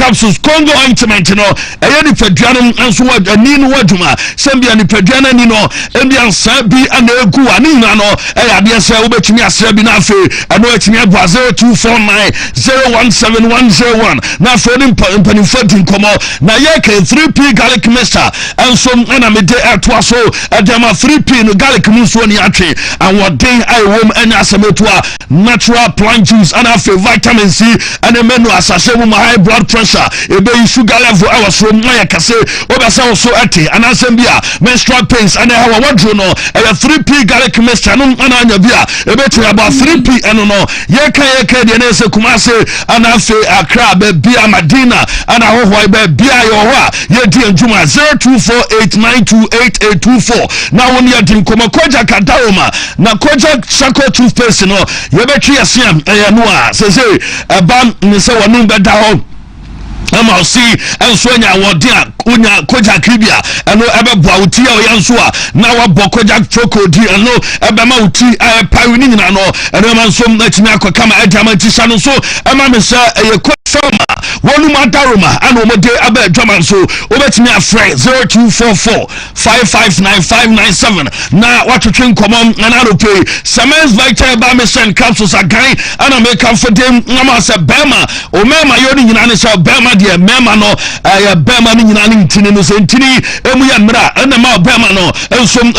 capsules Congo ointment no ɛyɛ nipadua no nso ani no wadwuma sɛmbia nipadua no ani no ɛmbia nsa bi ana egu ani nyina no ɛyɛ adeɛ sɛ wobɛtumi asrɛ bi na afei ɛno atumi aboa 0249 017101 na afei ne mpanimfoɔ di nkɔmmɔ na yɛka 3p garlic mixture ɛnso ɛna mede ɛtoa so ɛdɛma 3p no garlic mu nsuo ne atwe awɔden a ɛwom ɛnyɛ asɛm etu a natural plant juice ana afei vitamin C ɛne menu asase mu ma high blood pressure ɛbɛyi sugar level ɛwɔ soro mu ayɛ kase wobɛsɛ wo so ɛte anaasɛm bi a menstrual pains ɛne ɛwɔ waduro no ɛyɛ 3p garlic mixture no ana anya bi a ɛbɛtumi about 3p ɛno no yɛka deɛ ne ɛsɛ Kumase ana afei Accra baabi a Madina ana hohoi baabi a yɛwɔ hɔ a yɛdi ndwuma 0248928824 na wɔn yɛdi nkɔmmɔ Koja Kadaroma na Koja Sako toothpaste no yɛbɛtwe yɛseam ɛyɛ no a sɛsɛ ɛba ne sɛ wɔnom bɛda hɔ ama osi enso nya wode a unya Koja kribia eno ebeboa uti a oyanso a na wabɔ Koja Sarkodie eno ebema uti pawi ni nyina no eno mansom na timi akokama adama tisha no so ema me sɛ eye Fama wonu madaroma ana omode aba adwama so obetimi afrɛ 0244 559597 na watwetwe nkomom ana rope Semens Vital Bamisen capsules agan ana make for them ngama sɛ bema o mema yoni nyina ne sɛ bema de mema no ya bema ni nyina ne ntini no sɛ ntini emu ya mra ana ma bema no ensom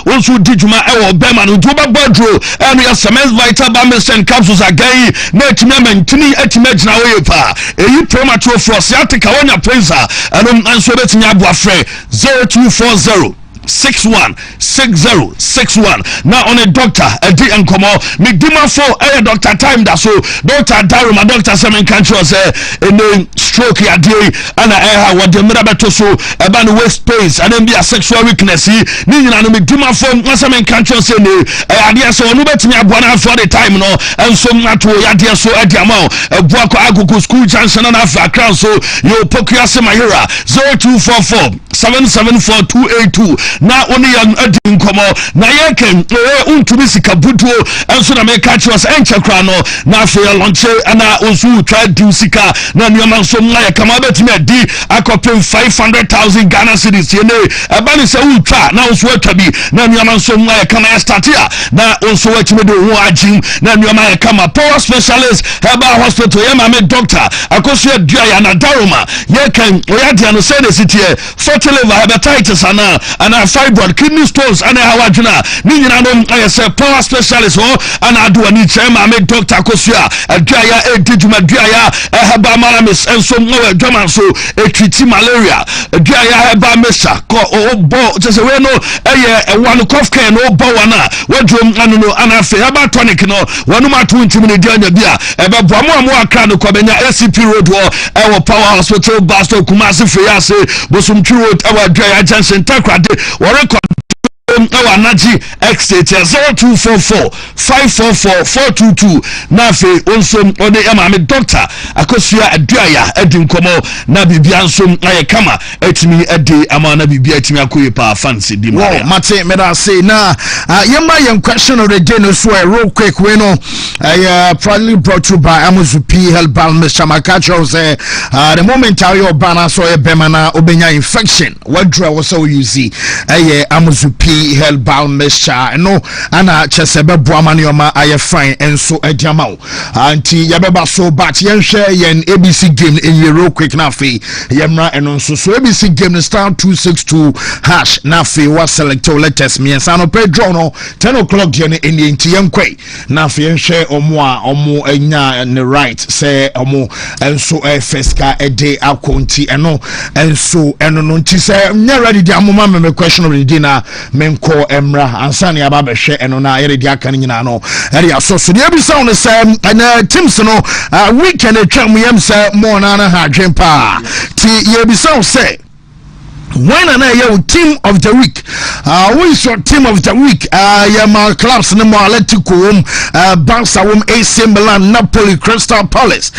also did you my Bema no Juba Bodro and your Semens Vital Bamisen capsules again net tini etimage na way pa you premature frosiatic on your princer and answer it in your 0240 616061 now on a doctor a D and come on me dima for a doctor time that so Dr. Daruma Dr. Semen Cancho say in the stroke ya day and I what the mirabeto so about the waist space and then be a sexual weakness ni nyina me dima for Semen Cancho say no idea so no betimi abona for the time no and so mato ya dia so adiama buako agogo school junction na Africa crown so you pokia se mahira 0244 774282 na oni yan adi nkomo na yeken untumi sika butuo enso na me catch us enchekra no na afi launch ana osu try do sika na nyama so na yakama betimi adi akopem 500,000 Ghana cedis ye ne eba ni se utwa na osu atwabi na nyama so na yakama start ya na osu watimi do ho agim na nyama yakama power specialist herbal hospital ye ma me doctor akoso adua ya na Daroma yeken oyade no say the city fertile liver hepatitis ana fibroid kidney stones and hawajuna ni nyina no ayese power specialist ho ana ado ani chema me doctor Kosua adwaya edijuma adwaya heba malamis enso mo adwama so treat malaria adwaya heba mesha ko obo just we no one cough care no bo wana wadrum anu no ana fe heba tonic no wanu matu ntimi ne dia nya bia ebe bo mo akra no ko benya SCP road ho ewo power hospital Basto Kumasi Feyase Bosumtwi road ewo adwaya junction takrade record our Naji Exit 0244 544 422 Nafe also on the Emma doctor Akosia Adria Edim Komo Nabi Biansum Ayakama Etimi Edi Amana Bibia Timia pa fancy Dimo Mate Meda say na Yamba young question of the genus where real quick we know proudly brought to you by Amuzupi Health Balm Makacho say the moment your banner so a Bemana Obenya infection what draw was so easy Amuzupi Health Balm Mesha no ana chesebe boamanioma aye fine enso adjamao anti yabeba so but yen share yen ABC game in real quick na fe yemra eno so ABC game star 262 hash na fe wa select letters me ansano pedro no 10 o'clock yen in the yenkwe na fe yen share omo enya ne right say omo enso feska ede akonti eno enso eno no nti say nya ready di amoma me question of the dinner menko emra ansani ababehwe eno na yere di aka nyina no ere aso so de bi sound say and teams no weekend atwam yam say mo na na ha dwempa ti ye bi sound say when and your team of the week who is your team of the week my clubs no more Atletico Barca AC Milan Napoli Crystal Palace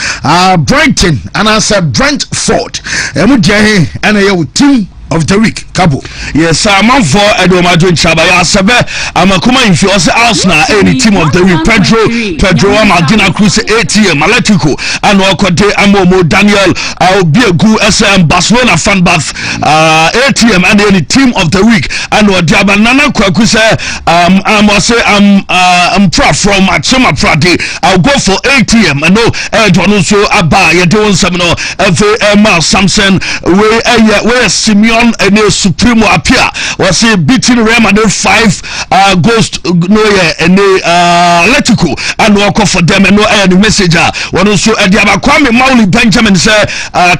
Brighton and I said Brentford and your team of the week Cabo. Yes, I'm on for Edomajo Chabaya Sabe. I'm a Kuma if you also Arsenal any team of the week. Pedro Amadina Cruz ATM Atletico and Okode Amomo Daniel. I'll be a good SM Barcelona fan bath ATM and any team of the week. And what Diabanana Kwakuse I'm proud from Achema Pradi. I'll go for ATM and no Donuso Abba you're doing some no Samson where Simeon and Supremo appear was beating Real Madrid 5 goals no and Atletico and walk off for them and no the messenger one also Kwame Mauli Benjamin say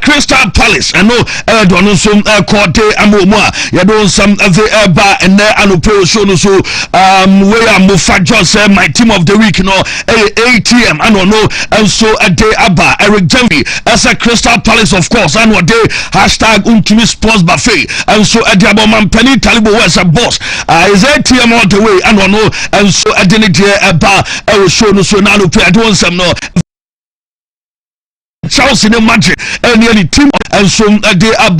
Crystal Palace and no one also Corte Amoma you doing some of the bar and there and show no so where Mufa just my team of the week no ATM and no and so a day Abba Eric Jemmy as a Crystal Palace of course and what day #Wontumi Sports Buffet and so Adiabo Mampani Talibo was a boss is ATM all the way and no and so I didn't bar I will show no so now to play don't some no Chelsea no magic and the team and so they are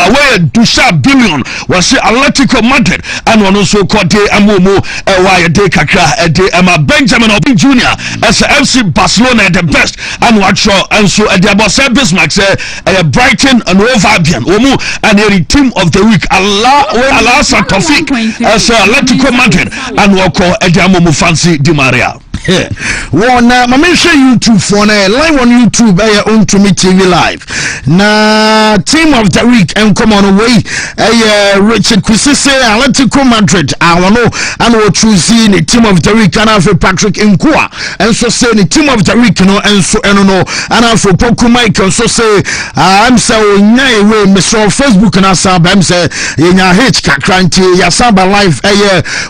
where Dusha billion was Atletico Madrid and one also called Amomo why de Kakra de Benjamin Obi Jr. as FC Barcelona the best and watch and so the Abose Bismarck say Brighton and Wolverhampton Omo and the team of the week Allah Tofik as Atletico Madrid and Woko Amomo Fancy Di Maria. One mama share YouTube for live on YouTube Wontumi TV live na team of the week and come on away Richard Kusise Atletico Madrid I know and we choosing the team of the week and for Patrick Nkua and so say the team of the week no and so no and for Poku Mike and so say I'm so nyai we Mr. Facebook na saba I'm say nya H kakranti ya saba live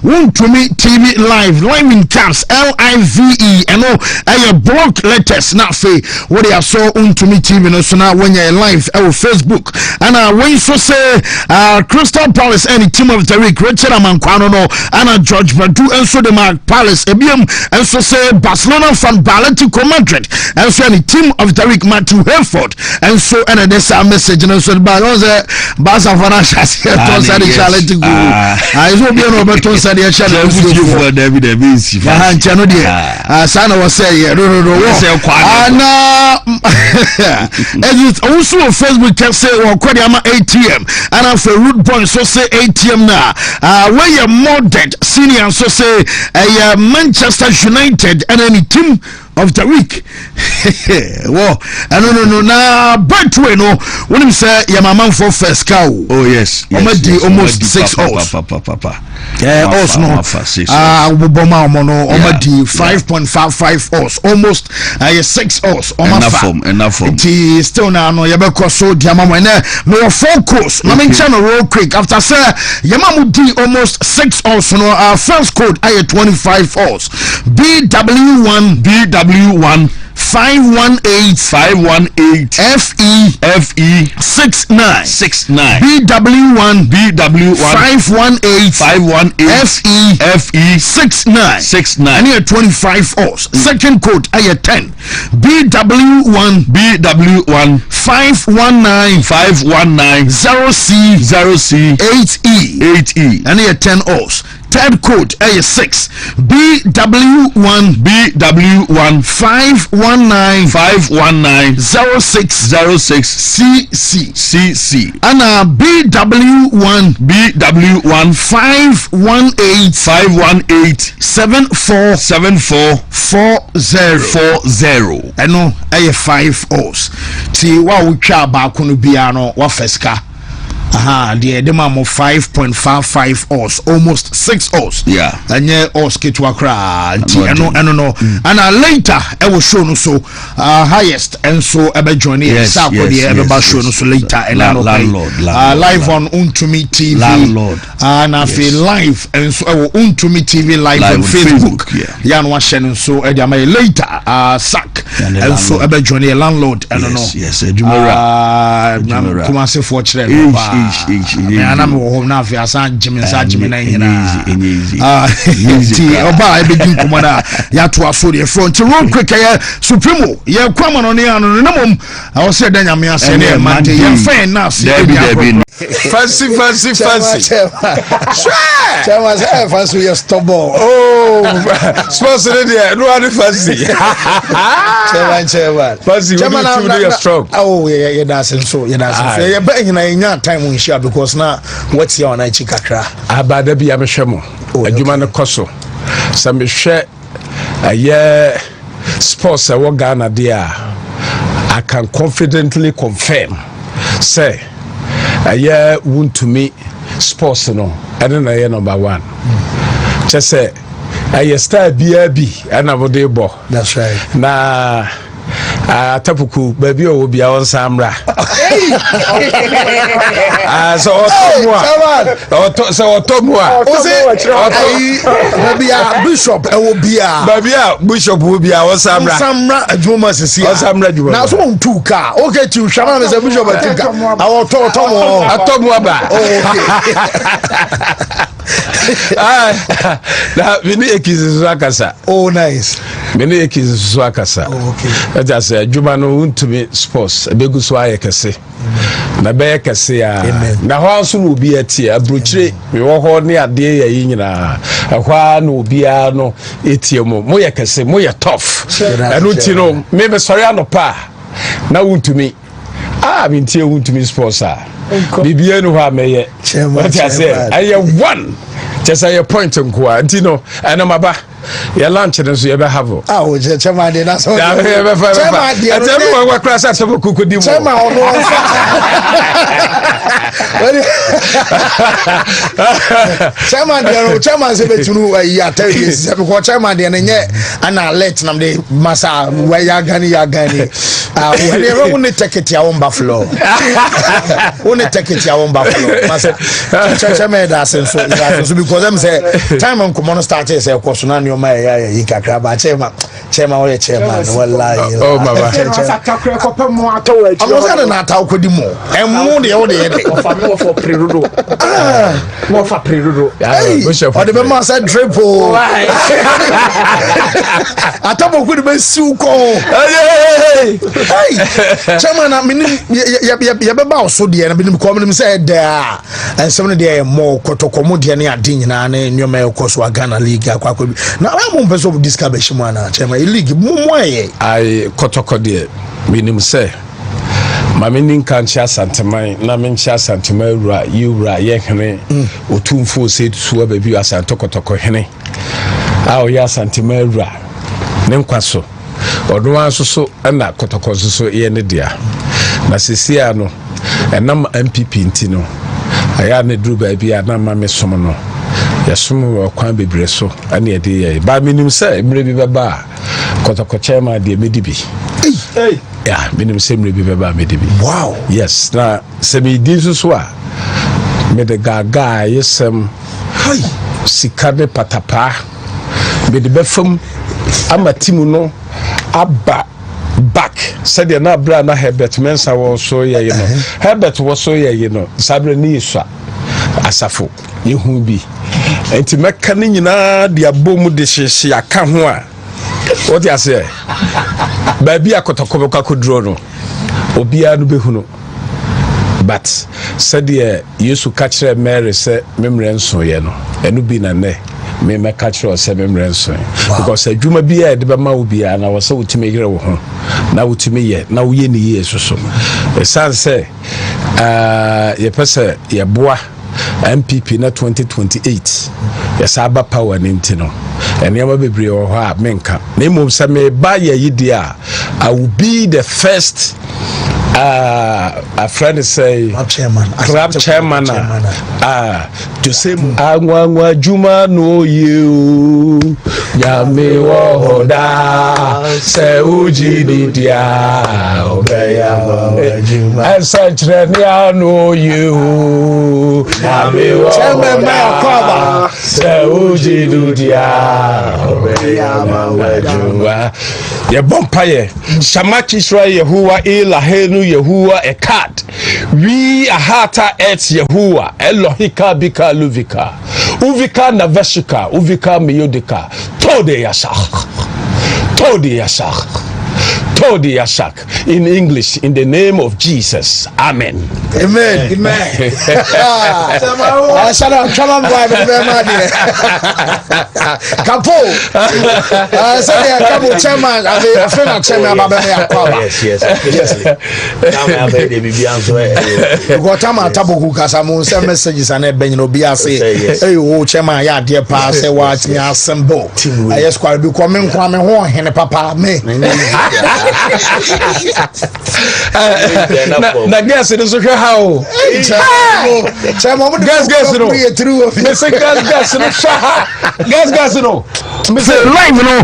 Wontumi TV live in caps LIVE and no block letters not say what they saw Wontumi TV no so now when you're live Facebook and when so say Crystal Palace and the team of the week Richard Amankwano no and George Badu and so the Mark Palace Ebium and so say Barcelona fan Atletico Madrid and so the team of the week Matthew Herford and so and this message and so the Barca Fanash Atletico I so be no better say the channel for David Sana was say and also Facebook can say Kwadiama ATM and for root point so say ATM now where you modern senior so say Manchester United and any team of the week. Well, I no na but we no when him say your mama for first cow. Oh yes. Almost 6 hours. Us no. Boma mono already 5.55 hours. Almost 6 hours. Enough form. It is still now no you be so dia mama na me focus. Na me channel real quick after say your mama di almost 6 hours no first code I 25 hours. BW1 518 FE 69 BW1 518 FE 69 and here 25 hours. Second code I 10 BW1 519 0C 8E and here 10 hours. Third code A6 BW1 519 06 CC and BW1 518 7440 and no A5 O's. See what we try back on the piano what feska. The demand of 5.55 hours, almost 6 hours. Yeah, and yeah, hours get to Accra. And later I will show no so highest and so ever joining Sarkodie ever show no so later and landlord live on Wontumi TV landlord and I feel live and so Wontumi TV live on Facebook. Yeah, no one so later sack and so ebe join a landlord and no yes Jumera come say for chire and I'm home now for asan Jimmy na hina easy oba ebe din komoda ya to aso the front real quick supremo ye kwama no ne anu na mom I was say dan nyame ase na man ye fan na se fancy Chama say fancy you stubborn sponsor there no any fancy Chairman fancy you strong yeah that's so you be hina time we share because now what's your na chi kakra abada bia me hwemo adwuma ne koso sa me hwe aye sports e wo Ghana there I can confidently confirm say aye Wontumi sports no and na aye number 1 just say aye star bia bi ana bode bo that's right na tapuku baby o bia on samra so otomwa bia bishop e wo bia bishop wo bia on samra adwuma sisi on samra adwuma na so on tuka okay ti hwama me say bishop atuka awo atomwa ba na vini ekizizo akasa nice many ekizizo akasa okay that's adwuma no Wontumi sports ebeguso ayekese na be kese ya na ho so no obi atie abrochire me wo ho ne ade ya yinyina ahwa no obi a no etie mo ye kese mo ye tough enu ti no me sorry anopa na Wontumi mintie Wontumi sports bibie no ha meye what I say I one just a point nko anti no ena maba ya lunch no so ye be have chairman dey na so chairman dey tell me class at some kukudi mo chairman chairman say betunu ya tell you say because chairman dey nye ana alert nam dey masa wa ya gani when you want to take it ya on buffalo masa chairman da so because them say time on come start say course na nyoma ya yikakra ba chairman wallahi baba sakakra kopem mo atawo achi I'm not na atawo kodi mo emu de wo de mo for prerodo mo for prerodo o de be ma say triple atawo kodi be siu ko chairman na me ya be ba so de na be ko me say da ensem de mo kotokomo de na ade nyina na nyoma e koso Ghana league akwa na am person of this cabbage man chairman league moye I Sarkodie minim say mamini kan chia santeman na men chia santeman wura yiwura ye hene otumfo se tuwa baby asantokotoko hene a o ya santeman wura ne nkwaso odo anso so na kotoko so ye ne dia na sesia no enam MPP ntino aya ne dru baby a na mame som no yasumu kwan bebre so ane ede ye ba minim say mre bi baba kotoko chairman de medibi yeah minim say mre bi baba medibi wow yes na se mi din so a me de gaga yesem sikade patapa me de befam amatimu no aba back said the na bra na Herbert Mensa wo so ye no Herbert wo so ye no sabre ni iswa asafo yehu bi enti meka ni nyina de abomu de hyehye aka ho a what you say baby akotoko kwakodro no obia no behu but said the Yesu kachre Mary say memre nso ye no enu bi na ne me kachre say memre nso because adwuma bi a de be ma obia na wo say wotime yire wo ho na wotime ye na wo ye ni ye soso e san say ye pese ye boa MPP na 2028 yasaba power nintino enema bebre wo ho a menka na mum se me ba ye yidi a I will be the first a friend say club chairman to say anwa juma no you yame wo hoda se uji dia obeya juma such no you yame wo hoda se uji dia obeya juma ye bompaye shamachi shra yehuwa ilahenu yehuwa ekad we ahata et yehuwa elohika bika luvika uvika naveshika uvika miyodika tode yashak in English, in the name of Jesus, amen. Amen. Shalom, na guess it is okay how guess no Mr. Live, you know,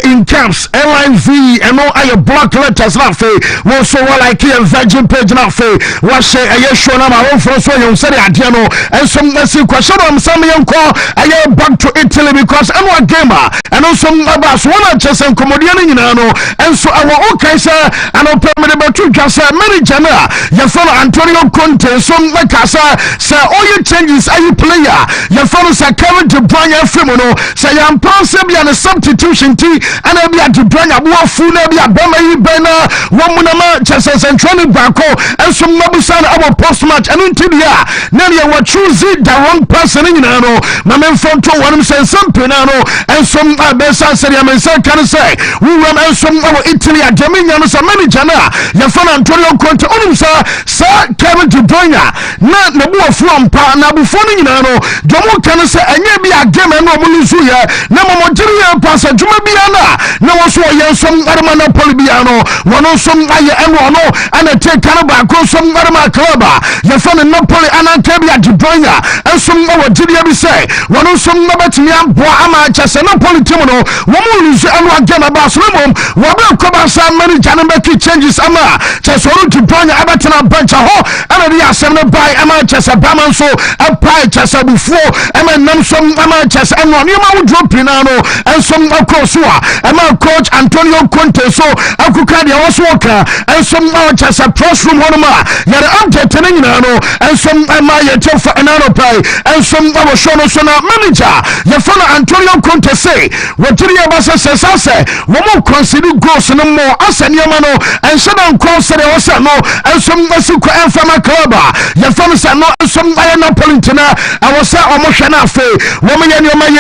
in camps, LIV, and no, I block letters, not fair. So, what I care, Virgin page, not fair. What say, I show them my own first way, you said, I don't know, and some messy question, some young call, I am back to Italy because I'm a gamer, and also about one just and comedian, you know, and so our okay, sir, and open the two cassa, many general, your fellow Antonio Conte, some like Casa, sir, all your changes, are you player, your fellow sir, Kevin to Brian Fimono, say, I'm passing. Be a substitution tea and I'll be at to bring a war food, be a Bama Bena, Womanama, Chessers and Tony Bako, and some Mabusan our post match and until the year. Now you were choosing the wrong person in Nano, my man from to one says some Pinano, and some Bessa said, I mean, can say, we run out some our Italy at Jamaica, some many Jana, your son Antonio Conte, sir, Kevin to bring her, not the war from Pana before Nano, Domo can say, and you be a game and no Muluzuya, no Nigeria pasa juma biana na waso yensom armana polibiano wono som aye enwono ana take kanaba ko som arma klaba ye fa na poli ana tabia dibonya ensom awo Nigeria bi say wono som na betimi ambo ama chese na poli timono wo mu luzu anu agena ba so mom wo be ko ba sa mani jana be ki changes ama chese wo dibonya abatena bencha ho ana dia asem no bai ama chese ba man so apai chese bufo ama nam som ama chese anu ni ma wo drop na no and some across and my coach Antonio Conte so Akukadi also worker and some just a press room honoma yet object and some my for another pay and some our show manager your fellow Antonio Conte say what did you say say we more consider goals no more as a yamano and shouldn't consider also no and some Masuka and Fama Club your fellow say no some Napolitana I was almost an affair woman and your man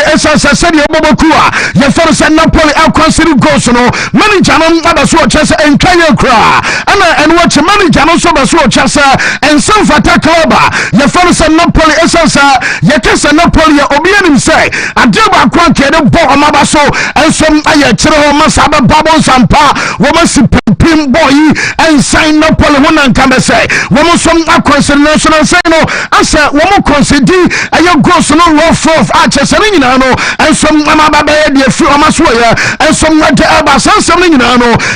said your your first and Napoli are considered goals no many channel other so chess and Kenya cry and watch many channels so chess and some fata club your first and Napoli essence your case and Napoli obianim say I do ba kwanke the ball amabaso and some aye chiro masaba babon sampa woman pim boy and sign Napoli one can say woman some consider national say no asa woman consider aye goals no rough arches and some the free Amaswaya and some like the Abasan something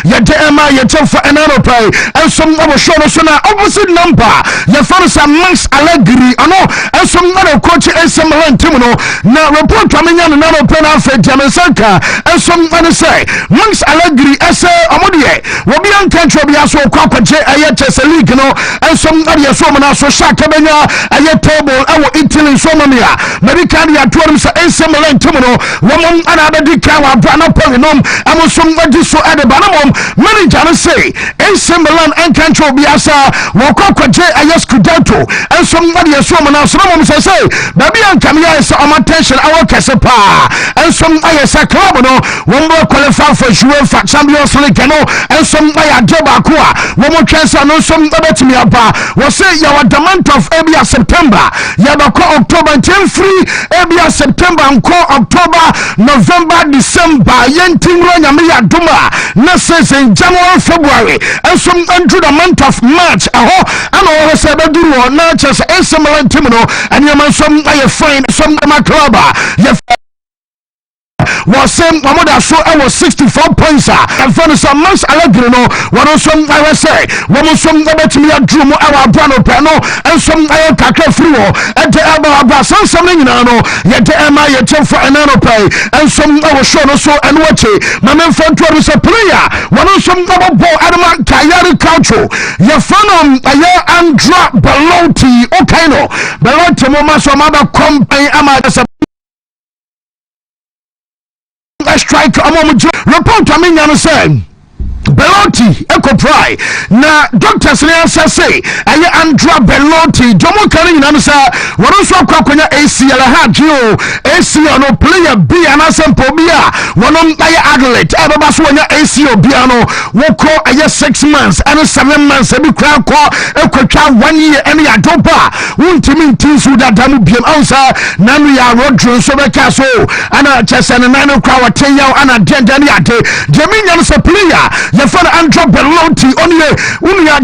yet the Emma yet for another play and some other show opposite number your father's a Max Allegri and some other coach and some Timino now report coming on another penalty for Jamasanka and some other say Max Allegri as a Amodie will be on country be as well Quapa J a league and some other so many so Shakabena a yet table our Italy Somania maybe can you at once and some Timino woman another dikawa brana polynom amusum so at the banamum many jana say a similar and control biasa wakwa je ayes kudato and somebody as woman as someone say baby and kamia is on attention our kasepa and some ayes a club no one more qualify for UEFA Champions League and some aya joba kwa one more chance no some about me about was say you are the month of September you have October 10 free September and October November, December, yenting nyame ya duma na says in January, February, and some through the month of March. Aho, and all say beduru na just a similar timino, and you man some I find some club. Was same Mamoda show I was 64 points. And for some months Allegrino, one of some I say, one of some about me a drum our brano piano, and some I kaka fluo, and the Abba Bassan something no, yet the Emma yet for an pay, and some I was shown so and watch it. My man for is a player, one of some double ball Adama Kayari Coucho, your phone a year and drop below T. Okay, no, below Timoma, some other company. I strike a moment. Report coming on the same. Belotti, Eco Pry. Now, doctors say, I Andra Belotti, Jomo Karin answer, what also Coconia ACL had you, ACL no player B and Asampobia, one on my Adelaide, Abaswana ACO Biano, Woko a year 6 months and 7 months, every crowd call, Equacha 1 year, any Adopa, Wontumi teams with that Damubian answer, Namia Rodro, Sobekaso, and a chess and a 9 crowd, 10 year and a dead Daniate, Jaminian player. The father Andrew Belotti only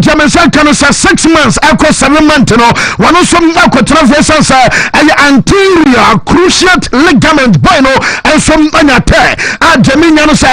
Jamaican can say 6 months after 7 months. One of some traverses and anterior cruciate ligament bino and some anate. And Jamaican say,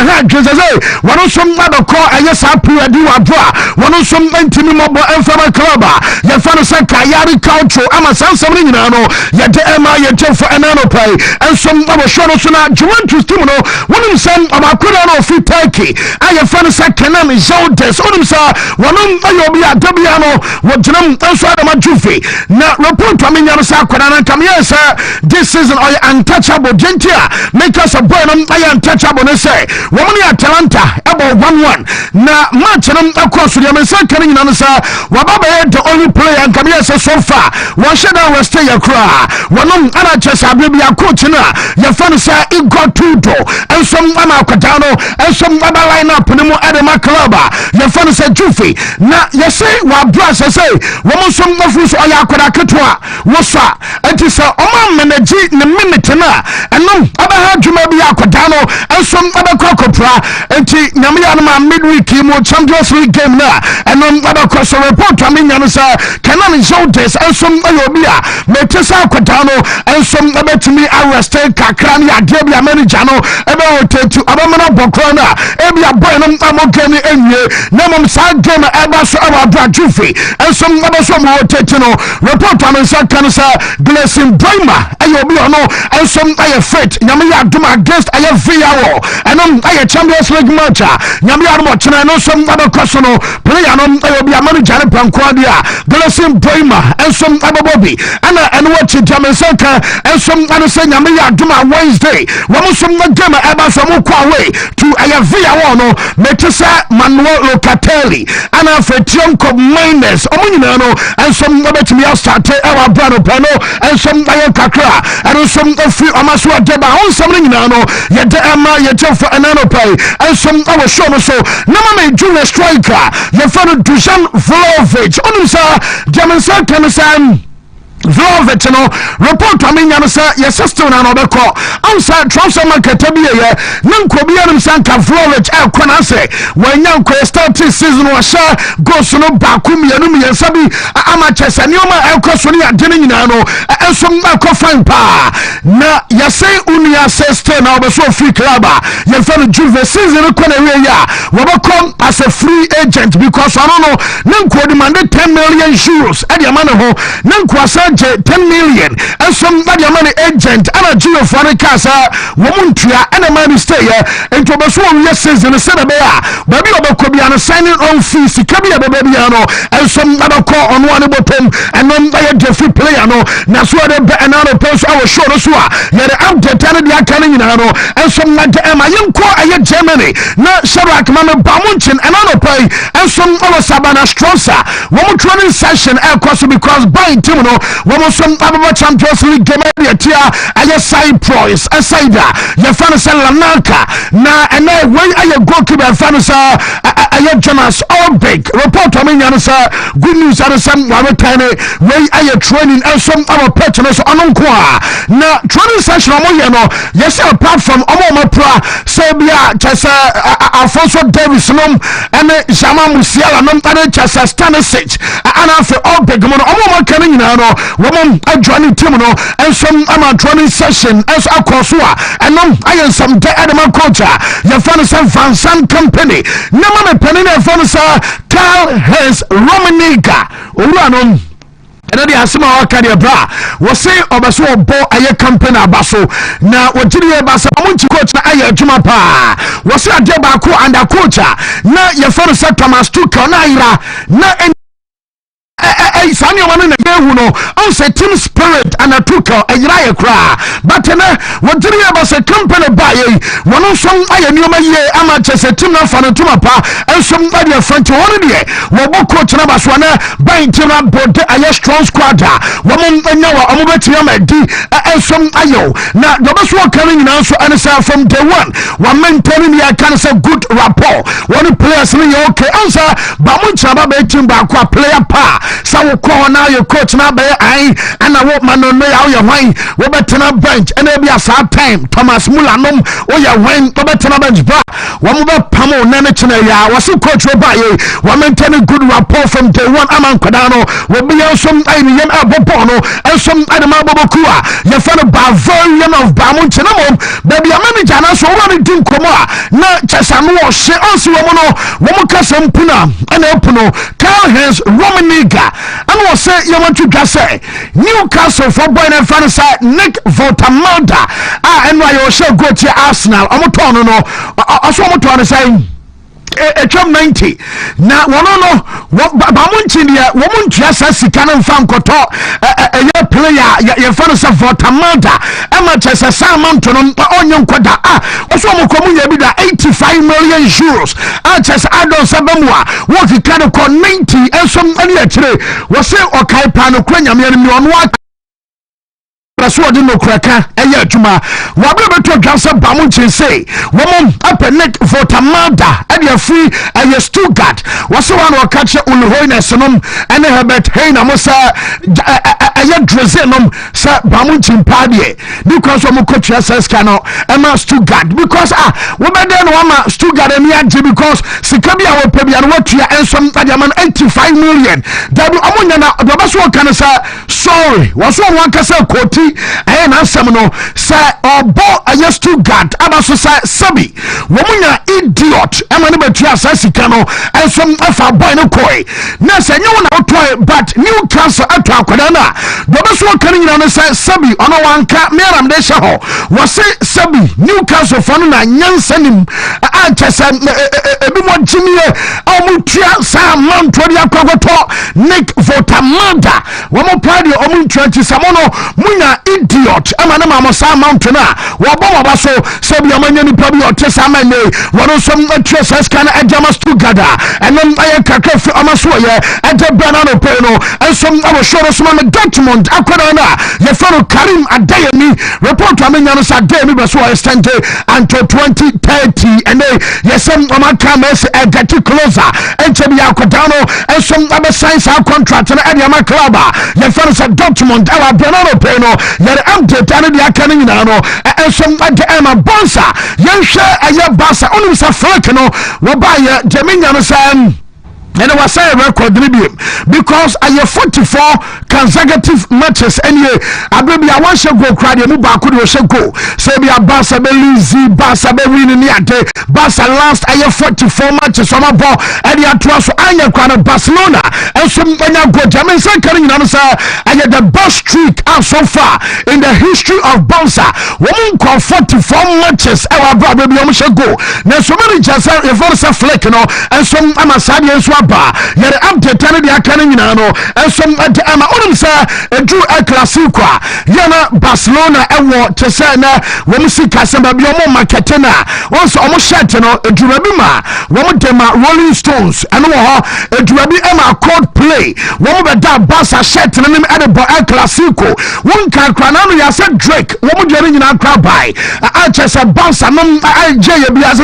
one of some other call a yes, I put a do a bra. One of some intimate mobile and family club. The father said, Kayari Coucho, I'm a son something now. Yet the Emma yet for an pay and some other shows on Juventus Timono. One of them about Kurano fit Turkey. I have found a Canan is out there. So, one of Ayobia Dabiano, what Jim Answada Majufi. Now, report coming on Sakana, come here, sir. This is an untouchable gentia. Make us a burn, I untouchable, they say. Woman Atalanta, about 1-1. Now, match across the American in answer. Wababa, the only player, and come here, so far. One should I stay a cry. One of Anna Chessa, baby, a coach, your fan say it got 2 and some Amakatano, and some other lineup, no Adama Club. Your fan said Jufi. Now, you say, what brass I say, woman some of us or Yakura Katwa, Wasa, it is a Oman Menaji in a minute now, and no other had you maybe Akadano, and some other Cocopra, and Namiana midweek chemo Champions League game now, and no other cross report coming on us, Canon is out there, and some Ayobia, Metesa Akadano, and some other to me arrested Kakrania, Debia Manijano, ever to Abamana Bocrona, Ebia Bonum, Amokani, and Namam Sag Game, Abbas, our Brajufi, and some other some more Tetino, report on Sakanasa, Blessing Brima, Ayobiono, and some I fit, Yamia Duma against Ayavio, and I Champions League match, Yamia Mochina, and some other Cosono, player on Ayobia manager Panquadia, Blessing Brima, and some other Bobby, and watch it, Jamasaka, and some other saying Yamia Duma Wednesday, one of some game Abbas Amokwa to Ayavio, Metesa Manuel Locatelli, and Afetionco Minus, Omunano, and some other to me outside our Brano Pano, and some Kakra, and some of you Amasua Deba, on something nano, yet the Emma, yet for an pay, and some other show so. Namame Junior Striker, your father Dusan Vlahovic, Onusa, Jamansa Kanasan. Vlovetino report coming on your sister and another call outside Tromsø market here Nankobian Sanka Vlovech Alquanase when young started season was sure goes no Bakumi and Sabi amateurs and Yoma Alcosoni are dinning nano and some fine pa na Yase Unia says 10 hours so free club your fellow Juve season come as a free agent because I don't know Nanko demanded 10 million euros at your money Nanko 10 million and somebody money agent and a Geo Fanicasa Womuntria and a man stay here and to Baswan yeses in the Senabea baby Obakobiana signing on fees to Kabia Babiano and some other call on one bottom and then by a different player no Naswa and other post our show yet the update and the accounting and some like the young call a Germany not Sharak Mama Bamunchin and other pay and some other Sabana Strosa one training session across because buying Timono some Ababa Champions League game tia I side price aside your fanasa Lanaka na and then when I go to the fanasa aye Jonas Albig report on me say good news and some return we aye training and some our partners on na training session omo ye no yes apart from omo pra Serbia chesa Alfonso Davis nom and Jama Musiala nom and chesa Stanisic and after Albig mo omo kan nyina no wo joining team no and some ama training session as akosua and nom aye some day animal culture your fan some Vansan company nama me penny na fan sa Carl Hens Romaniga owuranom ene de asema wakadia bra wo say obaso obo aye company abaso na wogiri basa omunchi coach na aye adwuma pa wo say ade ba ko under coach na your fan sa Thomas Tuchel na ira na Sanya wana na yehu no on say team spirit and a tuka a yaya kra but na wodiri abase company baye wono som aye nioma ye ama chese team na fano tuma pa ensom ade front wona de wo bo coach na baso na ban team na bode aye strong squad wo mo nya wa omo beti ama di ensom ayo na do baso kan nyina so ansa from day one wa maintaining ya kan say good rapport one players ni okay answer ba mo chaba ba team ba kwa player pa sa ko na your coach na be ai ana wo manono ya wo hwan wo betena bench and e bia sa time Thomas Muller nom wo ya hwan wo betena bench ba wo mo be pamo na ne chena ya wo so coach wo ba ye wo maintain good rapport from day one aman kwada no wo be some ai ni yem abobo no and some adama boboku a ye fa no Bavarian of Bamon chena mom baby a manager na so wo ni din komo a na chesa no wo hye onsi wo mo no wo mo kasam puna ana epuno Carl Hens Romaniga and was say you want to just say Newcastle for boy and fan side Nick Votamanda and why you should go to Arsenal omotono no aso omotono say Echom 90 na wono no bamunchi dia womuntua sa sika na mfa nkoto eye player ye fa no se Votamanda ama chese sa amanto no onye nkoda oso omokomu ya bi da 85 million euros chese adon sabamwa wo kika no 90 ensom ani akire wo se okai pa no kura nyame ani mi ono so de no kraka eye adwuma wabre beto dwansa bamunchi say womom apenek Votamanda e dey free eye Stuttgart wose wan wo kache Ulhoines nom ene Herbert Heiner mo sa eye Drezenom sa bamunchi mpade because omo coach SSK no ema Stuttgart because wo be dey no ama Stuttgart emi age because sika bia wo pa bia no watua ensom adiaman 85 million dabu omonya na dobaso kan sa sorry wose won kasa koti I na asem no say obo aye Stuttgart abaso say sabi womunya idiot ema ne betua say sika no ensom afa boy no koi na say nyu na otoi but Newcastle ato akoda na dobeso kan nyina no say sabi ono wanka meram de hye ho wo say sabi Newcastle fano na nyansanim chese ebi mo jimie omutua sa manto dia kwagoto Nick Votamanda wo mo party omuntua chisamono munya idiot ama na mama sa mountain wo bo ba so se bi amanya ni pabi otesa mane wono som atwesa scan adjama Stuttgart enom aye kakra fi amaso ye ade banana pe no ensom abo shoro soma me Dortmund akoda na ye fero Karim Adeyemi report amenya no sa Adeyemi be so extend until 2030 and yesem amaka mes get closer enchebi akoda no ensom abo sign sa contract na adema club ye fero sa Dortmund ala banana pe no yere update ane dia kan nyina no ensom ade ema bonsa yenhwe aye basa onu sa flake no wo ba ye jeminya no sam and I was saying record because I have 44 consecutive matches and I baby I want to go cry the move back could go say be a Barca be lose Barca be winning the Barca last I have 44 matches on my ball and you are so anya kwana Barcelona and some anya go German second answer I had the best streak out so far in the history of Barca woman call 44 matches our brother baby I should go now so many just if for a flick no and some Amasadi and ba yere update ane dia kan nyina no ensom ama onum sa edu classico yana Barcelona ewo tese na wo musika samba bi omo market na wonso omo shirt no edura bi ma wɔn dem a Rolling Stones ɛno wɔ hɔ eduabi ɛma Coldplay wɔn bɛ da Barca shirt ne nim ɛde bɔ El Clasico wɔn kakra na no yɛsɛ Drake wɔn de ne nyinaa kra bai a kyɛ sɛ Barca nom agye yɛ bi asɛ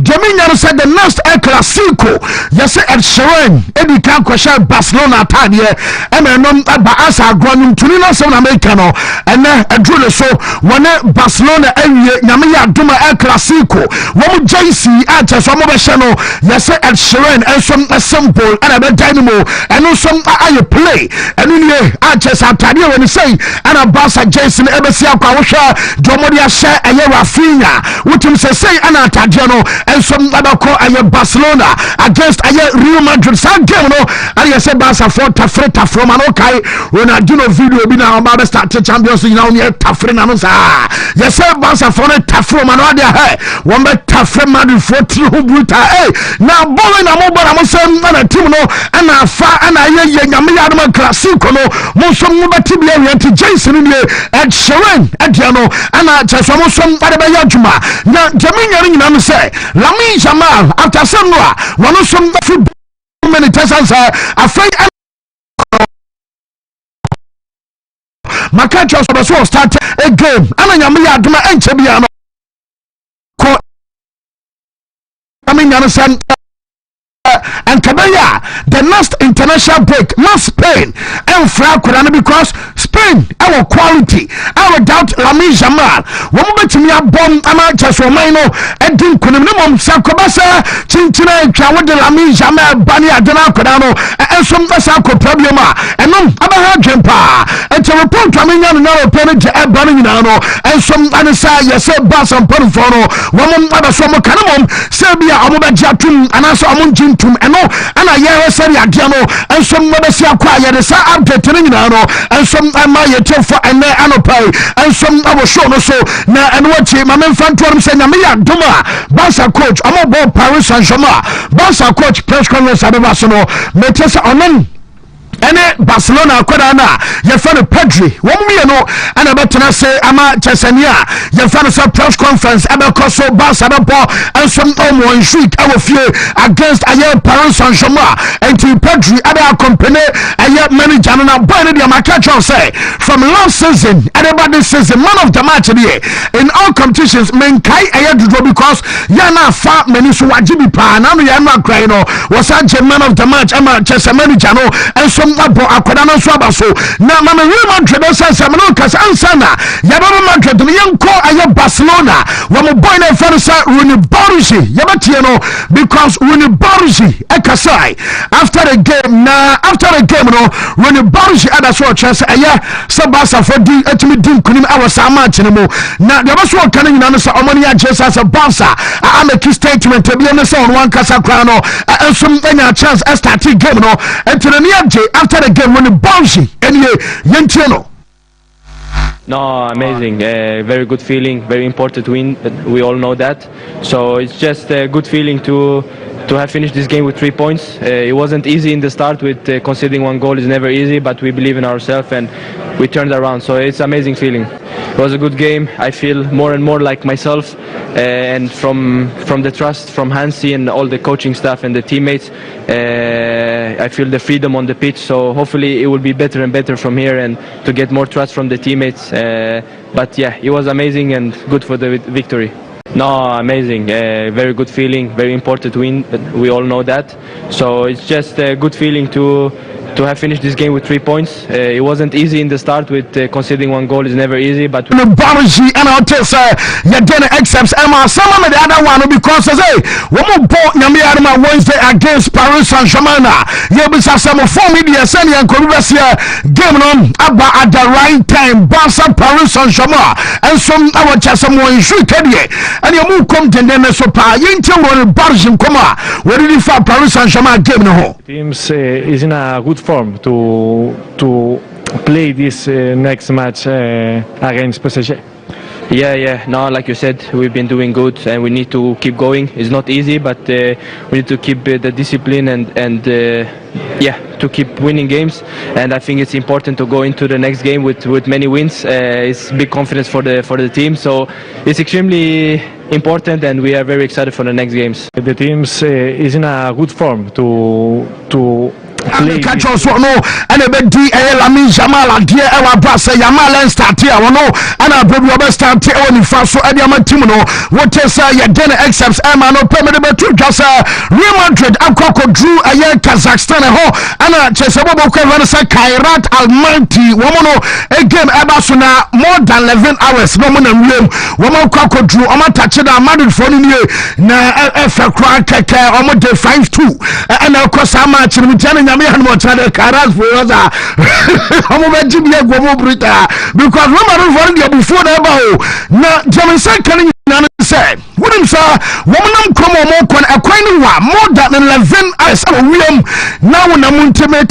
Jemi nyɛ sɛ the next El Clasico yɛsɛ Ed Sheeran edi kan kɔhyɛ Barcelona ataadeɛ ɛna nom aba asa agorɔ no ntuni na sɛ na America no ɛnɛ ɛduru ne so wɔne Barcelona awie nyame yɛ adom El Clasico wɔn jersey a kyɛ sɛ wɔn bɛhyɛ no yɛsɛ Ed Sheeran ɛnso symbol ɛna bɛdan no mu ɛno nso ayɛ play ɛno nie a kyɛ sɛ ataadeɛ wɔ ne sɛn ɛna Barca jersey no ɛbɛsi akɔ a wohwɛ deɛ wɔde ahyɛ ɛyɛ Rafinha wotum sɛ sɛn ɛna ataadeɛ no ɛnso ɛbɛkɔ ɛyɛ Barcelona against ɛyɛ Real Madrid saa game no ɛna yɛsɛ Barca for tafre ma no kai Ronaldinho video bi na ɔba bɛ start Champions League na wɔn yɛ tafre na no saa yɛsɛ Barca for no tafre ma no ade ahɛ wɔn bɛ tafre Madrid for tiri ho bruta na bɔɔl na mo bɔ na mo sɛ ɛna team no ɛna afa ɛna yɛ nyame yɛ adoma Clasico no mo nso mo bɛ ti bi awia ti Jason no nie Ed Sheeran ɛdeɛ no ɛna kyɛ sɛ mo nso ɛde bɛyɛ adwuma na Jemi nyɛ nyina no sɛ Lamine Yamal after sɛ no a wɔn nso fi many times afraid Makacha so start a game ana nyame yɛ adoma ɛnkyɛ bia no ko Lamine Yamal sɛ and Kabaya the next international break not Spain and Franco because Spain our quality our doubt Lamine Yamal wɔn betumi abom ama kyɛso man no ɛdi nkunim ne mom sakobasa chinchina atwa wo de Lamine Yamal bani adena akoda no ɛnso mbasa akɔ problem a ɛnom abaha dwempa ɛte report amenya no na report je ɛba no nyina no ɛnso anisa yɛsɛ Barca mpanfo no wɔn abaso mo kanamom sɛ bia ɔmo bɛgye atum anasa ɔmo ntintum ɛno ana yɛhɛ sɛ adeɛ no ɛnso mbɛsi akɔ a yɛde sa update ne nyina no ɛnso ama yɛtefo ɛnɛ anopai ɛnso abo show no so na ɛno akyi ma memfa ntoɔm sɛ nyame yɛ adom a Barca coach ɔmo bɔ Paris Saint-Germain Barca coach press conference abɛba so no mete sɛ ɔnom ɛne Barcelona akwada na yɛfa no Pedri wɔn mmienu ana bɛtena se ama Chesenia yɛfa no sɛ press conference ɛbɛkɔ so Barca bɛbɔ ɛnso ɔmo nsweet ɛwɔ fie against ɛyɛ Paris Saint-Germain ɛnti Pedri ɛbɛ accompany ɛyɛ manager no na boy no deɛ maka kyerɛw sɛ from last season ɛdeba this season man of the match deɛ in all competitions menkae ɛyɛ dodoɔ because yɛ na afa mani so wagye bi paa na no yɛ no akran no wɔsa gye man of the match ɛma Chelsea manager no ɛnso abo akwada no so aba so na mama Real Madrid sɛ no kasa ansana yɛbɛma Madrid no yɛnkɔ ayɛ Barcelona wɔn boy na ɛfɛ no sɛ Rooney Borgi yɛbɛtie no because Rooney Borgi ɛkasai after the game no Rooney Borgi ada so ɔkyerɛ sɛ ɛyɛ sɛ Barca for di atumi di nkunim ɛwɔ saa match no mu na deɛ ɔbɛso ɔka no nyina no sɛ ɔmo no yɛagye sɛ Barca amaki statement bi ne sɛ ɔno ankasa koraa no ɛnso ɛnya chance ɛstarte game no ɛntene ne yɛgye after the game when the Borgi anyway yentino. No, amazing, very good feeling, very important win, we all know that, so it's just a good feeling to have finished this game with 3 points. It wasn't easy in the start with conceding one goal is never easy, but we believe in ourselves and we turned around, so it's amazing feeling. It was a good game. I feel more and more like myself, and from the trust from Hansi and all the coaching staff and the teammates, I feel the freedom on the pitch, so hopefully it will be better and better from here and to get more trust from the teammates, but yeah, it was amazing and good for the victory. No, amazing, very good feeling, very important win, we all know that, so it's just a good feeling to have finished this game with 3 points. It wasn't easy in the start with conceding one goal is never easy, but the Borgi and I'll tell you you're gonna accept Emma some of the other one because say one more nyame adama Wednesday against Paris Saint-Germain you be some 4 media send and Korubasia game on about at the right time Barca Paris Saint-Germain and some our just some more issue and you move come to them so pa you tell one Borgi come where did you find Paris Saint-Germain game no teams is in a good form to play this next match against PSG. Yeah. No, like you said, we've been doing good, and we need to keep going. It's not easy, but we need to keep the discipline and yeah, to keep winning games. And I think it's important to go into the next game with many wins. It's big confidence for the team, so it's extremely important, and we are very excited for the next games. The team is in a good form to play. Catch us no and a bit Lamin Jamal dear our brother Yamal and start here no and our baby over start here on Faso Ediama Timono what is your dinner except Emma no permanent to just Real Madrid and Coco drew a year Kazakhstan ho and a Chesabo Kairanasa Kairat Almighty Womono a game Abasuna more than 11 hours no one and room Womo Coco drew Oma Tachida Madrid for you na FA Crack Omo de 5-2 and of course I'm matching me and what other caras for us I'm over to be a gomo brita because woman for India before the bow now Jamaican can say wouldn't say woman come on more than 11 hours William now when I'm ultimate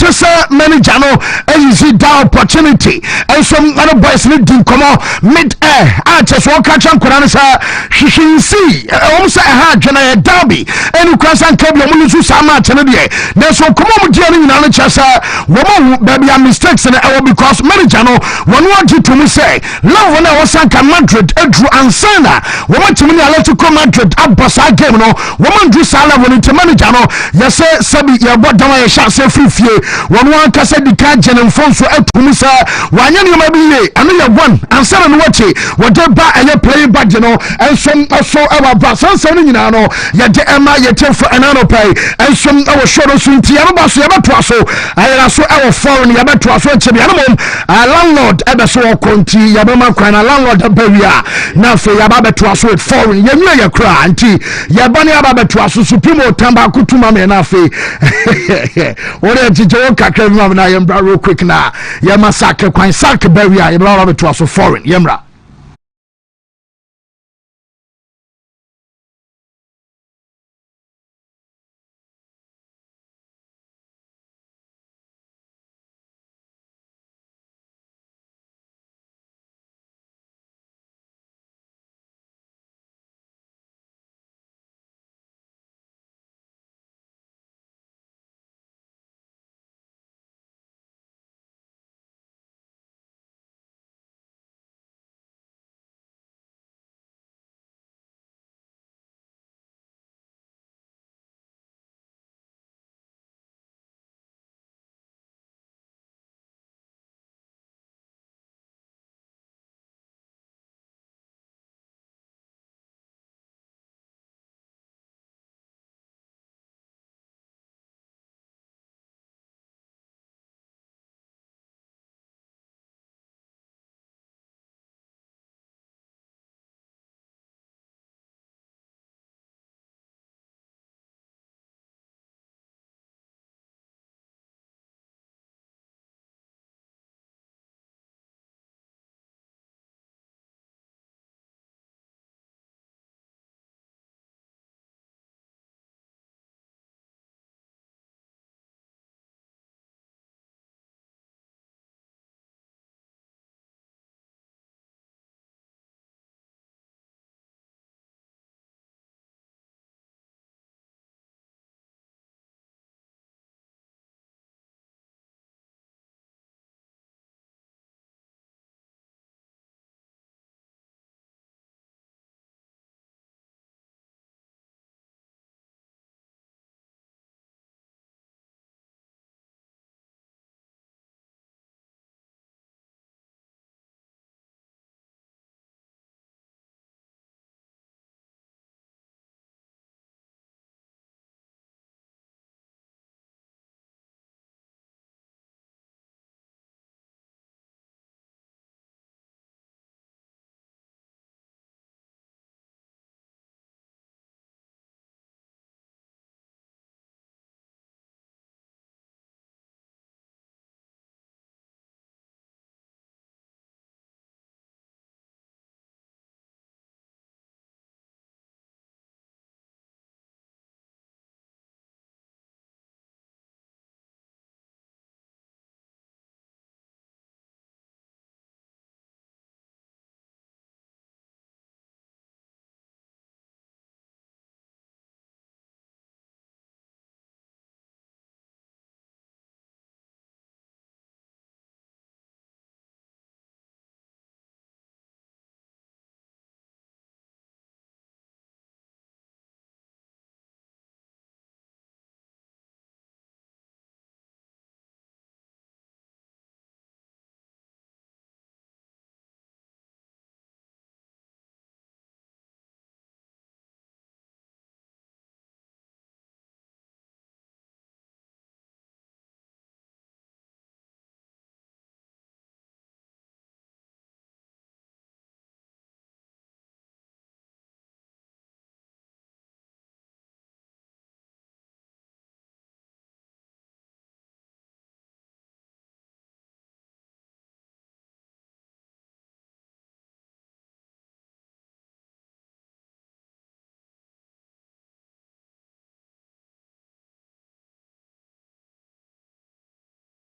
many channel as you see that opportunity and some other boys need to come on mid air I just walk catch on Kuranisa she see almost a hard derby and you cross and cable you to Sama Chanadier there's some come on in the chasa woman baby mistakes in the because many channel one want you to me say love when I was in Madrid Edru Ansana woman to me to come Madrid up bossa game no woman do sala when to manager no yes sabi ya boda ma ya sha say free fie one one kasa di ka jenen phone so etum sa wanya ni ma bi ye anu ya one ansana no wache wo de ba aye play badge no ensom so ewa ba sansan ni nyina no ya de ema ya tefo enano pay ensom ewo show no so ntia no ba so ya beto aso ayera so ewo foreign ya beto aso nche ya no mom landlord ebe so konti ya be ma kwan na landlord abawia na fe ya ba beto aso with foreign ya nwa ya kra anti ya bani aba beto aso supreme tamba kutuma me na fe ore jijo kakra mi na yembra real quick na ya masaka kwan sak bawia ya ba beto aso foreign yemra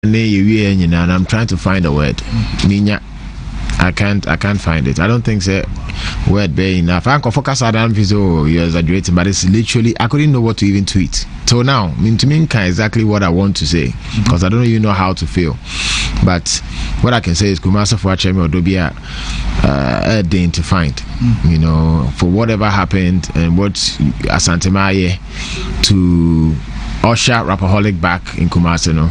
and I'm trying to find a word. Ninya, I can't find it. I don't think so. Word be enough. I can focus on visual. You're exaggerating, but it's literally I couldn't know what to even tweet. So now, to me, exactly what I want to say because I don't even know how to feel. But what I can say is, Kumasa for Achemi Odobia, a day to find. You know, for whatever happened and what Asante Maye to usher Rapaholic back in Kumasi, no,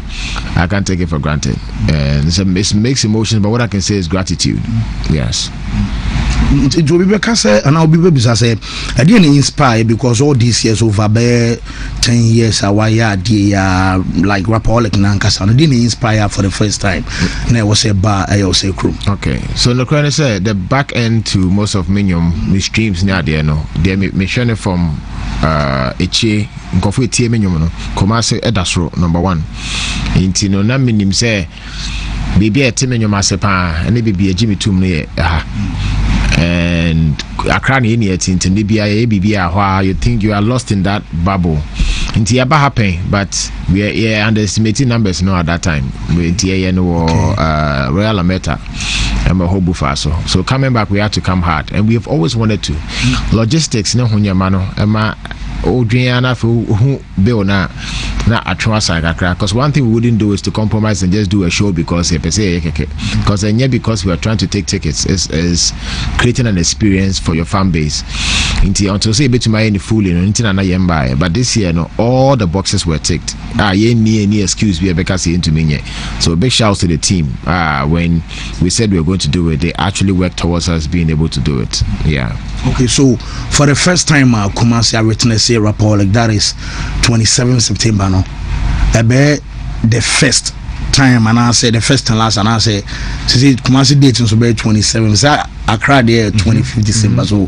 I can't take it for granted. And it makes emotions, but what I can say is gratitude. Yes. It will be because and I'll be baby say I didn't inspire because all these years over 10 years away like Rapaholic Nankasa I didn't inspire for the first time. And I was a bar I also crew. Okay. So the current say the back end to most of the streams near there no. They mission from Eche nkofo etie menyom no Kumasi edasro number 1 inti no na minim say bibi etie menyom asepa ene bibi agimi tum ne ha and Accra ne ene etinti ne bia e bibi a you think you are lost in that bubble inti aba happen but we are underestimating numbers no at that time inti no Royal Ameta and Hobu Faso. So coming back we had to come hard and we have always wanted to logistics no hunyama no ema Odriana for bill na atwa side because one thing we wouldn't do is to compromise and just do a show because because we are trying to take tickets is creating an experience for your fan base until say bit to my any fool but this year no all the boxes were ticked any excuse we because into me so big shouts to the team when we said we were going to do it they actually worked towards us being able to do it. Okay, so for the first time Kumasi witnessed a Rapaholic that is 27 September no the first time and I say the first and last and I say Kumasi date so be 27 so Accra there 25th December so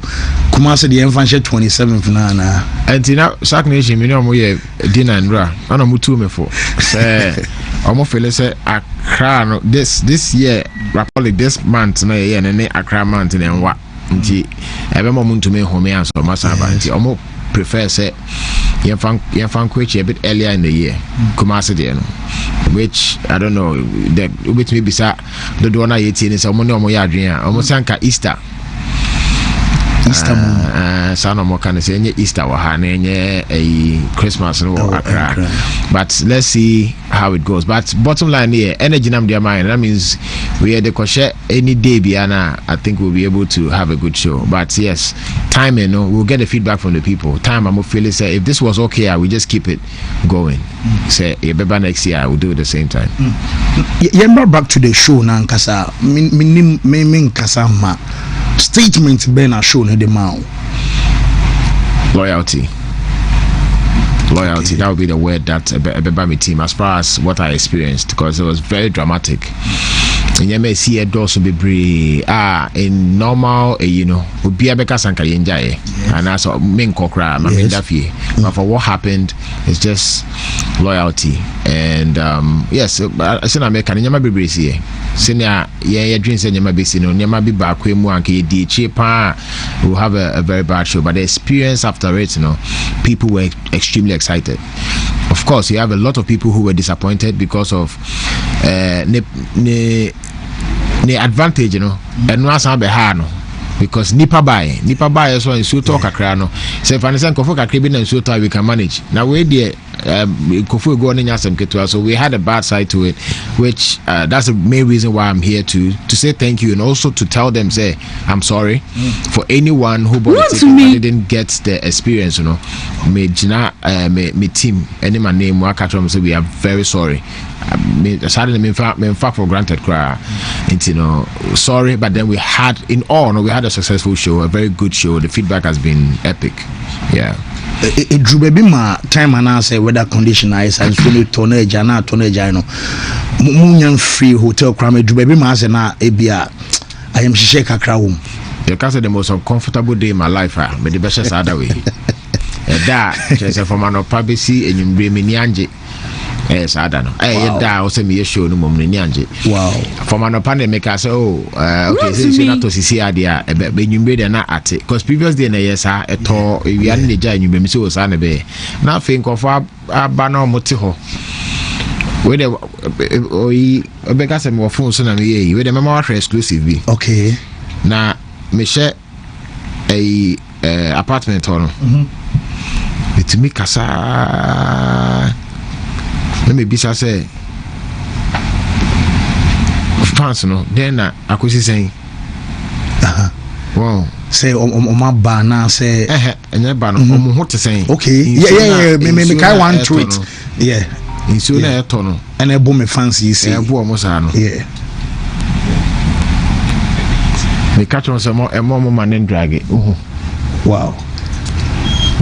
Kumasi the infant 27th na and now sack nation me no ye dinner and bra ana mutu me for say omo feel say Accra no this year Rapaholic this month na ye na Accra month na nwa nti ebe mo Wontumi home anso masaba nti omo prefer say yefan kwech a bit earlier in the year Kumasi there no which I don't know that which maybe sa the do na yeti ni say omo ne omo ya adwen a omo sanka Easter sana mo kan say nye Easter wa ha na nye Christmas no Accra but let's see how it goes but bottom line here energy nam their mind that means we are the koshe any day biana I think we'll be able to have a good show but yes time we'll get the feedback from the people time I'm feeling say if this was okay we just keep it going say next year we'll do it the same time. Back to the show na nkasa min kasa ma statement ben a show no the man loyalty that would be the word that about my team as far as what I experienced because it was very dramatic and you may see a door so be in normal would be a beka sanka yenjaye and that's what main kokra but for what happened it's just loyalty and yes I said I make an nyama be here senior dreams and nyama be no nyama be back we mu anke di chepa will have a very bad show but the experience after it people were extremely excited. Of course you have a lot of people who were disappointed because of the advantage and no asan be ha no because nipa buy so in so talk akra no say if anything kofo kakra bi na so talk we can manage now we there kofo go on nyasem ketua so we had a bad side to it which that's the main reason why I'm here to say thank you and also to tell them say I'm sorry for anyone who didn't get the experience me jina me team any my name wa catch say we are very sorry suddenly me fact for granted cry sorry but then we had a successful show, a very good show. The feedback has been epic. It drew baby ma time and I say weather condition is and so tonnage munyan free hotel crime drew baby ma say na ebia I am shake kakra home. You can say the most uncomfortable day in my life but the best is other way. That just from an opabisi and you bring me nyanje. Yes, I don't know. That also me show no mom nyanje. Wow. From an pandemic I say okay since you not to see idea be you be na at because previous day na yes eto we are in the jai you be me so say na be na think of aba na omote ho Where the Obeka say more phone so na me where the mama exclusive be. Okay. Na me share a apartment on. It's me kasa. Let me be say fans no then akosi saying wow say my banner say and that banner what to say okay yeah me kai one tweet yeah in so na eto and ebo me fancy say ebo almost no yeah me catch on some more man drag it wow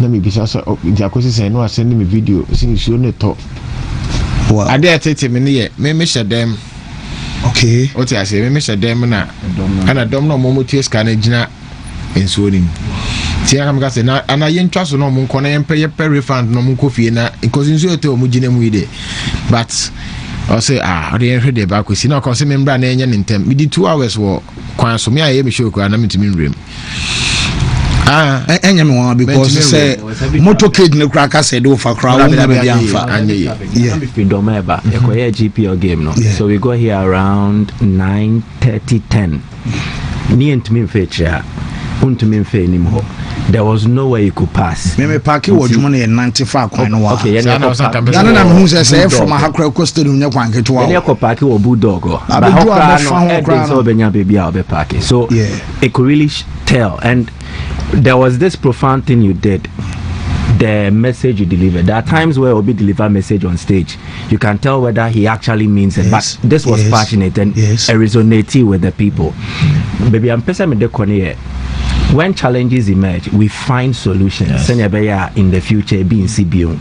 let me be so akosi saying no send me video since you no talk wow I dare tell me me share them. Okay. What I say, me share them na. And I don't know momo ties kana gina ensuring. Tia kam ka say na ana yen twa so no mo nkɔ na yen pay refund no mo kofie na because nso ete o mo gina mu ide. But I say ade yen hwede ba kwesi na kɔ say me mbra na enye ne ntem. Me di 2 hours wo kwan so me aye me show ko na me ntimi nrem. Enya me one because say motorcade ne kraka said do for crowd na be amfa. Yeah. Ekoye GPL game no. So we go here around 9:30 10. Ni entimi mfecha. Untumi mfe ni mo. There was nowhere you could pass. Me park wo dwuma na 95 kwan no wa. Okay, na me hu say from Hakra Coast Stadium nya kwan keto wa. Any ko park wo Bulldog. But Hakra no benya baby a be park. So it could really tell. And there was this profound thing you did. The message you delivered. There are times where Obi deliver message on stage. You can tell whether he actually means it. But this was passionate and resonated with the people. Baby, I'm person me de kone. When challenges emerge, we find solutions. In the future, be in CBO.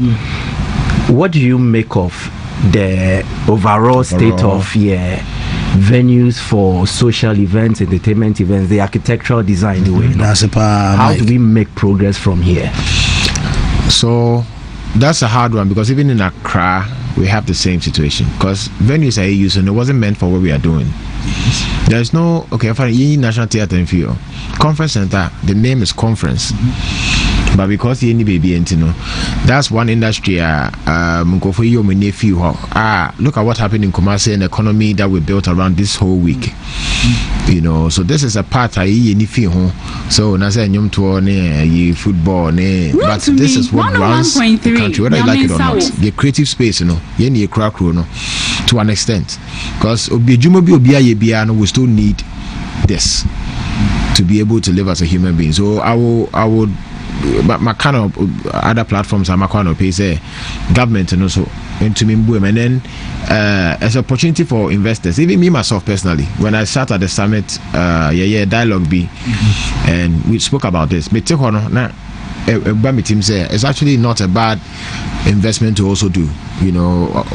What do you make of the overall state of venues for social events, entertainment events, the architectural design anyway? How do we make progress from here? So that's a hard one because even in Accra we have the same situation because venues are used and it wasn't meant for what we are doing. There's no for National Theatre in Fio Conference Center, the name is conference. But because the baby that's one industry look at what happened in Kumasi and economy that we built around this whole week. You know, so this is a part I so nasa nyum to football but this is what runs the country, whether you like it or not. The creative space, to an extent, because we still need this to be able to live as a human being. So I would but my kind of other platforms are my kind of pay government and also into me and then as an opportunity for investors, even me myself personally, when I sat at the summit dialogue B and we spoke about this it's actually not a bad investment to also do. You know,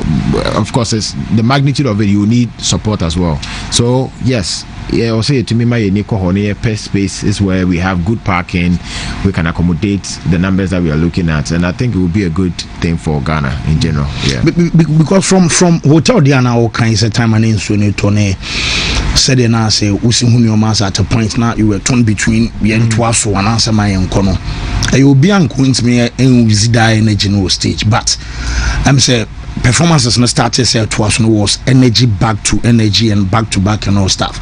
of course, it's the magnitude of it, you need support as well. So yes, also to me, my pest space is where we have good parking, we can accommodate the numbers that we are looking at, and I think it would be a good thing for Ghana in general. Yeah, because from hotel Diana all kinds of time and in Suni Tone said and I say Usi Huniomas at a point now you were torn between Bien Twaso and answer my Kono. I will be unquint me and die in a general stage, but I'm saying performances no started say twice no was energy back to energy and back to back and all stuff.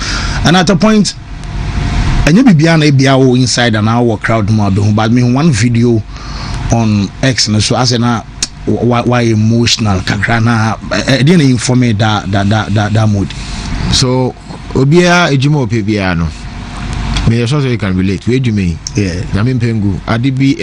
And at a point and you be beyond ABO inside an hour crowd more but me one video on X and so as na why emotional kakrana I didn't inform me that mood. So Obia Ejumo Pebiano. May so you can relate. Where do you mean? Yeah. Namin Pengu. Adibi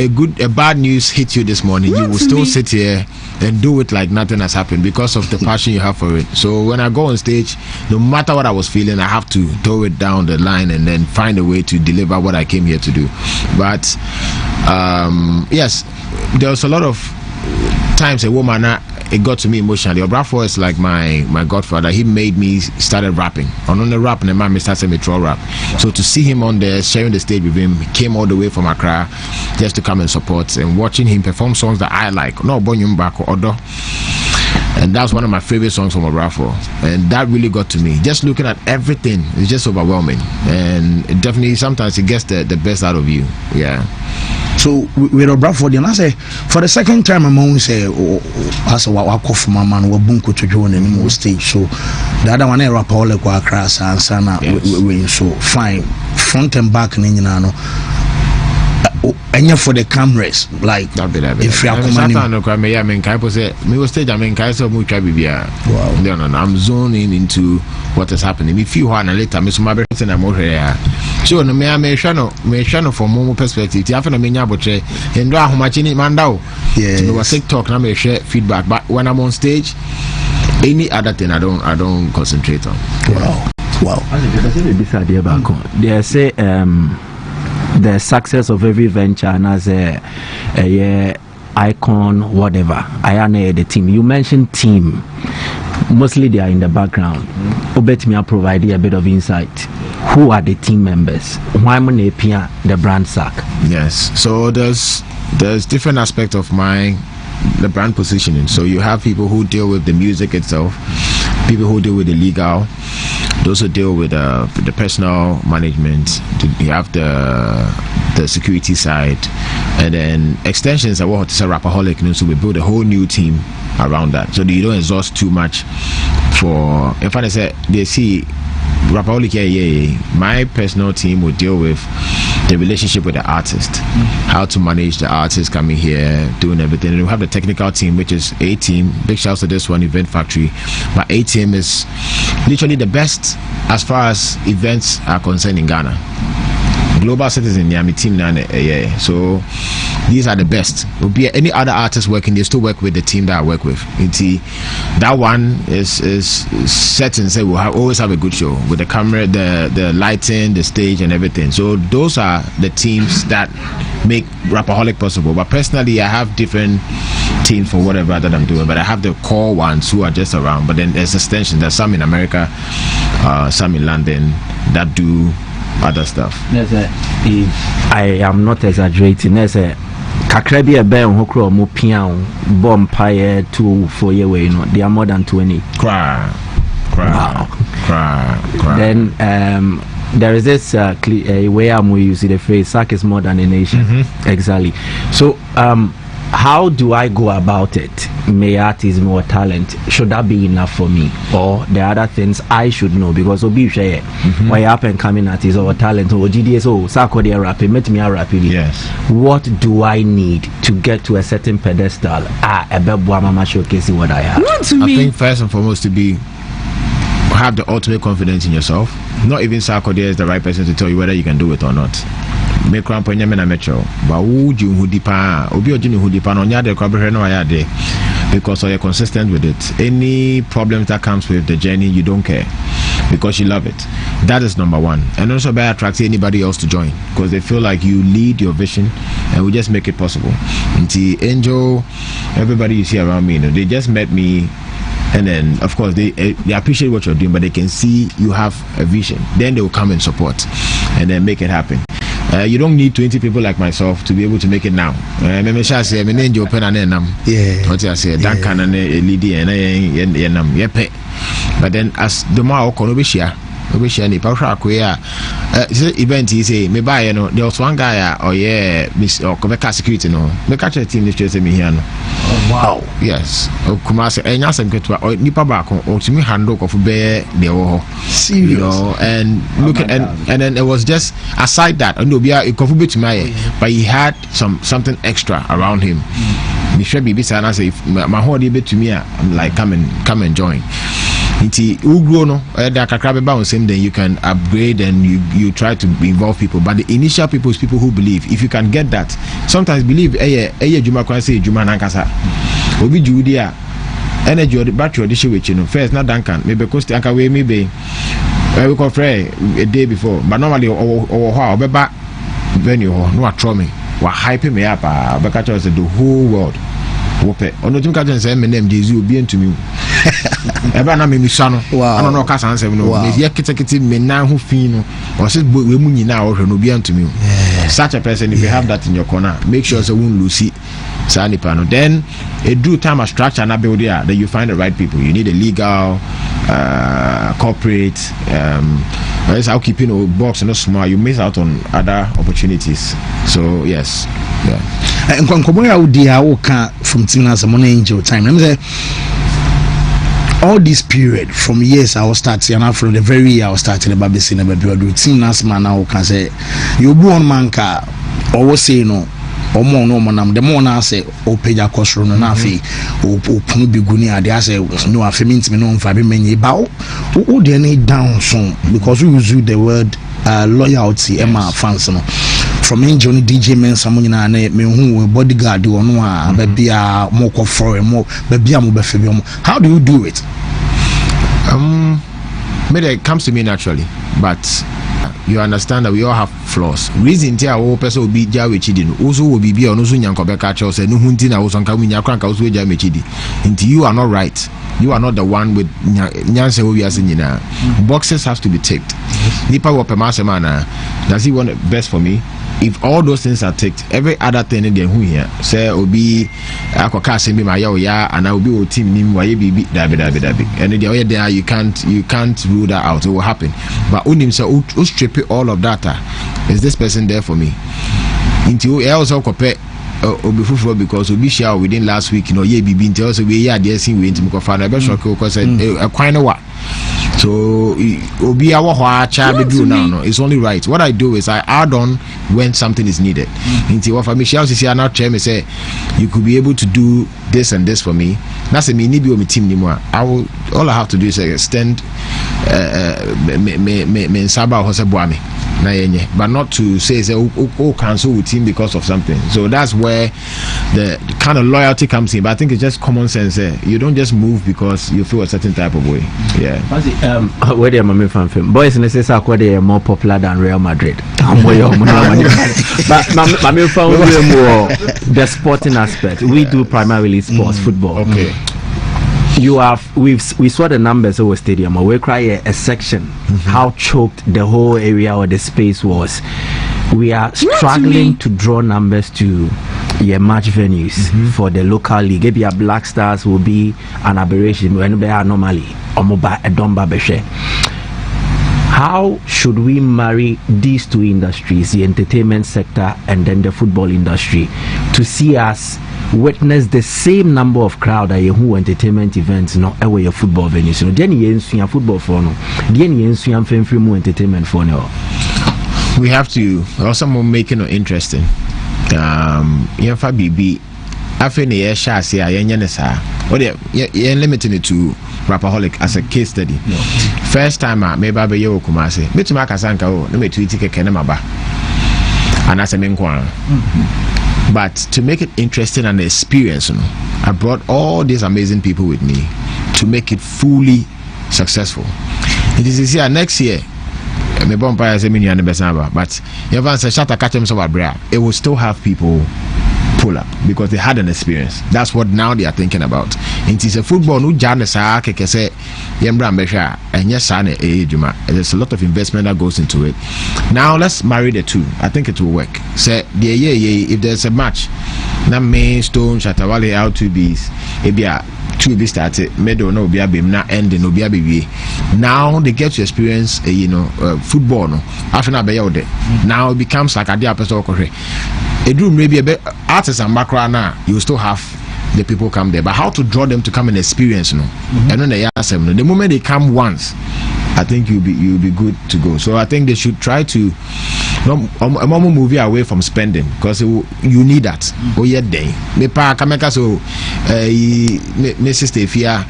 a bad news hit you this morning. You will still sit here and do it like nothing has happened because of the passion you have for it. So when I go on stage, no matter what I was feeling, I have to throw it down the line and then find a way to deliver what I came here to do. But yes, there was a lot of times a woman it got to me emotionally. Obrafo is like my godfather. He made me started rapping. On the rap and the man started me throw rap. So to see him on there sharing the stage with him, he came all the way from Accra just to come and support, and watching him perform songs that I like. No Bonyum Bako Odo. And that's one of my favorite songs from Obrafo. And that really got to me. Just looking at everything is just overwhelming. And it definitely sometimes it gets the best out of you. Yeah. So we're a Bradford, and I say for the second time, I'm going to say, as a walk off my man, we're bunko to join any stage. So the other one, I rap all the cross and sana, so fine, front and back, and for the cameras, like if you are commanding, I'm zoning into what is happening. If you want to later, Miss Mabel, I'm over here. So, no, me shano from more perspective. You have to mean about it, and how much in it, man. Yeah, you know, TikTok, and I share feedback. But when I'm on stage, any other thing, I don't concentrate on. Wow. They say the success of every venture and as a icon, whatever. I know the team. You mentioned team. Mostly they are in the background. Obet me I provide you a bit of insight. Who are the team members? Why am I paying the brand sack? Yes. So there's different aspects of the brand positioning. So you have people who deal with the music itself, people who deal with the legal, those who deal with the personal management. You have the security side, and then extensions are what is a rapaholic. So we build a whole new team around that, so that you don't exhaust too much. For in fact, I said they see rapaholic. My personal team will deal with the relationship with the artist, how to manage the artist coming here, doing everything. And we have the technical team, which is A Team. Big shouts to this one, Event Factory. But A Team is literally the best as far as events are concerned in Ghana. Global citizen, yeah, my team now, yeah. So these are the best. Will be any other artist working, they still work with the team that I work with. That one is set and say we'll always have a good show with the camera, the lighting, the stage, and everything. So those are the teams that make Rapaholic possible. But personally, I have different teams for whatever that I'm doing. But I have the core ones who are just around. But then there's extensions. There's some in America, some in London that do other stuff. I am not exaggerating. There's a Kakrabi a bear hokro mo pian bomb pie 2-4 year way, they are more than 20. Cry. Then there is this way I'm using the phrase "sack is more than a nation." Exactly. So how do I go about it? May artism or talent, should that be enough for me, or the other things I should know? Because obi share why up and coming artist or talent or GDS or Sarkodie rapping, met me a rapping. Yes. What do I need to get to a certain pedestal? A bebwa mama showcase what I have. I think first and foremost to have the ultimate confidence in yourself. Not even Sarkodie is the right person to tell you whether you can do it or not. Make cramp on your metro, but would you who depend? Obi Ojini who depend on your crabber no ayade because you're consistent with it. Any problems that comes with the journey, you don't care because you love it. That is number one. And also by attracting anybody else to join because they feel like you lead your vision and we just make it possible. Until Angel, everybody you see around me, they just met me. And then, of course, they appreciate what you're doing, but they can see you have a vision. Then they will come and support and then make it happen. You don't need 20 people like myself to be able to make it now. What I say, that kind of lead. But then, as the more event he say me buy there was one guy miss or security no me catch a team this say me here no. Wow. Yes. Kumase enya sem ketua nipa ba ko o timi handle of be the wo. Serious. You know, and look and then it was just aside that no be a kofu betumi but he had something extra around him. Me sure be sana say my whole dey betumi I'm like come and join. Inti ugro no da kakra be ba same, then you can upgrade and you try to involve people, but the initial people is people who believe. If you can get that, sometimes believe juma kwan say juma nankasa obi judi a energy or the battery or the show with first not Duncan maybe cost anka we maybe we go free a day before, but normally or how be back venue no atro me wa hype me up be catch us the whole world wope ono tim catch say me name Jesus obi ntumi eba na me misa no ano no ka san sem no me ye kitekiti me na ho fi no o se we mu nyina o hwe no obi ntumi. Such a person, if you have that in your corner, make sure so won't lose it Then a do time a structure and a build there, then you find the right people. You need a legal, corporate, that's how keeping a box and no small. You miss out on other opportunities. So yes, yeah. And from Tina Money Angel time. Let me say, all this period from years I was starting, and from the very year I was starting about the cinema, routine as man now can say you born man car or say no. Or more no man, the more I say, or pay your cost run and afi, or Punubigunia, they say, no, I means me no for many bow. Who they need down soon because we use the word loyalty, Emma Fanson. From Johnny DJ men, someone in a name who bodyguard you on one, baby, more for more, baby, how do you do it? Maybe it comes to me naturally, but you understand that we all have flaws. Reason tia wo person will be jawe chidi no also will be on also nyankobe catch us no hunti na wo sonka winya kranka also jawe chidi until you are not right. You are not the one with nyanse wo wiase nyina. Boxes have to be ticked. Nipa wo pemase mana. Does he want the best for me? If all those things are ticked, every other thing in there who here say obi akoka se me ma ya oya and I will be o team nim wa ye bibi dabi and there you can't rule that out. It will happen. But unim say o strip all of data. Is this person there for me? Into I also compare obi fufu because obi share within last week ye bibi into also we ya there sin we into ko fa na be shock ko say kwan no wa. So obi awo ho acha be do now no, it's only right. What I do is I add on when something is needed. Into what for me shall see now tell me say you could be able to do this and this for me. That's me need be on my team anymore. All I have to do is extend me saba ho se boa me na yenye, but not to say cancel with him because of something. So that's where the kind of loyalty comes in. But I think it's just common sense. You don't just move because you feel a certain type of way. Yeah. Where they are fan film boys and Sarkodie they are more popular than Real Madrid. But my fan more the sporting aspect. We do primarily sports, football. Okay. We saw the numbers over stadium. We cry a section how choked the whole area or the space was. We are struggling to draw numbers to match venues for the local league. Maybe a Black Stars will be an aberration when they are normally a Domba Beshe. How should we marry these two industries, the entertainment sector and then the football industry, to see us witness the same number of crowd at who entertainment events no away your football venues? No, then you football for no, then you more entertainment for no. We have to also make it interesting. Yenfa BB after the share say yenyenesa or they limiting it to Rapaholic as a case study. First time maybe I be yo kumase metuma kasanka o no metu itike kene maba and as a menkwa. But to make it interesting and experience, I brought all these amazing people with me to make it fully successful. It is here next year. But it will still have people pull up because they had an experience. That's what now they are thinking about. It is a football no janesa keke yembra mbesha and yes there's a lot of investment that goes into it. Now let's marry the two. I think it will work. Say if there's a match na main stone Shatawale out to be ebia two be started middle no be abim na ending no be abiwie. Now they get to experience football no after na be there. Now it becomes like a dear person okore edru maybe a bit artists and background now you still have the people come there, but how to draw them to come and experience and when they ask them the moment they come once, I think you'll be good to go. So I think they should try to a moment movie away from spending because you need that. Oh yeah, day me pa kameka so me sister fear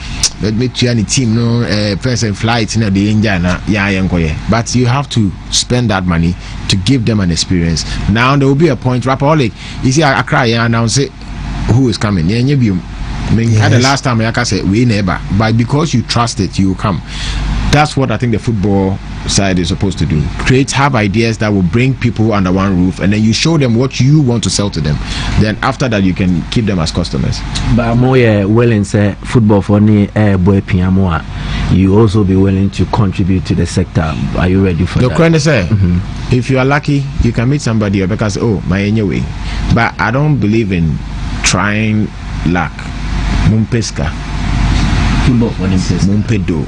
me any team first and flight the Indiana but you have to spend that money to give them an experience. Now there will be a point Rapaholic you see I cry and announce it who is coming. Had the last time I said we never, but because you trust it, you will come. That's what I think the football side is supposed to do. Have ideas that will bring people under one roof, and then you show them what you want to sell to them. Then after that, you can keep them as customers. But more willing say football for boy piamoa. You also be willing to contribute to the sector. Are you ready for that? If you are lucky, you can meet somebody because my anyway. But I don't believe in trying luck. Mumpeska. Football for them. Mumpedo.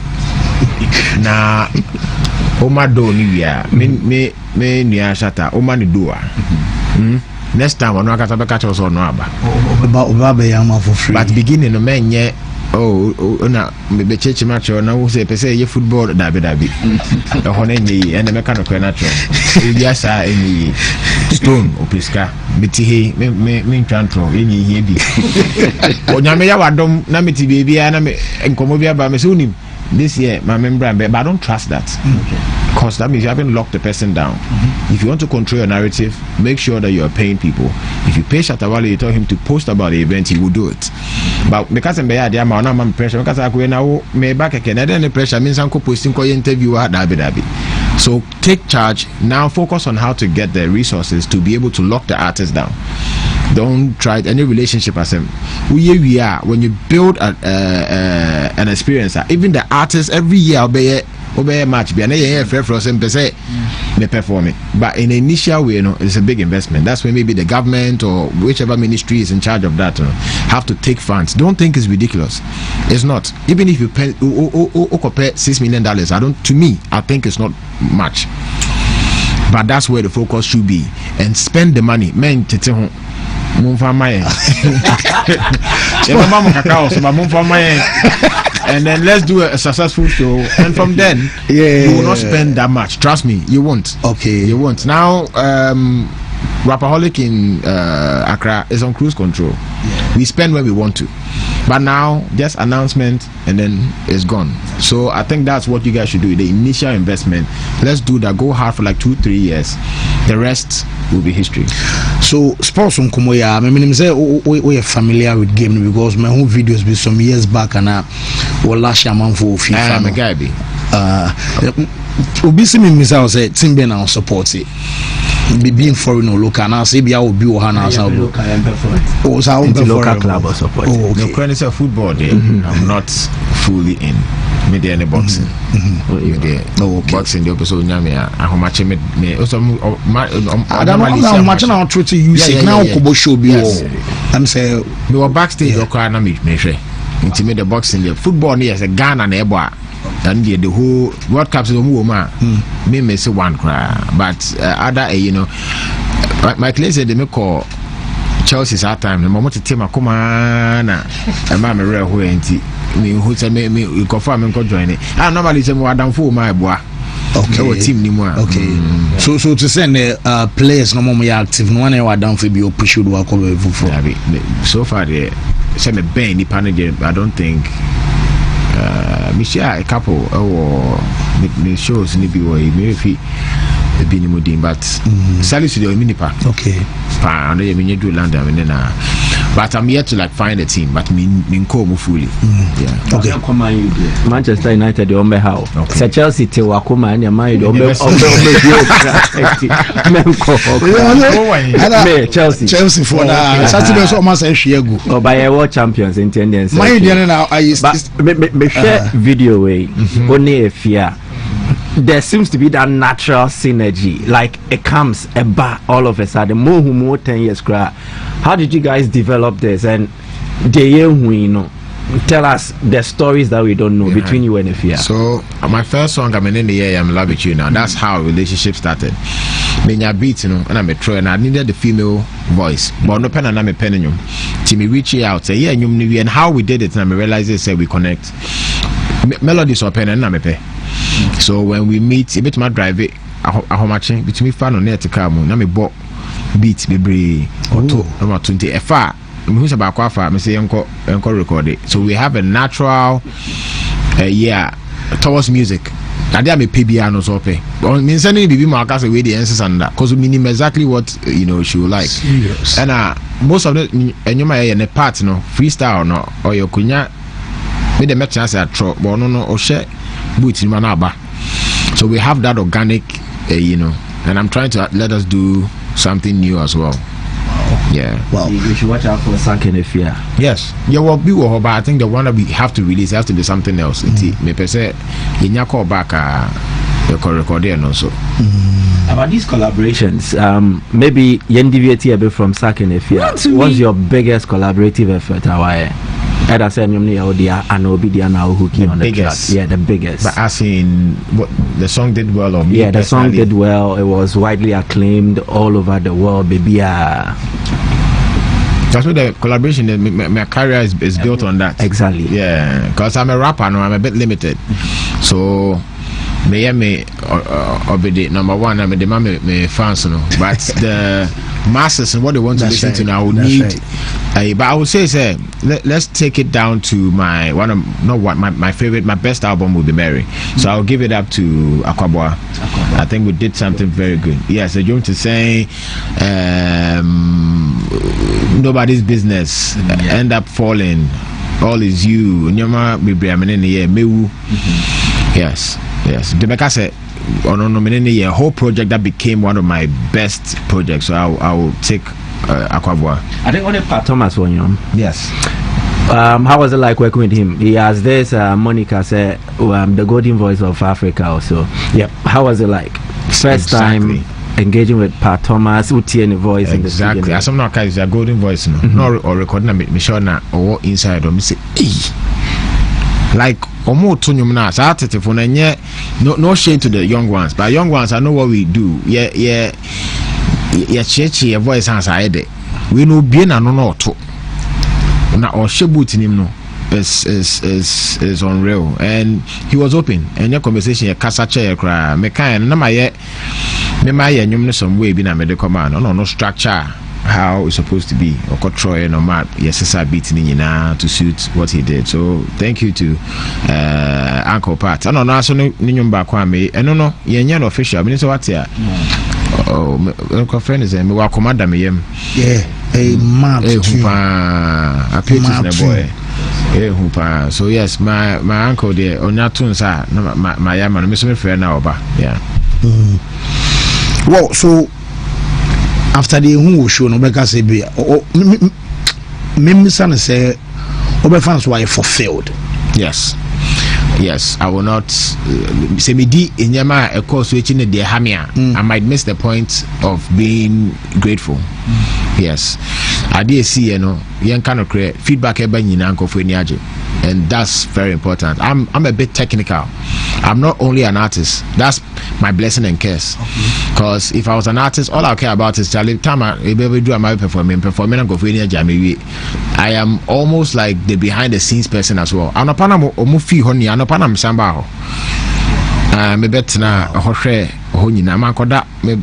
Na Omado ni wia. Me niya shata. Omani doa. Next time I know I can catch us or no aba. For free. But beginning no man ye na me church match na wo say pese ye football dabi e ho na nyi and me kan ko na tro e ya sa eni stone opiska biti he me twantro enyi he bi onyame ya wadom na meti bebia na me enkomo bia ba me se unim this year my member but I don't trust that. Because that means you haven't locked the person down. If you want to control your narrative, make sure that you are paying people. If you pay Shatawale, you tell him to post about the event, he will do it. But because I'm not pressure, because I now me back again, and then the pressure means I'm posting interview at Dabi. So take charge now. Focus on how to get the resources to be able to lock the artist down. Don't try any relationship as him. We are when you build an experience. Even the artists every year obey match be an fair for us and say me perform it. But in the initial way, it's a big investment. That's when maybe the government or whichever ministry is in charge of that have to take funds. Don't think it's ridiculous. It's not. Even if you pay $6 million, to me, I think it's not much. But that's where the focus should be. And spend the money. Men and then let's do a successful show, and from then you will not spend that much. Trust me, you won't. Okay, you won't. Now Rapaholic in Accra is on cruise control. We spend when we want to, but now just announcement and then it's gone. So I think that's what you guys should do. The initial investment, let's do that. Go hard for like 2-3 years. The rest will be history. So sports on Kumoya, I mean, say we are familiar with game because my home videos be some years back and last year man for FIFA. I'm a guy be. Obisi me misa say team be now support it. Be being foreign or local now say be our be ohana so local oh so local club or support. No currently say football there. I'm not fully in. Me there any boxing. Boxing the episode nyame how much me also I don't know much now try to use it now kobo show be I'm say me were backstage okra na me hwe intimate the boxing the football near as a Ghana na ebo and the whole World Cup is me say one cry but other my class said they make call Chelsea's that time the moment to team akoma na and ma me real who enti me who say me confirm me join it I normally say more than for my boy. Okay, team ni more. Okay. So to send the players no more active no one ever down for be push do akọ for so far there say me ben ni panel I don't think me share a couple or me shows ni bi we me fi be ni modin but Salis the minipa okay pa and me do land na but I'm yet to like find a team but me nko fully yeah okay Manchester United on be how say Chelsea te wakoma and Man on be Chelsea for na Saturday so almost a share go oh by world champions in tendency Man now I me share video way only a fear. There seems to be that natural synergy, like it comes a bar all of a sudden. More 10 years cry. How did you guys develop this? And tell us the stories that we don't know between you and Efia. So my first song I'm in the year I'm in love with you now. That's how relationship started. Menya beat and I'm a tro and I needed the female voice. But no pen and I'm a pen in you. Timmy reach out say yeah and how we did it and I realized they say we connect. Melodies or pen and I'm a pen. So when we meet, a bit my drive it, how much between fan on there to come, na me bought beats bebre or number 20 far. Who's about quafa? Me say uncle record it. So we have a natural towards music. That there me piano so pay. But me sending baby Marcus away the answers and that because we know exactly what she would like. Serious. And most of the and you might in a part freestyle or your kunya me the match chance at tro but no or share boots in manaba. So we have that organic and I'm trying to let us do something new as well. Yeah. Well, you should watch out for Sanken Efia. Yes. Yeah, well, but I think the one that we have to release has to be something else. Me per se, in your call back, record there and also. About these collaborations, maybe Yendivieti a bit from Sak and Efia. What's your biggest collaborative effort? I'd say and Obidia now hooking on the track. Yeah, the biggest. But as in, what the song did well, or yeah, the song did well. It was widely acclaimed all over the world. Baby, that's what the collaboration. My career is built on that. Exactly. Yeah, because I'm a rapper now. I'm a bit limited, so. Me obedi number one. I mean, the me fans, you know. But the masses and what they want to listen to now need. But I would say, let's take it down to my favorite, my best album will be Mary. So I'll give it up to Akwaboah. I think we did something very good. Yes, the joke to say nobody's business end up falling. All is you. Yes. The Becca said, a whole project that became one of my best projects. So I will take Akwaboah. I think only Pat Thomas won you. Yes. How was it like working with him? He has this Monica said the golden voice of Africa also. Yep. How was it like? First time engaging with Pat Thomas, who the voice in the studio. Exactly. As some is a golden voice, no, or recording me sure na or inside or me say, like omo tunyum na sa telephone and no shame to the young ones, but young ones I know what we do. Yeah church your voice has I we know bien and no to na or shebut him no is unreal, and he was open and your conversation your kasa chair cry me kind na my nyum some way be na medical man no structure how it's supposed to be or control no map yes beating to suit what he did. So thank you to Uncle Pat. I don't know so nyum ba kwa me eno no yenye official me so what here friend is me wa commander me yem a man a picture boy so yes my uncle there onya tunsa my yama me so me friend na oba well so after the who show no be say be me say obe fans were fulfilled. Yes, I will not say me di enyama e course we chine de hamia. I might miss the point of being grateful. Yes, I did see yen kind of create feedback eba nyina nkofo ni age, and that's very important. I'm a bit technical. I'm not only an artist. That's my blessing and curse. Because if I was an artist, all I care about is Charlie time I do my performing and go for any jammy. I am almost like the behind the scenes person as well. I'm a panamo or mufi honey, I'm a panam samba. Me bet na hoshe honey na makoda me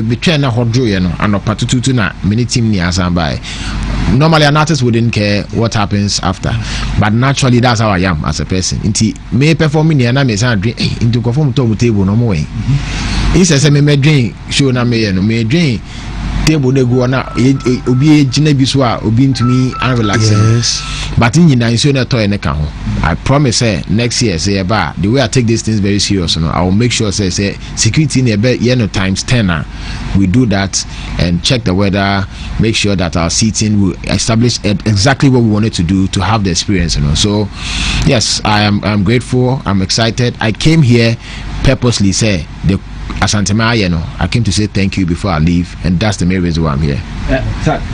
between na hodro and a patutu na many team ni asamba. Normally an artist wouldn't care what happens after, but naturally that's how I am as a person. Inti me performing and I may say drink into conform to table no more. He says me drink show na me drink table they go na obi ejina bi so a obi ntumi and relaxing. Yes. But in na so na toy na ka ho. I promise next year say ba the way I take these things very serious I will make sure say security in times 10 we do that and check the weather, make sure that our seating will establish exactly what we wanted to do to have the experience So yes, I'm grateful, I'm excited. I came here purposely say the Asantema, I came to say thank you before I leave, and that's the main reason why I'm here.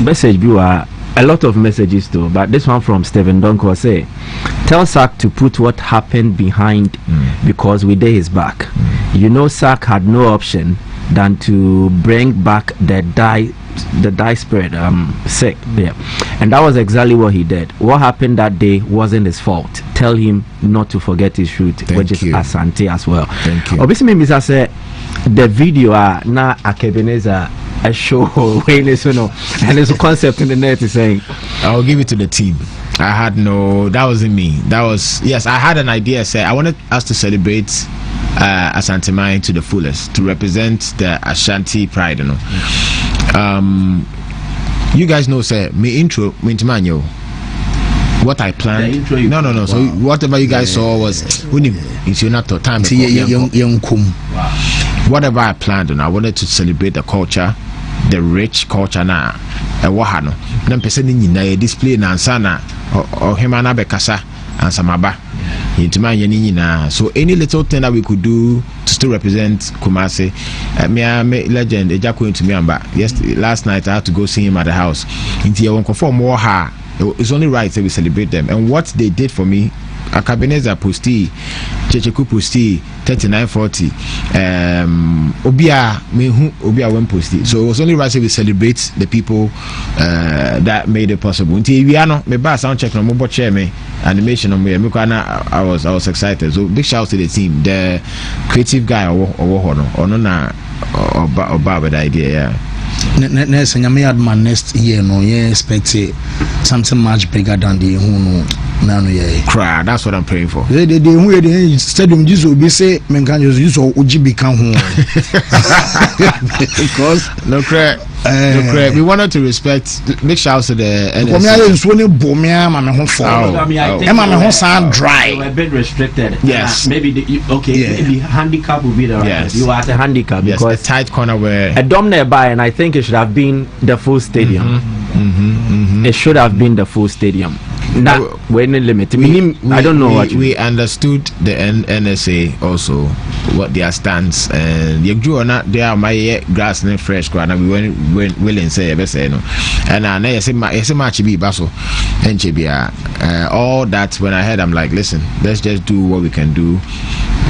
Message viewer, a lot of messages too, but this one from Stephen Donko say, tell Sak to put what happened behind because we did his back. Sak had no option than to bring back the die spread sick there, and that was exactly what he did. What happened that day wasn't his fault. Tell him not to forget his root, which is Asante as well. Thank you. Obviously, maybe I say the video na Akebeneza a show and there's a concept in the net is saying I'll give it to the team. That wasn't me. I had an idea. I wanted us to celebrate Asante Mai to the fullest, to represent the Ashanti pride. You guys know, me intro, what I planned. No. So whatever you guys saw was it's not time. Whatever I planned, and I wanted to celebrate the culture, the rich culture na wahano. Na person ni na display na ansana or himana bekasa and Samaba. So any little thing that we could do to still represent Kumasi, me legend Ejaku into me, but last night I had to go see him at the house. It's only right that we celebrate them, and what they did for me. Akabineza Posti, Checheku Posti, 3940. Obia went Posti. So it was only right that we celebrate the people that made it possible. Until we are not, my bar sound check no mobile chair me animation on me. I was excited. So big shout to the team, the creative guy or with the idea. Yeah. Next year, no, yeah, expect something much bigger than the cry. That's what I'm praying for. The stadium just will be say, men can use OGB can because no crack. We wanted to respect. Make shout to the dry. A bit restricted. Yes. Maybe maybe handicap will be the right. Yes. You are at a handicap because a tight corner where a dome nearby, and I think it should have been the full stadium. It should have been the full stadium. Now we're in the limit. I don't know what we understood the NSA also what their stance, and you drew on that they are my grass and fresh ground, and we went willing say no, and I say match be basso and all that. When I heard, I'm like, listen, let's just do what we can do.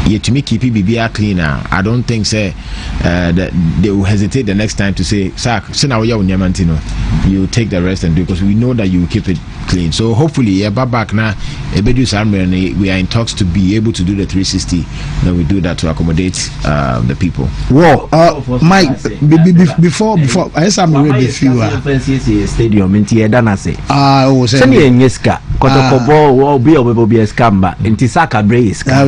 Yeah, to me keep it cleaner. I don't think say that they will hesitate the next time to say now you take the rest and do, because we know that you will keep it clean. So hopefully back now we are in talks to be able to do the 360. Then we do that to accommodate the people. Well, Mike, before I said I'm ready for you. Stadium in Tiedana say. Send in Yeska. Kotokobo will be a scamba. In Tisaka Brace. Well,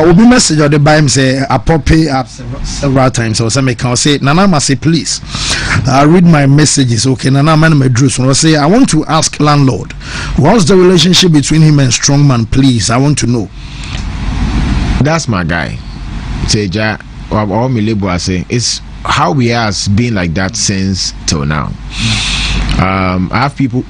will be message or the BIM say a poppy up several times. So some can say, Nana must say, please read my messages. Okay, Nana man I say, I want to ask landlord, what's the relationship between him and Strongman? Please, I want to know. That's my guy. Say, all my label I say, it's how we has been like that since till now. I have people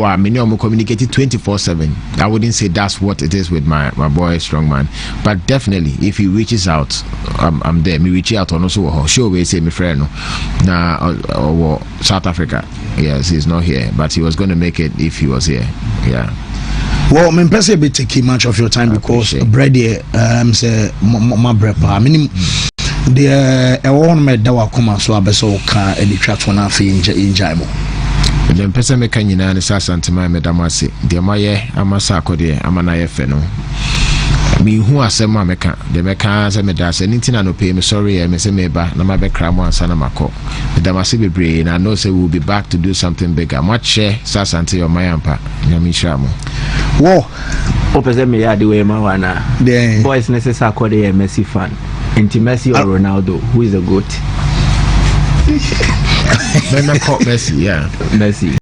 are many of them communicating 24/7. I wouldn't say that's what it is with my boy Strongman, but definitely if he reaches out, I'm there. Me reach out on also show we say my friend or South Africa. Yes, he's not here, but he was going to make it if he was here. Yeah. Well, I'm a bit taking much of your time because bread say my bread. I mean, the one made that will come so I so can edit one of in Jaimo. The person make any na sa santima medamase. The maye ama Sarkodie ama na yefe no. Me hu asem a meka. The meka say me da say anything I no pay me sorry me say me ba na ma be kra mo ansa na mako. Medamase bebre na know say we'll be back to do something bigger. Much share sa sante your mayampa. Nyami shamo. Wo opese me ya the way ma wana. The boys necessary Sarkodie a Messi fan. Inti Messi or Ronaldo, who is the GOAT? Messi, yeah. Messi.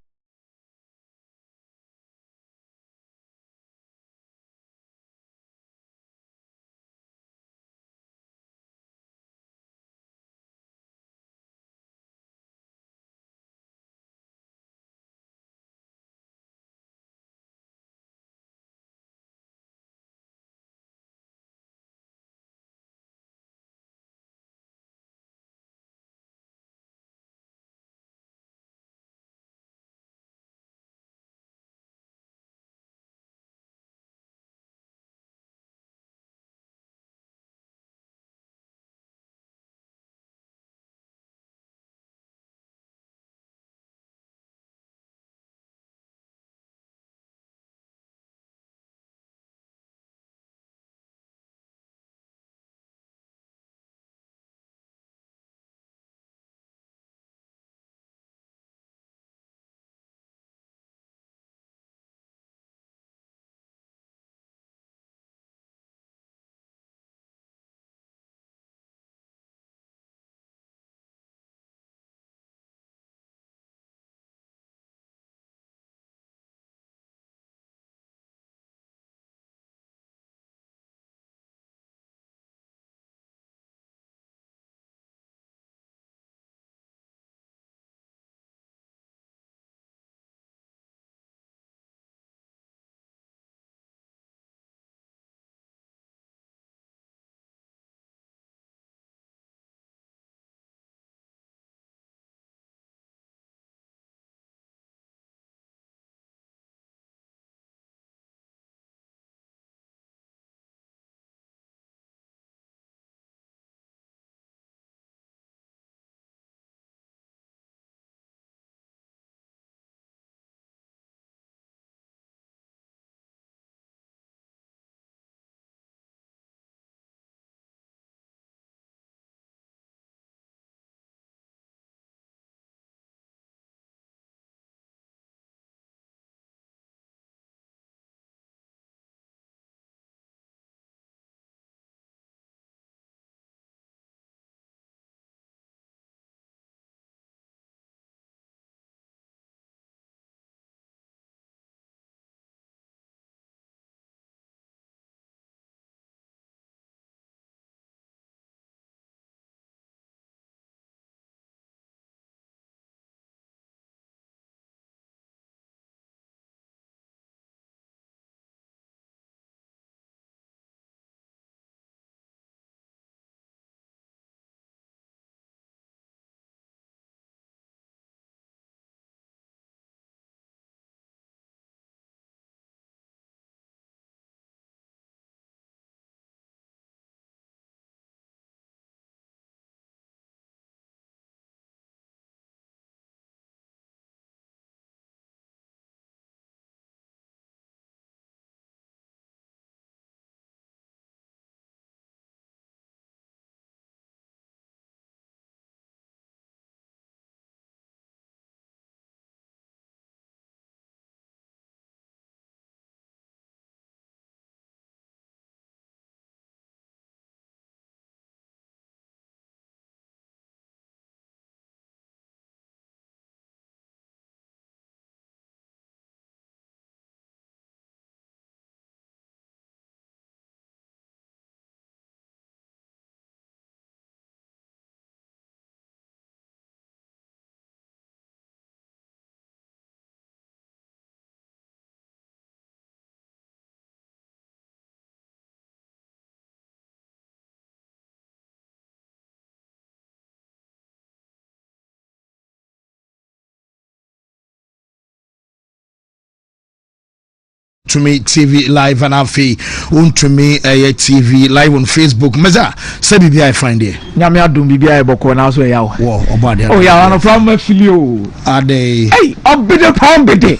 Wontumi TV live and afi Wontumi TV live on Facebook. Meza say bibi I find there. Nyame adum bibi I boko na so yawo. Wo obade. Oh ya one from afilio. Ade. Hey, obede pound bede.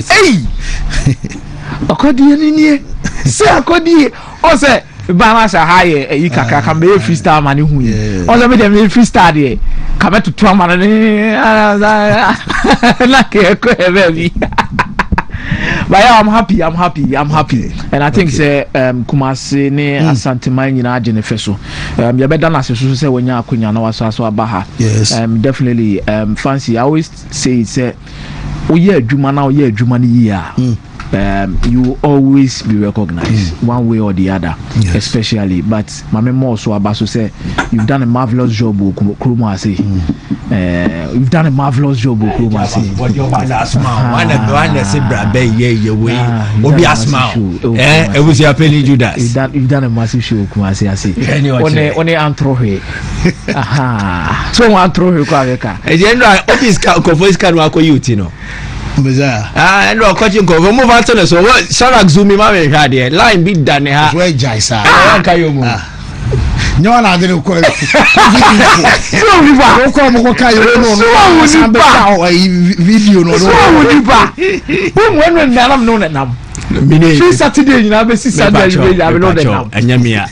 Hey. Akodi ni se akodi o se bana sa haye yi kakra ka me freestyle man hu yi. O se me dem freestyle de. Ka me tutu amana ni na ke ko e but yeah, I'm happy, and I think say Kumasi ne Asante man nyina agene feso. You better na so say when you akunya na waso abaha. Yes. Definitely fancy. I always say say oye adwuma na oye adwuma ni ya. You always be recognized one way or the other, yes. Especially. But my memo also abaso say you've done a marvelous job, Kuruma say. You've done a marvelous job, Kuruma say. What your man asma? One that say brabe ye way. Obi asma. It was your penny Judas. You've done a massive show, Kuruma say. I say. Only antro he. Aha. So antro he kwa weka. Ejendra Obi's convoice can work with you, Tino. And we're catching cover. Move on to the so what? Sharak Zumi, my had here. Line beat done. Where Jaisa? No one had any call. Video. No, when I'm known at now. She Saturday, you know, Saturday, I know that. And Yamia.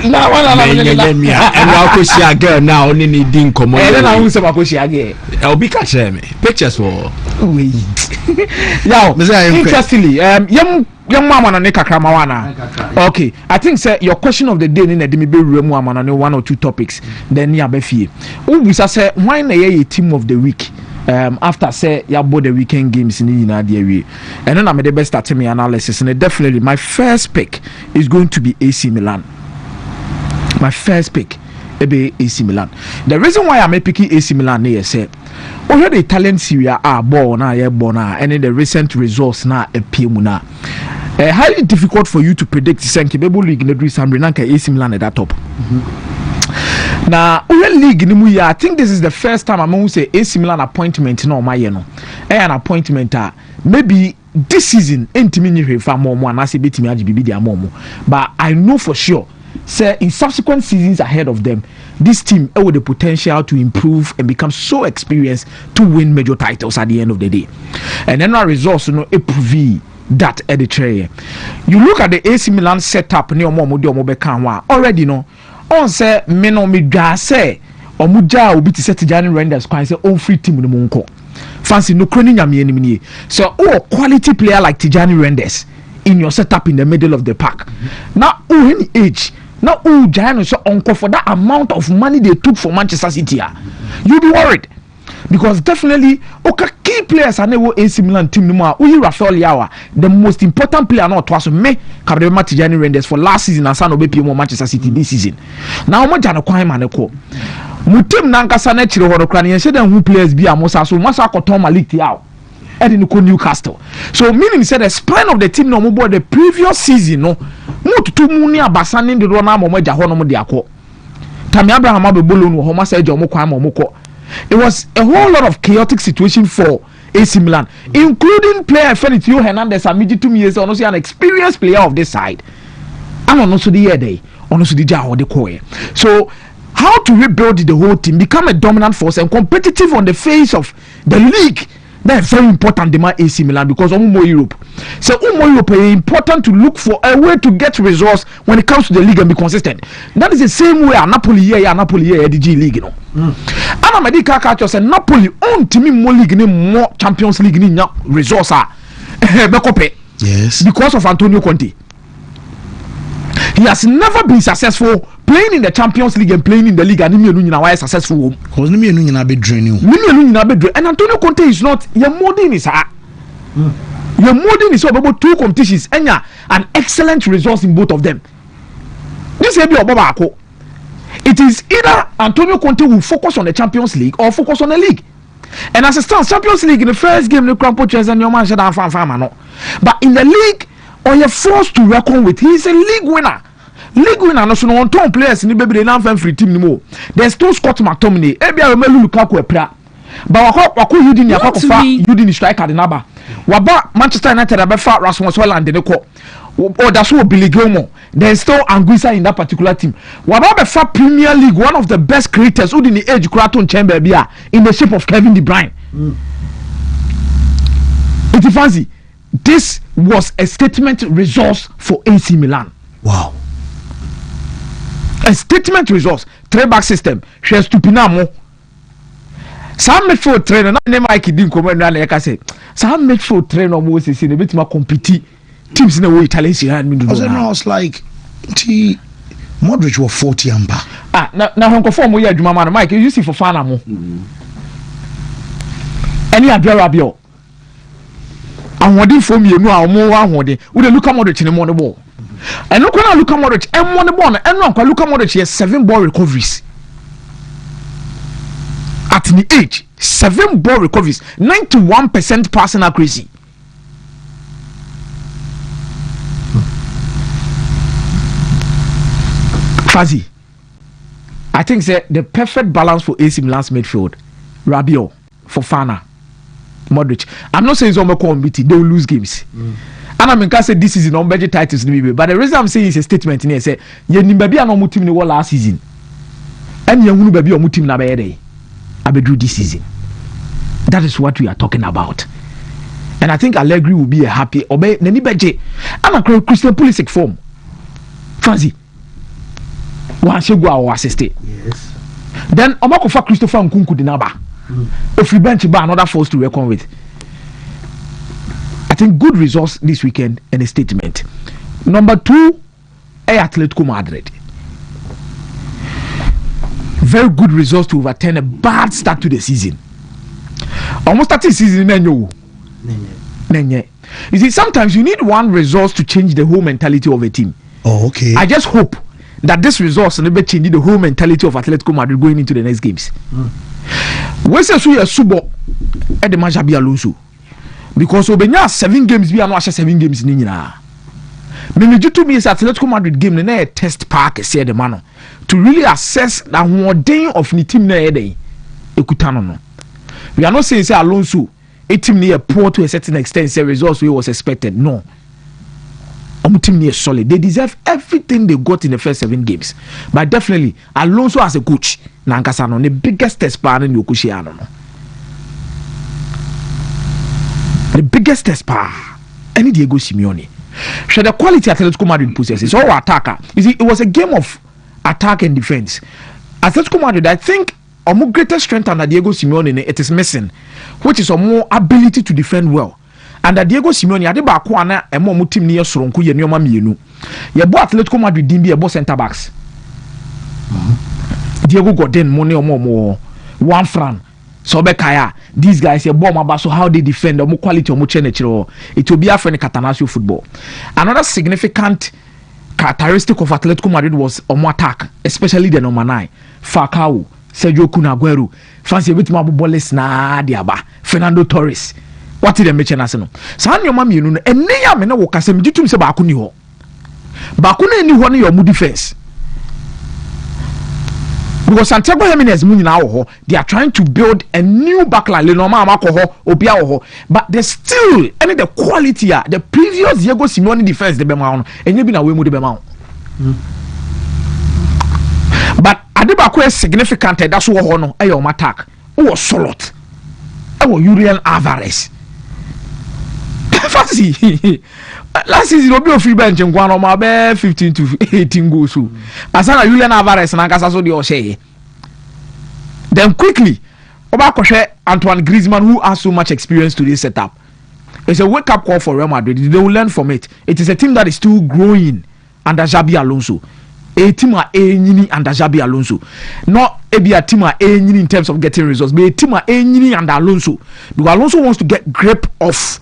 Now, and I'll push your girl now, only needing common. And then I will say, I'll push your girl. I'll be catching me. Pictures for. Now, interestingly, young mama na kramawana. Okay, I think say your question of the day in the demibe room one or two topics. Then ya befie. We say why na ye team of the week. After say ya both the weekend games in the United way. And then I'm the best at me analysis, and definitely my first pick is going to be AC Milan. My first pick be AC Milan. The reason why I'm picking AC Milan is say already Italian Serie A born and in the recent results na na. Highly difficult for you to predict Senke Bebo League in the Samrinanka AC Milan at that top. Now, league in the I think this is the first time I'm going to say AC Milan appointment no my an appointment maybe this season ain't me more and I say beat me but I know for sure say in subsequent seasons ahead of them this team with the potential to improve and become so experienced to win major titles at the end of the day. And then our results prove that editorial. You look at the AC Milan setup near already on say me no me dwa say omuja obi ti set Tijani Renders kwan say on free team no monko fancy no kroni nyame anim nie so quality player like Tijani Renders in your setup in the middle of the park now any age now Giants so onko for that amount of money they took for Manchester City you be worried because definitely key players are never AC Milan team no more Rafael Leao the most important player not was me Kabema Tijani Renders for last season and Sano BP Manchester City this season now mo jana kwan maneko mutim nankasa na chire ho kra ne yede who players bi amosa so masa akoton Malik Thiaw and in Newcastle so meaning said the spine of the team no mo board the previous season no mo tutu mu ni abasa ne de na mo ja ho no mo de akọ Tammy Abraham abebolo no ho masa ejo mo kwan mo kọ. It was a whole lot of chaotic situation for AC Milan, including player Felix Hernandez, and 2 years, honestly an experienced player of this side. And also the year day, honestly the core. So, how to rebuild the whole team, become a dominant force and competitive on the face of the league? That's very important. Demand AC Milan because more Europe. So more Europe is important to look for a way to get results when it comes to the league and be consistent. That is the same way Napoli here, the G League, you know. And America catches and Napoli on to me more league, more Champions League results are yes because of Antonio Conte. He has never been successful playing in the Champions League and playing in the league, and he successful. Because and Antonio Conte is not. Your modern is your modern is about 2 competitions and an excellent results in both of them. This will be Obabako. It is either Antonio Conte will focus on the Champions League or focus on the league. And as it stands, Champions League in the first game, the Crampo Chess and your man said, but in the league, or you're forced to reckon with, he's a league winner. League winner, no so no one players in the baby they not free team anymore. There's no Scott McTominay. Ebi Romelu Lukaku epra. But wako Udini striker the number. waba Manchester United abefa Rasmus Hojlund de ko or that's what Billy Gilmore. There's still Anguissa in that particular team. Waba befa Premier League, one of the best creators who in the age Kraton Chamber bia in the shape of Kevin De Bruyne. It's fancy. This was a statement resource for AC Milan. Wow. A statement resource. 3-back system. She has Tupinamo. Some midfield trainer, not name I didn't come and like I say. Some midfield trainer was in a bit more compete teams in the way Italians had me. I was like, Modric was 40 and back. Now Hong Kong we had Jumama Mike, you see for Fanamo. Any Abio. And what for me, no, I'm more one day. Would look at Modric in the morning ball. And look when I look at Modric, and one ball, and look at Modric, he has 7 ball recoveries. At the age, 7 ball recoveries, 91% passing accuracy. Fuzzy. I think the perfect balance for AC Milan's midfield. Rabiot, Fofana, Modric. I'm not saying it's on my committee, they will lose games. And I mean, I say this is on budget titles, but the reason I'm saying is a statement in here. Say, you baby are not team in the world last season, and you baby are team na be I be do this season. That is what we are talking about, and I think Allegri will be a happy. Obey Nani Beje, I'm a Christian Pulisic form. Fancy. One should go our assist. Yes. Then Omakofa Christopher Nkunku Dinaba. If we bench by another force to reckon with. I think good results this weekend and a statement. Number 2, Atletico Madrid. Very good results to overturn a bad start to the season. Almost started season you see, sometimes you need one result to change the whole mentality of a team. Oh, okay. I just hope that this results will change the whole mentality of Atletico Madrid going into the next games. We say so you subo at the Majabi Alonso because Obenya 7 games we are not 7 games in Nina. Memeju to me is Atletico Madrid game na a test park say the man to really assess the wording of the team na dey ekutano no. We are not saying say Alonso a team near poor to a certain extent say results we was expected. No. Team near solid. They deserve everything they got in the first 7 games. But definitely, Alonso as a coach, Nankasano, the biggest test part in Yokushiano. The biggest test part, any Diego Simeone. So the quality Atletico Madrid possesses, all attacker. You see, it was a game of attack and defense. Atletico Madrid, I think, a more greater strength under Diego Simeone, it is missing, which is a more ability to defend well. And Diego Simeone ade ba ko ana e mo team ne yesoronko ye neoma mienu ye bo Atletico Madrid din bi e bo center backs Diego Godin mo ne omo one fran so be kaya these guys ye bo ma so how they defend omo quality omo che na chiro it will be after Catanasio football. Another significant characteristic of Atletico Madrid was omo attack, especially the number 9 Falcao, Sergio Kun Aguero, fancy bit ma boboles na diaba Fernando Torres. What did they mention as no? San your mammy, and nay, I mean, no, Cassim, you to say Bakuni. Bakuna, any one of your moody face. Because Santiago Jimenez moving now, they are trying to build a new backline, Lenoma Makoho, Obiaho, but there's still any the quality, the previous Diego Simeone defense, the Bemount, and you've been away with the Bemount. But Adibako is significant, that's what honor, a attack. Oh, Solot. Oh, Julian Alvarez. Fancy last season will be a free bench and one of my 15 to 18 goals. Asana Julian Alvarez and Angasaso de Oshe. Then quickly, Obakoshe Antoine Griezmann, who has so much experience to this setup. It's a wake up call for Real Madrid. They will learn from it. It is a team that is still growing under Xabi Alonso. A team under Xabi Alonso. Not a team in terms of getting results, but a team under Alonso. Because Alonso wants to get grip of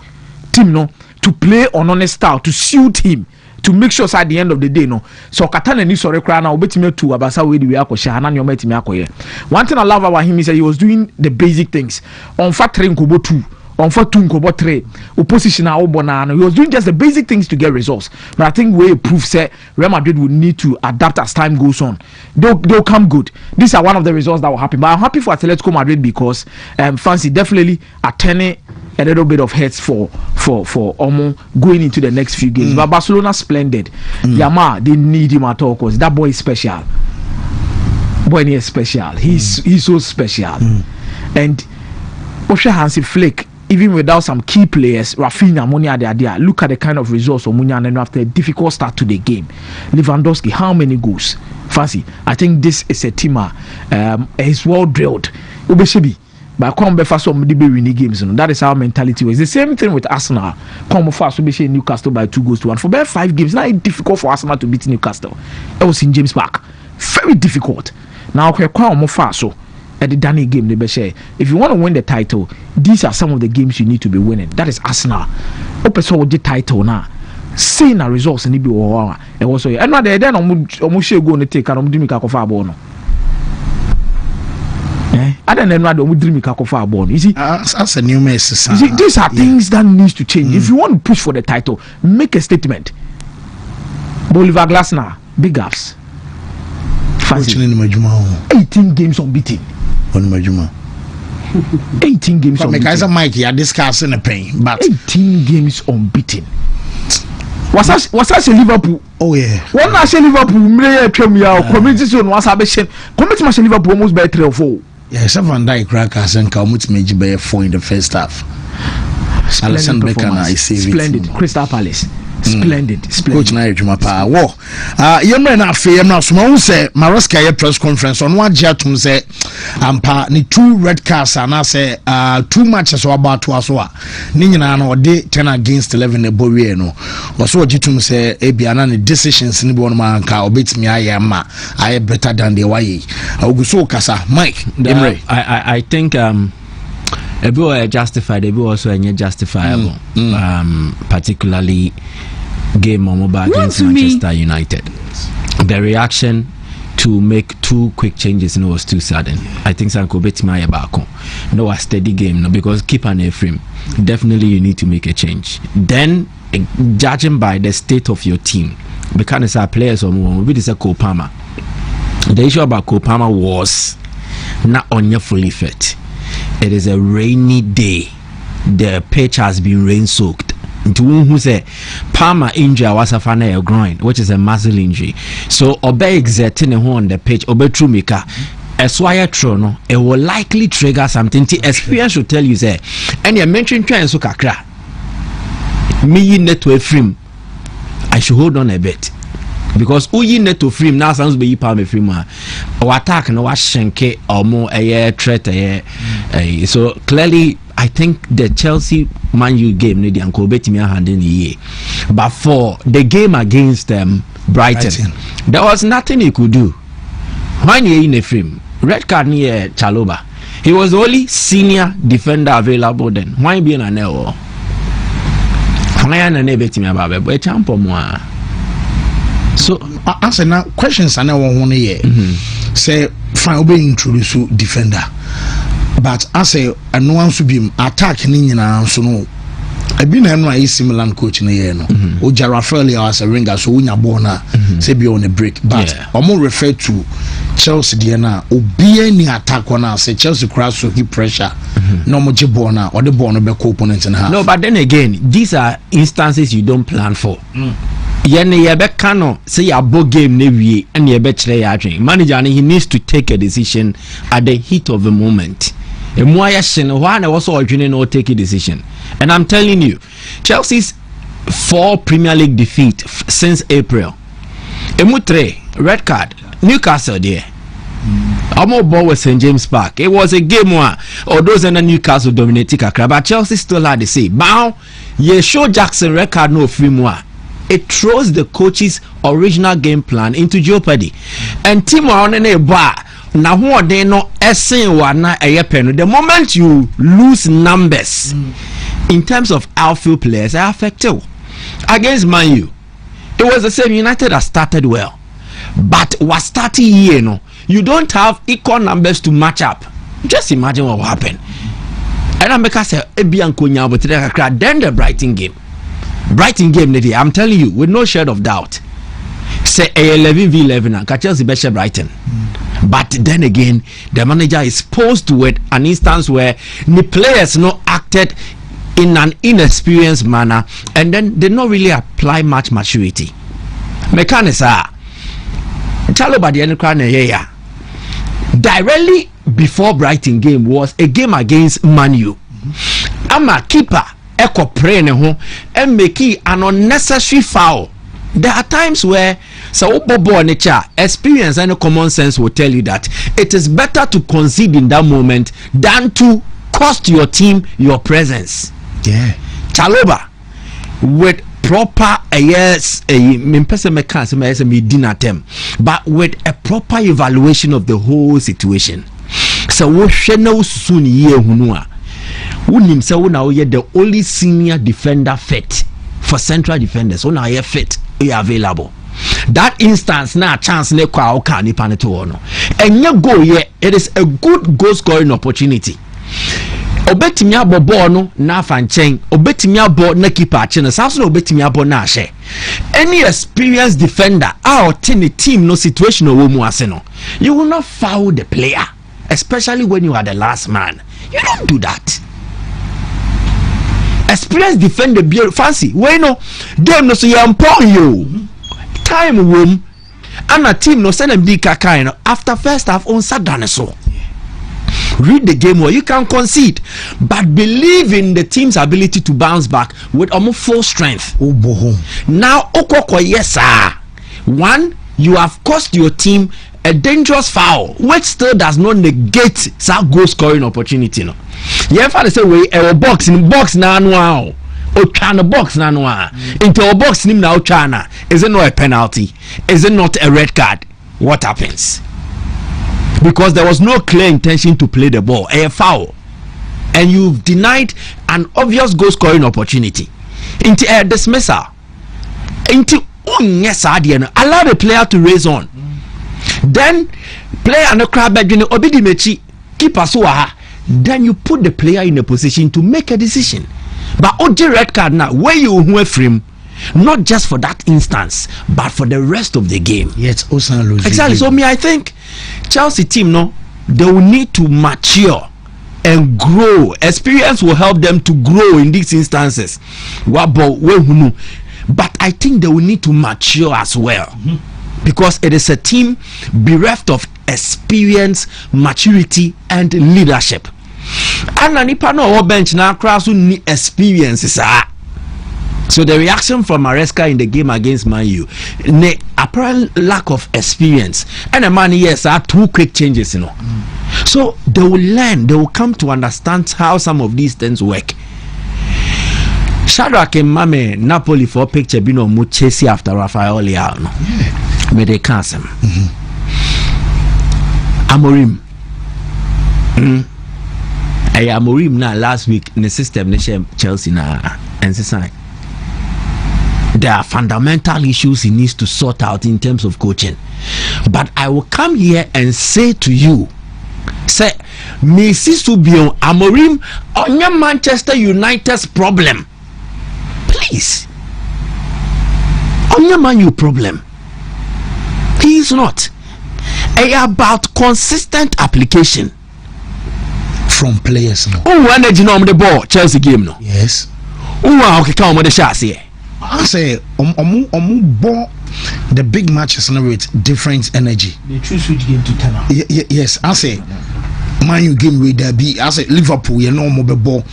team to play on honest style, to suit him, to make sure at the end of the day so Katana ni sore kra na obetime to abasa we we akosha na nyoma etime akoye. One thing I love about him is that he was doing the basic things. On fat train kobo 2, on fat 2 kobo 3, opposition na obona. He was doing just the basic things to get results. But I think we prove say Real Madrid will need to adapt as time goes on. They'll come good. These are one of the results that will happen. But I'm happy for Atletico Madrid because fancy definitely attending a little bit of heads for Omo going into the next few games. But Barcelona splendid. Yamal, they need him at all because that boy is special. Boy is special. He's so special. And Osha Hansi Flick, even without some key players, Rafinha, Munya, they look at the kind of results of Munya and after a difficult start to the game. Lewandowski, how many goals? Fancy. I think this is a team is well drilled. Ubeshibi. But come back for some winning games. That is our mentality. It's the same thing with Arsenal. Come fast, we beat Newcastle by 2-1. For about 5 games, now it's difficult for Arsenal to beat Newcastle. It was in James Park. Very difficult. Now, come fast, so at the Danny game, they share. If you want to win the title, these are some of the games you need to be winning. That is Arsenal. Open so the title now. Seeing the results in the BO, and also, and now they then almost go and take and do Bono. I don't know what dream Kakofa born. You see, as a new mess. You see, these are things that needs to change. If you want to push for the title, make a statement. Bolivar Glasner, big ups. 18 games unbeaten. 18 games unbeaten. Mike, you are discussing the pain, but 18 games unbeaten. Was that Liverpool? Oh yeah. One I say Liverpool, me community zone was a community Liverpool almost by 3 or 4. Yeah, Van Dijk crackers and Kalmut Meji by 4 in the first half. Splendid performance. Splendid. Crystal Palace. Splendid. Coach na Ejuma pa. Wo. Yemre na afi yemra so mo say Maresca ye press conference on wa jatum say ampa ni 2 red cards and say 2 matches about to aso a. Ni nyina na ode 10 against 11 e bowie no. Wo so jitum say ebia na ni decisions ni bi won ma nka obetimi aye ma aye better than the way. Oguso kasa Mike Yemre. I think a bit justified, a bit also justifiable. Particularly game mobile against Manchester United. The reaction to make 2 quick changes was too sudden. I think Sanko Betimaya Bako. No, a steady game, no, because keep an A-frame. Definitely you need to make a change. Then judging by the state of your team, because our players or more, maybe this is a Kopama. The issue about Kopama was not on your fully fit. It is a rainy day. The pitch has been rain soaked. To who say Palmer injury was a fan groin, which is a muscle injury. So obey exerting on the pitch, obey true maker. As wire trono, it will likely trigger something. Experience should tell you say, and you mentioned trying so kakra. Me net to a frame. I should hold on a bit. Because uyi net to frame now sounds be palm frame or attack no was shenke or more a threat so clearly I think the Chelsea Man U game need Uncle Betty me hand in the year. But for the game against Brighton, there was nothing he could do. When you in a frame, red card near Chaloba. He was the only senior defender available then. Why be in an error? Why an Betty me about a champ or more? So answer now questions are now 1 year. Say fine obey introduce defender. But I say no one should be attacking in so no. I've been a similar coach in the year no. Oja Rafael as a ringer so when you born say be on a break. But I'm more referred to Chelsea Diana obi any attack on us say Chelsea cross so keep pressure. No more borna or the born be opponent in half. No, but then again, these are instances you don't plan for. Yene yebeka no say your ball game nevi and yebechre ya dream. Manager he needs to take a decision at the heat of the moment. Why was all or take a decision. And I'm telling you, Chelsea's 4 Premier League defeat since April. Emutre, red card, Newcastle there. Almost ball with St. James Park. It was a game where although the Newcastle dominated Kakra, but Chelsea still had the same. Now, you show Jackson red card no free more. It throws the coach's original game plan into jeopardy. And Timo on a bar. Now what they know the moment you lose numbers in terms of outfield players are affected. Against Man U, it was the same. United has started well, but was starting here no. You don't have equal numbers to match up. Just imagine what will happen. And I'm because then the Brighton game. I'm telling you with no shade of doubt. Say 11v11 and Chelsea better Brighton. But then again, the manager is posed with an instance where the players not acted in an inexperienced manner, and then they not really apply much maturity. Mekanisa Chaloba the end directly before Brighton game was a game against Man U. Ama keeper Eko pray ne ho and make an unnecessary foul. There are times where experience and common sense will tell you that it is better to concede in that moment than to cost your team your presence. Yeah, Chaloba with proper but with a proper evaluation of the whole situation. So we should know soon year hunua. Unim say una we the only senior defender fit for central defenders. Una ye fit available. That instance na chance ne kwa oka ni paneto ono. Enye goal ye, it is a good goal scoring opportunity. Obetimi abo ball no na fanchen, obetimi abo na keeper ache no saso na obetimi abo na ahye. Any experienced defender out in the team no situation no mu ase no, you will not foul the player, especially when you are the last man. You don't do that. Experienced defender be fancy. When no game no so you employ you. Time room and a team no send them di kaka no after first half on Saturday so. Read the game where you can concede, but believe in the team's ability to bounce back with almost full strength. Now, Okoko, yes, sir. One, you have cost your team a dangerous foul, which still does not negate that goal scoring opportunity. No, you ever say we a box in box now, wow. Ochana box now, into a box nim now, China. Is it not a penalty? Is it not a red card? What happens? Because there was no clear intention to play the ball, a foul, and you've denied an obvious goal scoring opportunity into a dismissal, into allow the player to raise on, then player and the crowd obedimechi keep us then you put the player in a position to make a decision. But OJ red card now where you went from, not just for that instance but for the rest of the game. Yes, exactly. So I think Chelsea team they will need to mature and grow. Experience will help them to grow in these instances. But I think they will need to mature as well, because it is a team bereft of experience, maturity and leadership. And Nipa no bench now cross need experiences. So the reaction from Maresca in the game against Man U, the apparent lack of experience, and a man yes are two quick changes, So they will learn, they will come to understand how some of these things work. Shadrach and Mame Napoli for picture bino muchesi after Rafael Leao. But they can't. Amorim. Amorim na last week in the system ne Chelsea na and sign. There are fundamental issues he needs to sort out in terms of coaching. But I will come here and say to you, say, Messi Subion Amorim on your Manchester United's problem. Please. On your Man U problem. He is not. About consistent application from players. Who energy no the ball Chelsea game no? Yes. Who okay come with the shots here? I say ball the big matches with different energy. They choose which game to turn out. Yes, I say Man U game with there be. I say Liverpool you know more ball.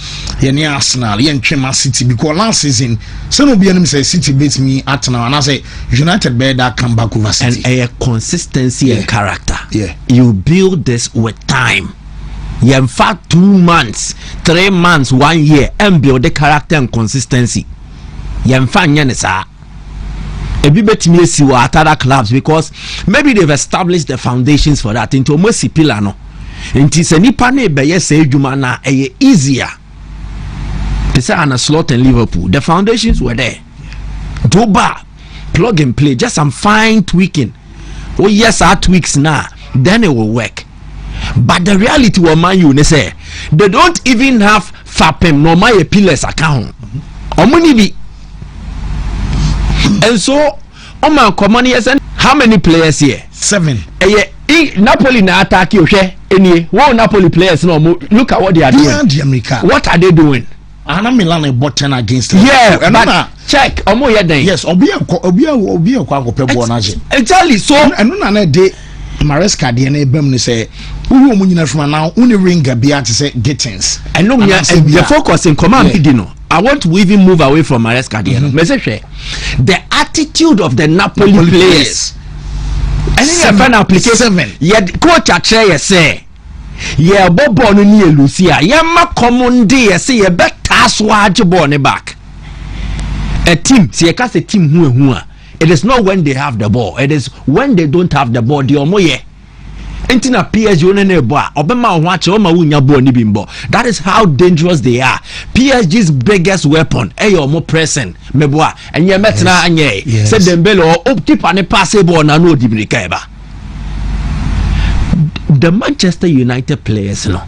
You near Arsenal, you Man City because last season some of them say City beat me at now and I say United better come back over City. And a consistency and character. Yeah. You build this with time. You in fact 2 months, 3 months, 1 year and build the character and consistency. Yemfa Ebibetimi si wa other clubs because maybe they've established the foundations for that into almost pillar no. Into se nipa na be yes edwuma na easier. They say on a slot in Liverpool, the foundations were there. Doba, plug and play, just some fine tweaking. Oh yes, our tweaks now, then it will work. But the reality of Man U, they say they don't even have FAPEM no my pillars account. Omuni be. And so, Oman Komani and how many players here? 7. Napoli na attack you any one Napoli players no look at what they are doing. America. What are they doing? Ana Milan e bought 10 against check omo ye den yes obi e kwa go pebo na je exactly so eno na de Maresca de na ebam ni say wo mu nyina from now uni ringa bia to say Gittins I know the focus in command I want to even move away from Maresca de the attitude of the Napoli players any fan application yet coach a say yeah bobo no ni Lucia yeah ma common day say ye better swage ball ne back a team see a team who it is not when they have the ball, it is when they don't have the ball the omoye entina PSG one ne bo a obema ho ache o ma wunya ball ni bimbo. That is how dangerous they are. PSG's biggest weapon omo pressing meboa enye metna anye say Dembele o keeper ne pass ball na no dibrika eba. The Manchester United players no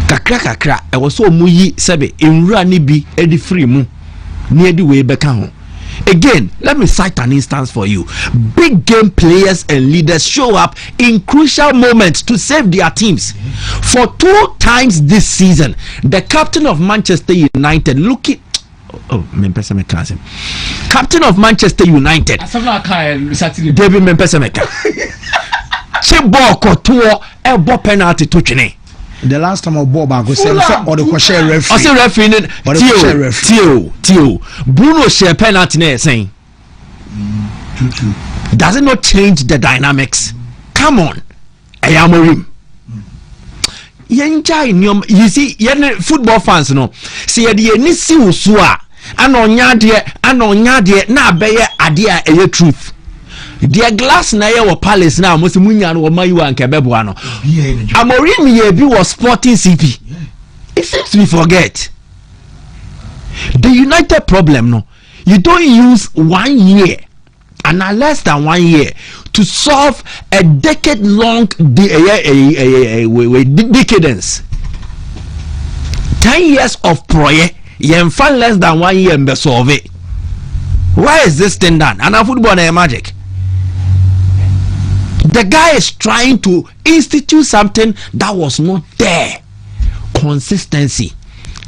kakra e was so muyi sebe enwura ni bi edi free mu ni edi we beka ho. Again, let me cite an instance for you. Big game players and leaders show up in crucial moments to save their teams. For 2 times this season, the captain of Manchester United captain of Manchester United David Mempesemeka Chiboko to a penalty to Chine. The last time I bought back was or the share referee. Tio. Bruno share penalty ne saying. Does it not change the dynamics? Come on. Amorim. You see, football fans no. See the ni si usua. Ano nyadie na beye adia eye truth. The glass na ye wo palace na mo se munya no mayu anke bebo ano Amorim ye bi was Sporting CP. It seems we forget the United problem no, you don't use 1 year and less than 1 year to solve a decade long decadence. 10 years of proye ye find less than 1 year and solve it. Why is this thing done? And football na magic. The guy is trying to institute something that was not there. Consistency,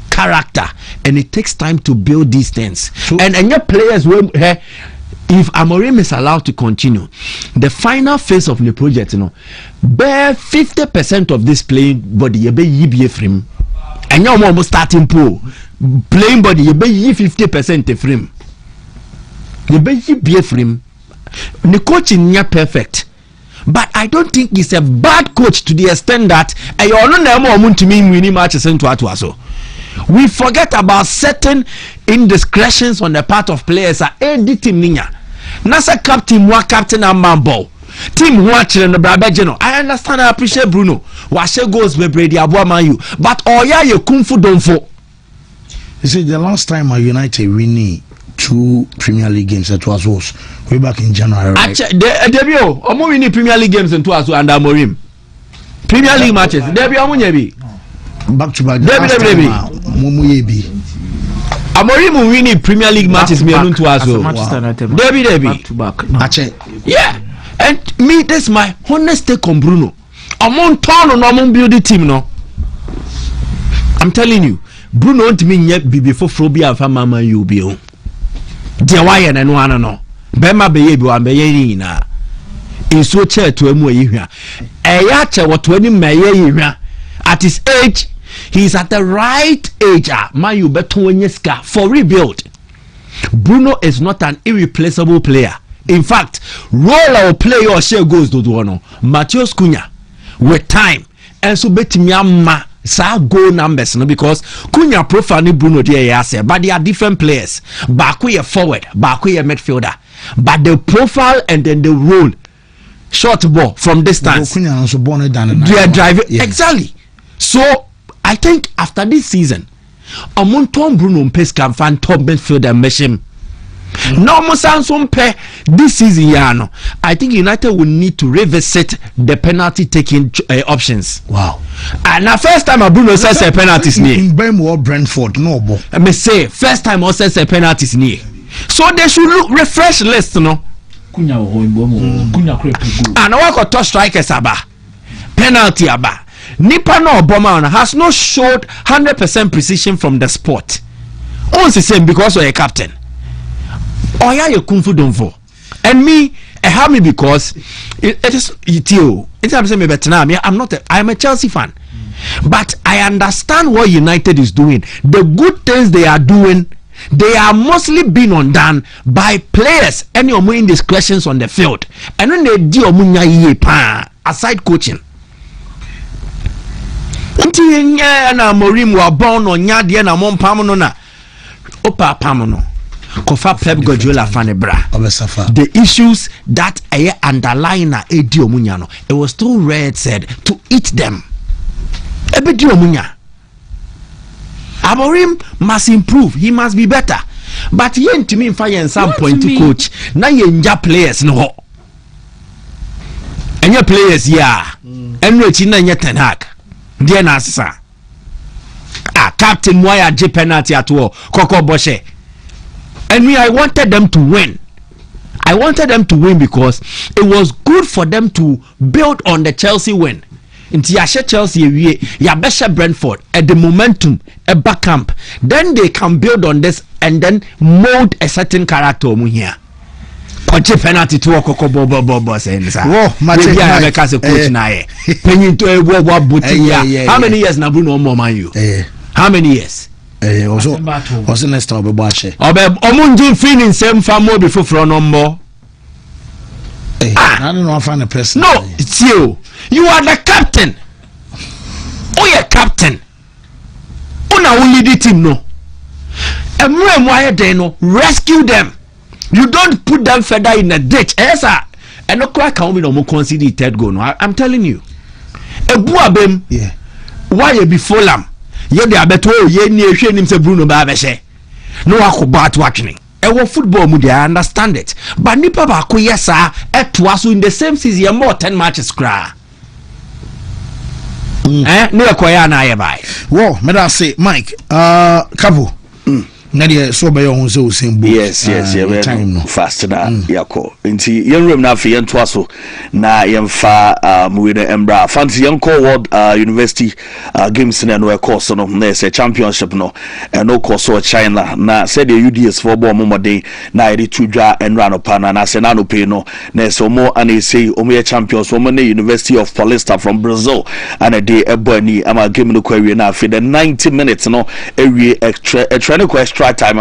character, and it takes time to build these things. So, and your players will if Amorim is allowed to continue, the final phase of the project, bear 50% of this playing body, you be yibi frame. And you're almost starting pool. Playing body, you be 50% frame. You be yibi frame. The coaching near perfect. But I don't think he's a bad coach to the extent that we forget about certain indiscretions on the part of players. Nasa captain Amambo. Team watching the Brabejano. I understand, I appreciate Bruno. Washe goes with Brady Abuamayu. But you kung fu don't for. You see, the last time a United winning 2 Premier League games that was way back in January. Right? Debio, omo winning Premier League games and 2 as under Amorim. Premier League matches. Debio omo nyebi. Back to back. Debi. Momu yebi. Amorim winning Premier League matches me alone 2 as well. Debi. Back to back. Ache. Yeah. And me, that's my honest take on Bruno. Among turn on among build the team no. I'm telling you, Bruno won't mean yet be before Frobia and Mama you be on. Dear Wyan and one no. Bema baby and baying na. In so chair to a more year. A yacha what 20 may at his age, he's at the right age. Mayu Betonyeska for rebuild. Bruno is not an irreplaceable player. In fact, role or play or share goes to Duono. Matheus Cunha with time and so betimiama sa goal numbers no, because Cunha profile ni Bruno dey but they are different players. Baku a forward, Baku a midfielder, but the profile and then the role short ball from distance. They are driving exactly. So I think after this season, among Tom Bruno Pesca fan top midfielder mission. No more pay this season. I think United will need to revisit the penalty taking options. Wow. And now first time Bruno says a penalty near. In Birmingham, Brentford, no. I may say first time also says a penalty near. So they should look refresh list, no. And I want to touch strikers aba penalty aba. Nipa no Obama has not showed 100% precision from the sport. All the same because you're a captain. Or you're kung fu don't for. And me, I have me because it is you. I'm a Chelsea fan. But I understand what United is doing. The good things they are doing, they are mostly being undone by players and your indiscretions on the field. And when they do aside coaching. Until na Morim were born on Yadia na Mon Pamono Opa Pamono. Kofa Pep Guardiola fanebra. The issues that I underline Edio Munyano. It was too red said to eat them. Ebedio Munya. Amorim must improve. He must be better. But yen to me fire and some point to coach. Now yenja players no. And your players and Rechina and Ten Hag. Dear Nasa. Captain Moya J penalty at war. Coco Boshe. And me, I wanted them to win. I wanted them to win because it was good for them to build on the Chelsea win. Into Yasha Chelsea, Yabesha Brentford at the momentum, a back camp. Then they can build on this and then mold a certain character here. Punch penalty to a coco bobo saying, "Whoa, my coach now. Penny to a world booty. How many years Nabuno more you? How many years? Also next time Obebache. Omunjin feeling same famo before from number. I don't know if I'm a person. No, it's you. You are the captain. Oh, you're captain. Oh, now we lead the team, no. And when they no rescue them. You don't put them further in a ditch. Yes, sir. And no crack can we no more consider the third goal. No, I'm telling you. A buabem. Yeah. Why you be Fulham? Ye de abeto ye ni ehwe nim se Bruno ba behye. No akobat watching. Ewo football mu I understand it. But nipa ba ko yesa eto so in the same season more 10 matches cra. Ne akoya na ye bai. Wo, me da say Mike, Kabo. Nadia so by your so simple. Yes, time no fast na yako. Nti yenrem na afi yento aso na yemfa with the Embra Fancy Yanko World University games na no course no na say championship no no course so China na said the UDS for ball momode na ide tudwa enra no pa na say na no pay no na so mo and say omo champions from the University of Paulista from Brazil and a day ebony ama game no kwawie na afi the 90 minutes no ewie extra extra time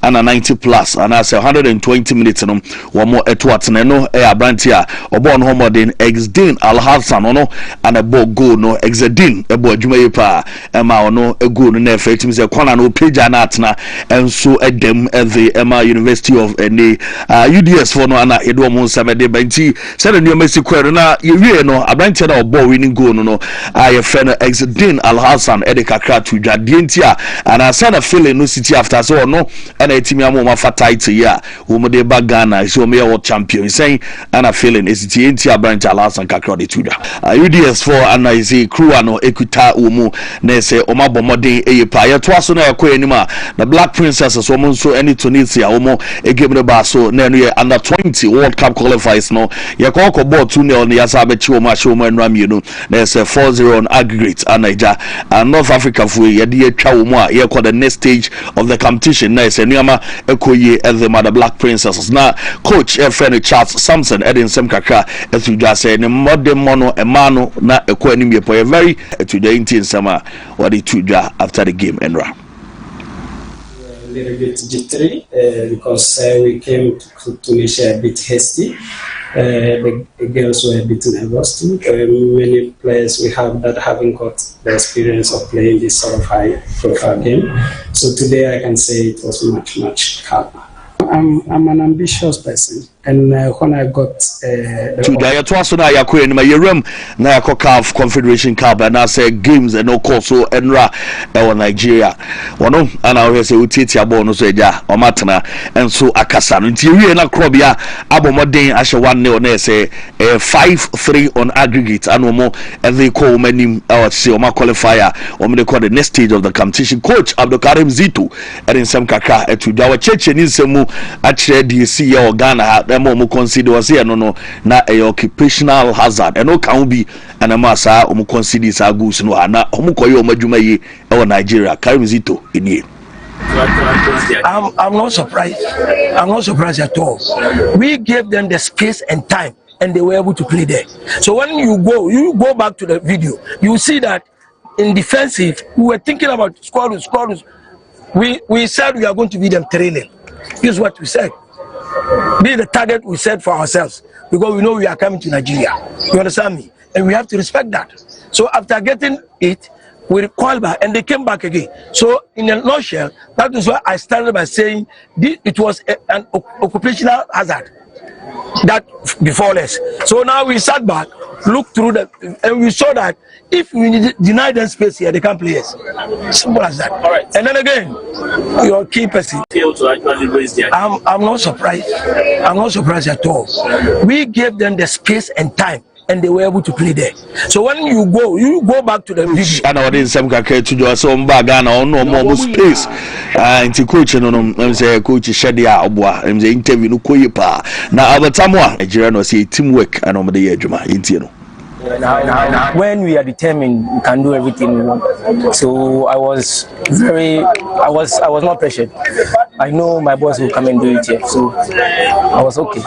and a 90 plus and I say 120 minutes no one more at what no abrantia obon homodin exdin Al Hassan no and a ball goal no exedin a boy Juma pa Emma no a goal no effect him say corner no page anatna and so a dem at the Emma University of UDS for no ana edo mo samede banti said the new Messi kwere na ye no abrantia na ball winning goal no I friend exedin Al Hassan edekakra to jadientia and I said a feeling no city after so no and a team among for title ya whom they bagana so me world champion saying and a feeling is TNT branch alas and Kakrodi Tuda UDS for and I say crew no equita umu ne say oma bomode e pa ya twaso na yakọ anima the Black Princesses woman so any Tunisia omo e game the baso na no under 20 World Cup qualifiers no yakọ ko ball 2-0 ne yasa be chi omo show man ram no na say 4-0 on aggregate and Niger and North Africa for ye de atwa omo a ye call the next stage of the competition na say nuama ekoye as the Mother Black Princesses na coach friend Charles Samson edin sem kakra etudwa say ne modern mono emano na ekọ anim ye po very etudwa intin sama what it tudwa after the game enra a little bit jittery because we came to Tunisia a bit hasty. The girls were a bit nervous too. Many players we have that haven't got the experience of playing this sort of high profile game. So today I can say it was much calmer. I'm an ambitious person, and when I got today twaso na yakọ enima yeram na yakọ CAF Confederation Cup and I say games and no course so enra Nigeria wono ana we say utiti abo no so eja o matena enso akasa no nti wie na krobia abomoden ahye 1-0 na say 5-3 on aggregate and mo every call manim say o ma qualifier o me call the next stage of the competition. Coach Abdulkarim Zito and in some kaka etudwa wa cheche ni nsemu actually the see or Ghana them mo consider was here no na a occupational hazard and no can be and a massa consider sa goose no na omukoyo madwuma yi e Nigeria Karimzito in I'm not surprised. I'm not surprised at all. We gave them the space and time, and they were able to play there. So when you go back to the video, you see that in defensive, we were thinking about scorers. We said we are going to be them trailing. Here's what we said. Be the target we set for ourselves because we know we are coming to Nigeria. You understand me? And we have to respect that. So after getting it, we recalled back and they came back again. So in a nutshell, that is why I started by saying it was an occupational hazard that before us. So now we sat back, looked through the, and we saw that if we deny them space here, they can't play us. Simple as that. All right. And then again, your key person. I'm not surprised. I'm not surprised at all. We gave them the space and time, and they were able to play there. So when you go back to the video. And I didn't say to do so Ghana or no more space. And to coach no say coach Shadia Obwa and the interview no koyepa. Now our Tamwa Nigeria no say teamwork and on the year Juma intino. When we are determined, we can do everything we want. So I was not pressured. I know my boss will come and do it here, so I was okay. You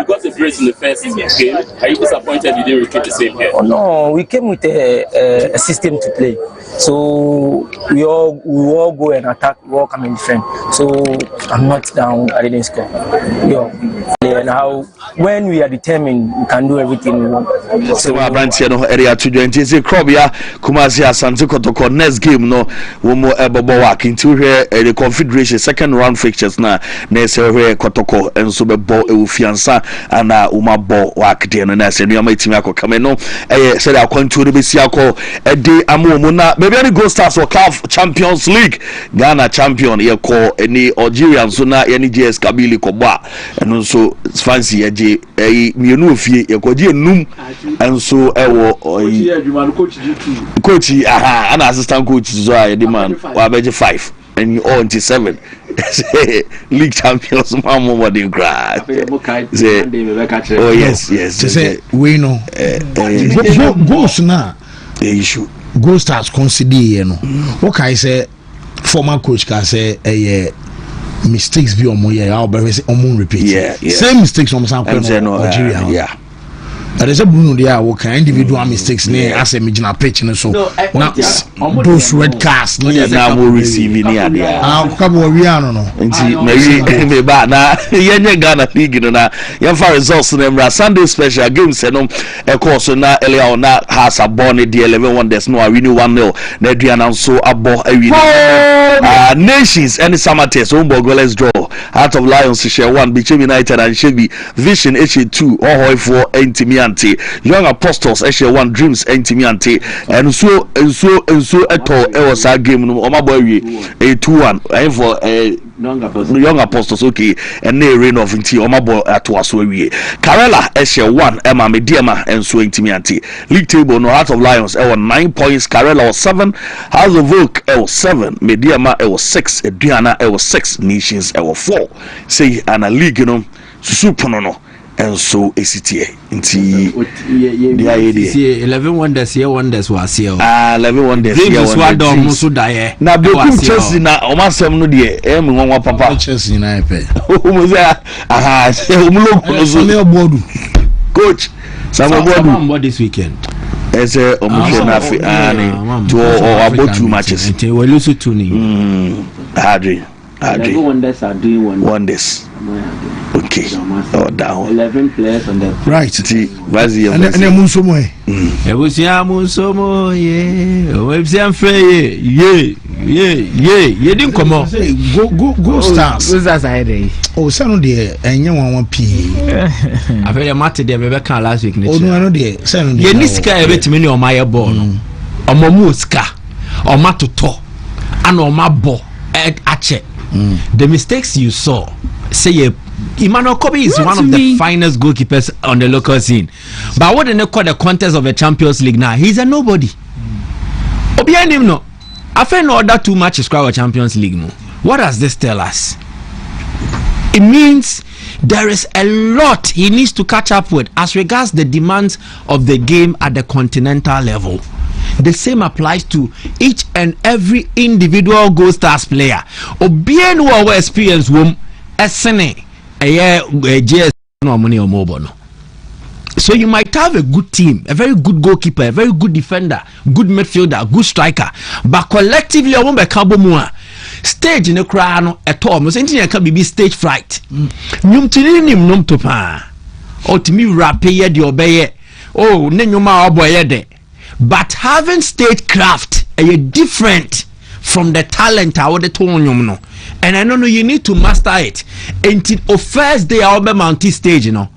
got the brace in the first game. Are you disappointed you didn't repeat the same here? Oh no, we came with a system to play. So we all go and attack, we all come in defend. So I'm not down, I didn't score. And how when we are determined, we can do everything we want. So area to join TC Krobia Kumasi Asante Kotoko next game no womo ebobo work into here the Confederation second round fixtures na here Kotoko enso bebo eufiansa ana umabo work dey no na se nuama itimi akokame no say dey akwantu de besi akọ ede amomo na maybe any Gold Stars or CAF Champions League Ghana champion ye ko any Algerian so na any JS Kabylie koba eno so fancy eje mienu ofie ye ko je enum enso coach and assistant coach so I demand wabeje 5 and you all 7 league champions mama what they cry. Oh yes say we know goals na the issue Gold Stars consider you know what can I say former coach can say mistakes be on my I'll be say repeat same mistakes on some Nigeria yeah. There is a Bruno there what kind individual mistakes near as a major pitch and so now those red cards no now will receive in here couple we are no maybe bad na yenye Ghana league no na yan for results them Sunday special games no e course na earlier on na has a born the 11 wonders no we knew 1-0 na Adrian so abo nations and Samates Umbo goalless draw Heart of Lions share 1 between United and Shebi Vision HA2 or for Intimiante Young Apostles share 1 Dreams Intimiante and so eto e was a game no omaboy 2-1 and for Young Apostles okay and ne reign of inti omabo atwa so wie Karela share 1 Emma Mediama and so Intimiante league table no Heart of Lions 9 points Karela was 7 House of Oak 7 Mediama 6 Aduana 6 Nations 4 say and a league no susupono no and so ACTA inti the 11 wonders here wonders was here 11 wonders here wonders so die na be Chelsea na o ma sem no de e me won papa Chelsea na pe o mo say aha o mo lo no so coach some board this weekend as a omushe na fi to about 2 matches we lose to ni Adri 11 wonders are doing wonders. Okay. Oh, down. 11 players on the right. Vazi and Munsomo. Ebusia Munsomo, didn't come on. Go Stars. Oh, son dear, and you want P. I very much the Rebecca last week. Oh, no, dear. Son, you niska every minute on my born. Or Momuska, or Matuto, and on my bo at Ache. The mistakes you saw, say Emmanuel Kobe is one of the finest goalkeepers on the local scene. But what they call the contest of the Champions League now, he's a nobody. Behind him, no. After no other 2 matches, Champions League, no. What does this tell us? It means there is a lot he needs to catch up with as regards the demands of the game at the continental level. The same applies to each and every individual Gold Stars player. Obien who our experience wom esene JS no money or mobile. So you might have a good team, a very good goalkeeper, a very good defender, good midfielder, good striker, but collectively I won't be more. Stage in the crown at all. Most anything can be stage fright. Num to pa. Oh, to me, rap the obey. Oh, Nenuma boy. But having stage craft is different from the talent I would tone. And I know you need to master it. Until first day I'll be mounted stage, you know.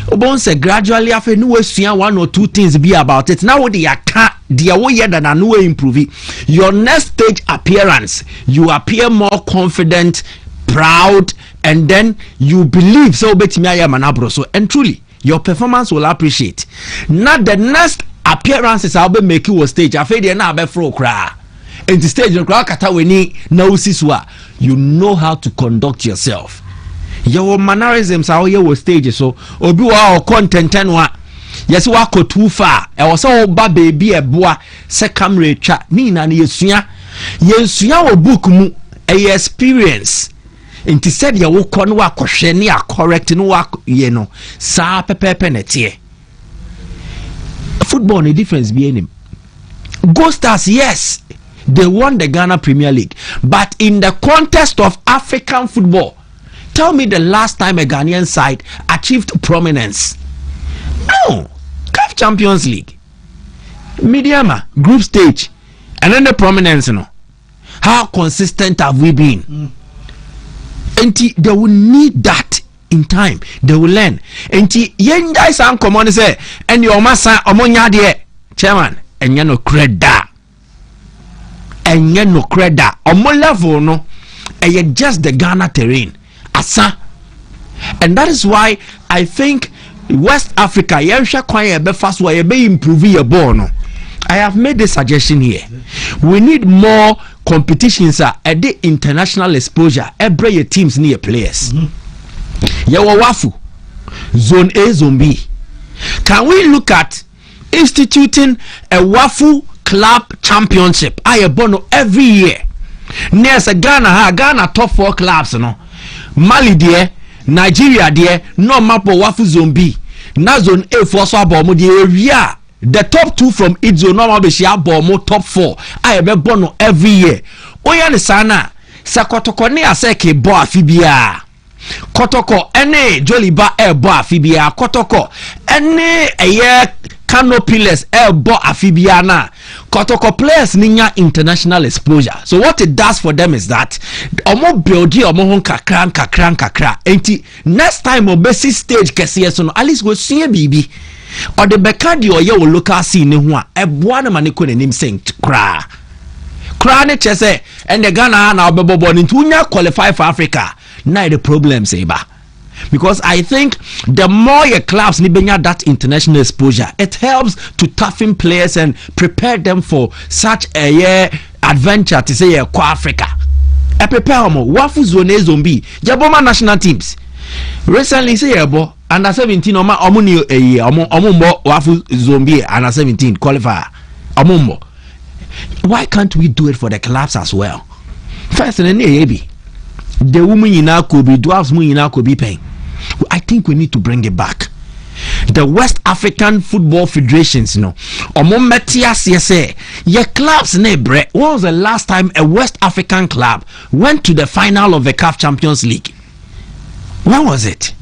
Obonse gradually after no one or two things be about it. Now they are way than a new improve. Your next stage appearance, you appear more confident, proud, and then you believe so betimi I am an abro. So and truly your performance will appreciate. Not the next appearances I'll be making was stage. I feel they na be fro cry. And the stage you kata weni na usiswa. You know how to conduct yourself. Your mannerisms are your stage so obi wa content wa yes wa ko too far e was so ba baby e boa se camera twa ni na yesua wo book mu e experience nti said ya wo ko no wa kohwe ne ya correct no wa ye no sa pepepe na tie football no difference be any Gold Stars, yes, they won the Ghana Premier League, but in the context of African football, tell me the last time a Ghanaian side achieved prominence. No. CAF Champions League, Mediama, group stage, and then the prominence, you know. How consistent have we been? And they will need that in time. They will learn. And young guys are common say, and your massa omonya de chairman, and you no creda. And you no creda. Omo level no, and just the Ghana terrain. Asa. And that is why I think West Africa, fast way improve your ball. No? I have made this suggestion here. We need more competitions at the international exposure. Every teams near players. Yawa Wafu, Zone A, Zone B. Can we look at instituting a Wafu club championship? I bono every year. Near Ghana top 4 clubs, no. Mali there, Nigeria there, no map of Wafu Zone B. Na Zone A for so abomo the area. The top 2 from each zone normal be share abomo top 4. I be bono every year. Oya ne sana sa kotoko ne aseke bo afibia. Kotoko ene Joliba bo afibia. Kotoko ene eye Canopiles bo afibia na. Kotoko players ninya international exposure. So what it does for them is that omo buildi omo hon kakra. Enti next time obesi stage kese so no at least go see bibi. Or the Bekadi or your local scene ne ho a eboa na maniko nanim sent kra ne chese and the Ghana na obebo into unya qualify for Africa. Now the problem say ba. Because I think the more your clubs ni benya that international exposure, it helps to toughen players and prepare them for such a adventure to say kwa Africa. E prepare mo Wafu Zone Zombie Jaboma national teams recently say ebo under 17 omuni omumbo Wafu Zombie under 17 qualifier omumbo. Why can't we do it for the clubs as well? First in the the women in our could be dwarfs in our could be paying. I think we need to bring it back. The West African Football Federations, you know, your clubs nebre. When was the last time a West African club went to the final of the CAF Champions League? When was it?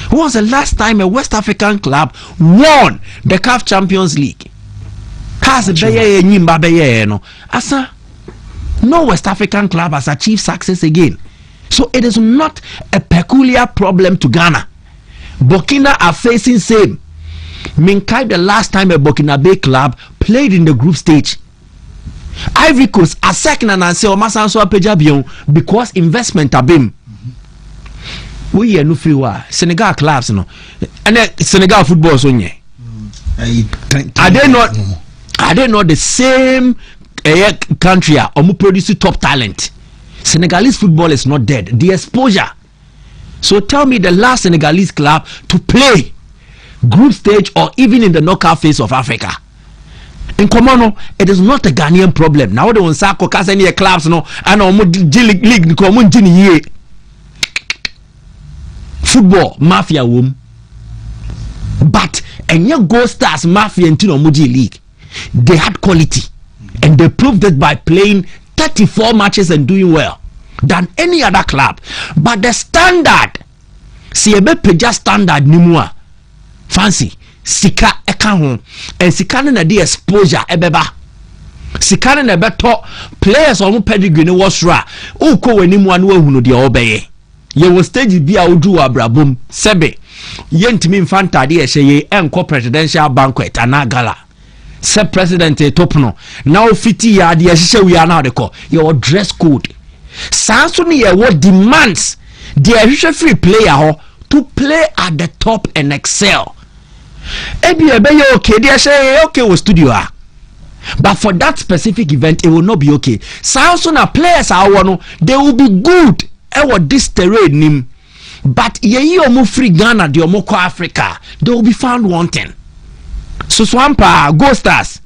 When was the last time a West African club won the CAF Champions League? No West African club has achieved success again. So it is not a peculiar problem to Ghana. Burkina are facing same. Minkai the last time a Burkina Bay club played in the group stage. Ivory Coast a second and say Omasanso Apejabion because investment abim. We are no free war. Senegal clubs no. And Senegal football so nye. Are they not the same country omu produce top talent? Senegalese football is not dead. The exposure So tell me the last Senegalese club to play group stage or even in the knockout phase of Africa. In Komono, it is not a Ghanaian problem. Now they want Sako Kasani clubs no and league community football mafia womb. But and your Gold Stars mafia in Muji League, they had quality and they proved it by playing 34 matches and doing well than any other club. But the standard, see a better standard nimua fancy sika eka and sika na the exposure ebeba sika na beto players on pedigree no was ra uko wenimu anu ehunu de obeye ye wo stage bi a odu abrabom sebe ye ntimi mfanta de ehye enko presidential banquet ana gala se president etopno now fiti ya de ehye wi ana de ko your dress code sanso ne ye what demands the ehye free player ho to play at the top and excel. Ebi okay, they say okay with studio but for that specific event it will not be okay. Sounds on players they will be good this terrain nim, but ye omo free Ghana the omo ko Africa they will be found wanting. So Swampa Gold Stars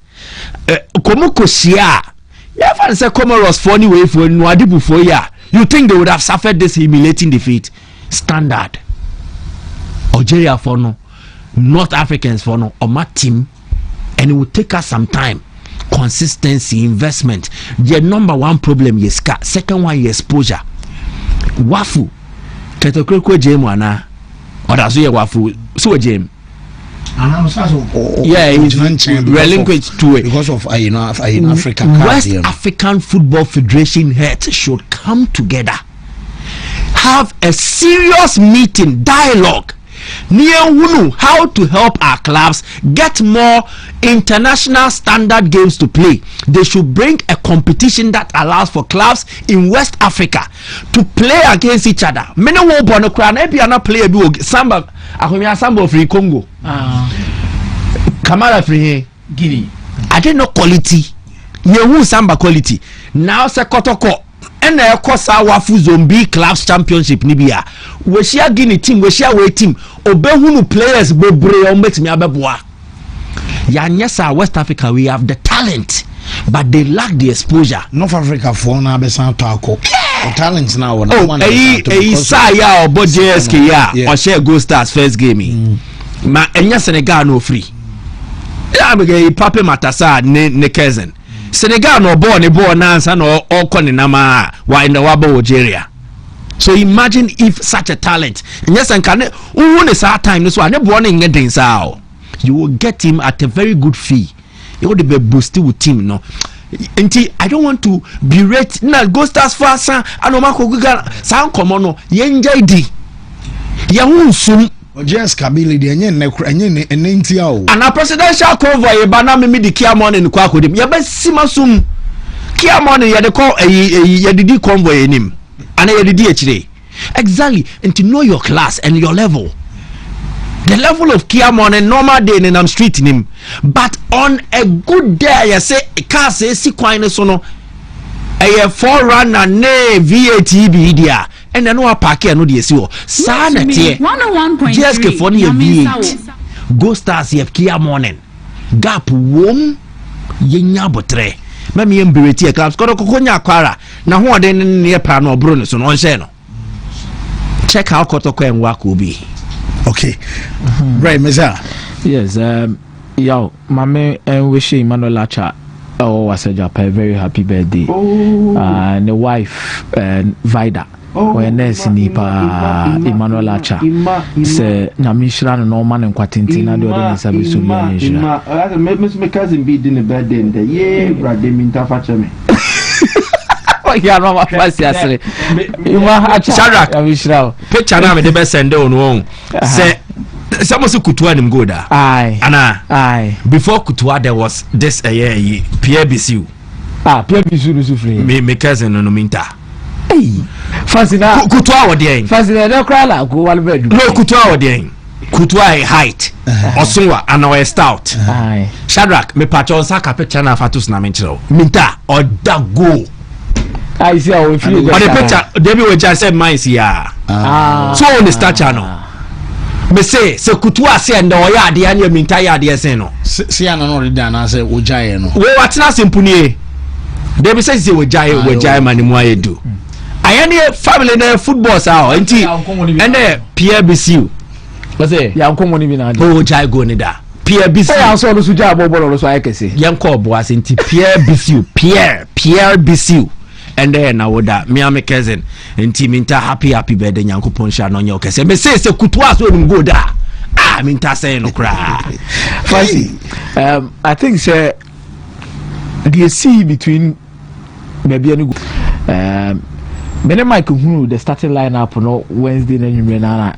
komoko sia ya fan say Comoros for anyway for Nwadibu for ya, you think they would have suffered this humiliating defeat? Standard Algeria for no, North Africans for no, or my team, and it will take us some time. Consistency, investment. The number one problem is second one is exposure. Wafu, Ketokroko Jame wana, or that's where Wafu so Jame. Yeah, he's relinquished to it because of Africa. West African Football Federation heads should come together, have a serious meeting, dialogue. How to help our clubs get more international standard games to play. They should bring a competition that allows for clubs in West Africa to play against each other. Many will born a crown, maybe not play samba. Samba free Congo. Kamara free Guinea. I didn't know quality. You samba quality. Now se kotoko. And kosa wafu zombie clubs championship nibia we share Guinea team, we share way team obehunu players bebre ometimi abeboa ya nyesa. West Africa we have the talent but they lack the exposure. North Africa for na besan to akọ the talent now one sa ya obo JSK ya o share Gold Stars first game ma enya Senegal no free ya be Pape Matassa ne cousin Senegal no born na answer no all koni nama wa in the wabo Algeria. So imagine if such a talent yes and can who is our time so ane born in getting sao you will get him at a very good fee. You would be boosted with team no. I don't want to berate na Gold Stars for san anomako guga san komo no yenja di ya hunsum just kabili de enye ntia o and a presidential convoy ba na me di kia morning kwa kodim ya ba simasum kia morning ya de call ya didi convoy enim and ya didi echire exactly and to know your class and your level. The level of kia morning normal day in am street nim but on a good day you say car say si kwan so no a forerunner ne VAT bi dia and then no park here no dey see o sa na tie 101.3 just for the V8 Gold Stars ye kia morning gap wom yenya botre ma me mbireti e clubs ko konya kwara na ho ode ne pa no obro no so no nche no check how kotoko en work will be okay. Right Meza. Yes, yo mame and wish Emmanuel Acha was a very happy birthday. And the wife Vida when nurse nipa Emmanuel Acha say na mishra no man en kwatinti na de ode nsabe so bi na me cousin be din birthday and yeah brother minta fache me ya no ma fasi asre ima Acha Shadrack mishra picture na me de be send on won say someone say Kutua nim go da aye before Kutua there was this Pierre Bissiou Pierre Bissiou no sufre me cousin no minta Fasina Kutua wodi en Fasina no krala go wal bedu no Kutua wodi en Kutua height Osunwa and our stout Shadrack me patch on saka picture na fatus na menchiro minta or da go I see how we feel. But the picture, David will just say mine here. So on the stature no. Me say kutua say and oya ade anya minta ya ade say no. See ana no read na say ojaye no. We watina simpuni. David say ojaye mani mu ayedu. Ayane family na football sa enti and Pierre Bisiu. What's it? Ya nkomo ni bi na ade. Ojaye go ni da. Pierre Bisiu. Ya so lo suja bobolo lo so ayekese. Yanko boas enti Pierre Bisiu. Pierre Bisiu. And then now that me and my cousin and team minta happy birthday Nyankopon sha no nyɛ kese me say kutua so nim go da minta say no cry. Fancy I think say the see between maybe any many Mike who the starting lineup no Wednesday na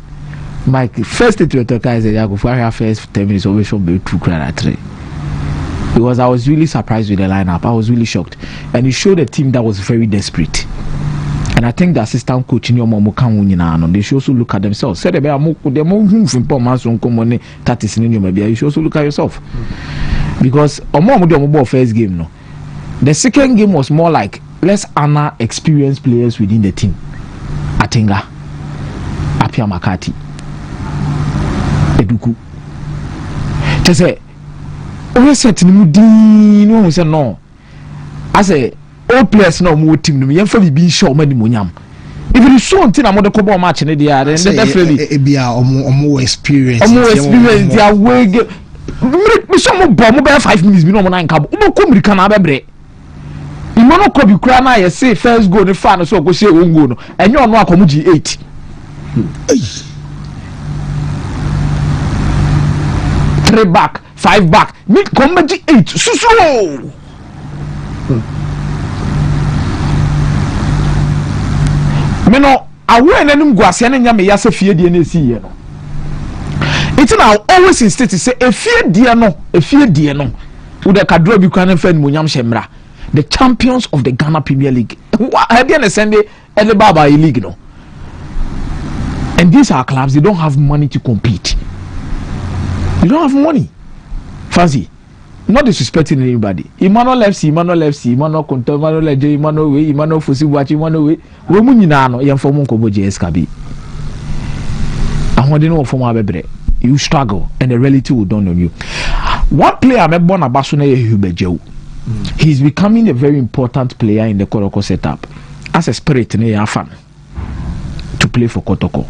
Mike first to talk is ya go for first 10 minutes always from be 2 cry at 3. Because I was really surprised with the lineup. I was really shocked. And it showed a team that was very desperate. And I think the assistant coach in your mom can they should also look at themselves. Said they you should also look at yourself. Because first game no. The second game was more like let's honor experienced players within the team. Atenga, Apia Makati, Eduku. They say we set no say no. I say all players no more team no me yemfa bi show mani monyam. If you so until na mo de kobo match ne dia then definitely e bia omo experience. Their way me so mo bo mo be 5 minutes bi no mo na nka bo mo komirika na bebre. Imono ko bi kura na ye say first goal ne fa no so go say own goal no. Enye ono akomo gi 8. 3 back 5 back me come to 8 susu me no awe nanim guase na nya me ya se fie die na esi ye no it na always insist say efie die no wo de kadro bi kwan fa ni monyam hyemra the champions of the Ghana Premier League ha be na Sunday ele baba league no, and these are clubs, they don't have money to compete. You don't have money. Fancy. Not disrespecting anybody. Emmanuel FC, Emmanuel Konto, Emmanuel Leje, Emmanuel Way, Emmanuel Fosi Wachi, Emmanuel Way. We munyina no yem for Monko JSKB. And when they know for my baby, you struggle and the reality will dawn on you. One player I'm born Abasune Hubejo. He's becoming a very important player in the Kotoko setup. As a spirit in fan to play for Kotoko.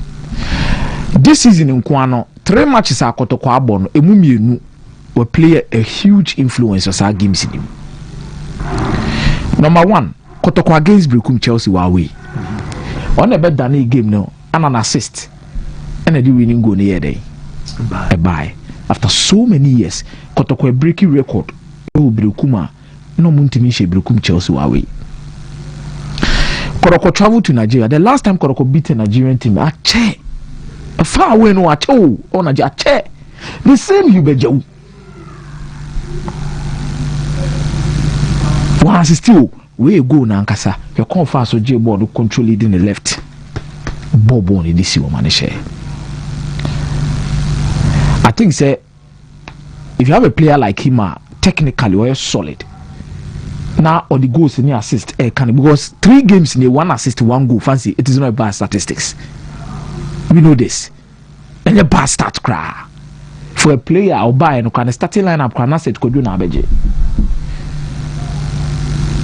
This season in Kwano, 3 matches are Kotoko Abon, Emumienu will play a huge influence on our games in him. Number 1, Kotoko against Brekum Chelsea were away. On the bet than a game now, and an assist, and a winning goal near day. A bye. After so many years, Kotoko a breaking record. Oh, Brekuma, no Wontumi Brekum Chelsea were away. Kotoko traveled to Nigeria. The last time Kotoko beat a Nigerian team, far away no at all on a chair. The same Hubejo. Once still, we go Nankasa. Your confidence so J board control it in the left. Bob on this woman share. I think say if you have a player like him, technically we're solid. Now or the goals in the assist, can because 3 games in a 1 assist, 1 goal. Fancy it is not a bad statistics. We know this. And a bad start cry for a player or buy and can starting lineup can asset could do na beje.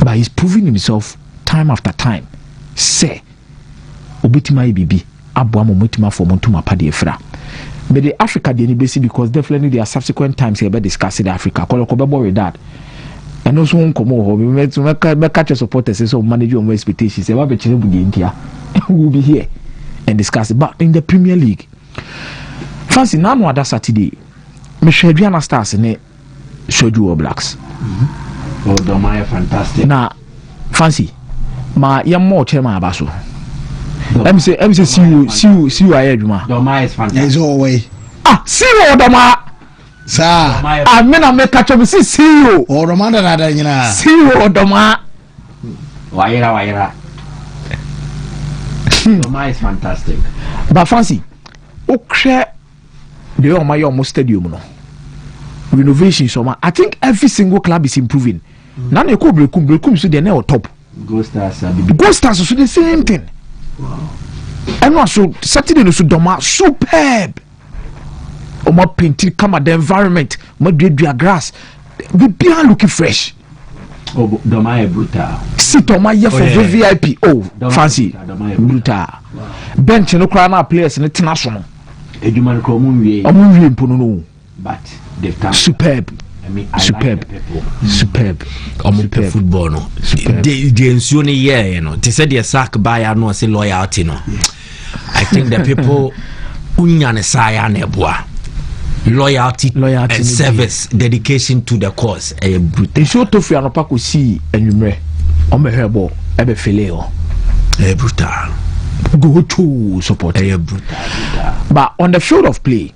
But he's proving himself time after time. Say Obitima BB Abuamo Mutima for Montuma Padiefra. But the Africa the basic because definitely there are subsequent times here about discussing Africa. Kolokobebo with that. And also won't come over. We met to catch a supporters so manage your expectations. Say what we'll be here and discuss it. But in the Premier League, fancy now no other Saturday. Me share Adriana Stars ne Shoju All Blacks. Oh, Domaya fantastic. Na fancy ma yam more chairman abaso. Let me say see you ahead ma. Domaya is fantastic. There's always see you Doma. Sir, I mean I make catch up see you. Oh, Romanda na nyina. See you Doma. Waira. Domaya is fantastic. But fancy okay they are my almost stadium no renovation so I think every single club is improving. Now they call Brekum so they are now top Ghost Stars so the same thing. Wow. And also Saturday no so doma superb. Omo painted come at the environment, omo do grass. Be looking fresh. Oh, doma brutal. See doma here for VIP. Oh, fancy. Brutal. Wow. Bench no cry na players in international. Eduman ko munwie. Omunwie mpono no. But they've come superb. Superb. Superb. Omo football no. The ensure ne year, you know. They said the sack buyer no say loyalty no. I think the people unyane saya na eboa. Loyalty and service, dedication to the cause. A brutal. Show to free anopa ko see enwumre. Omo hebo ebe fele o. Brutal. Go to support. Brutal. But on the field of play,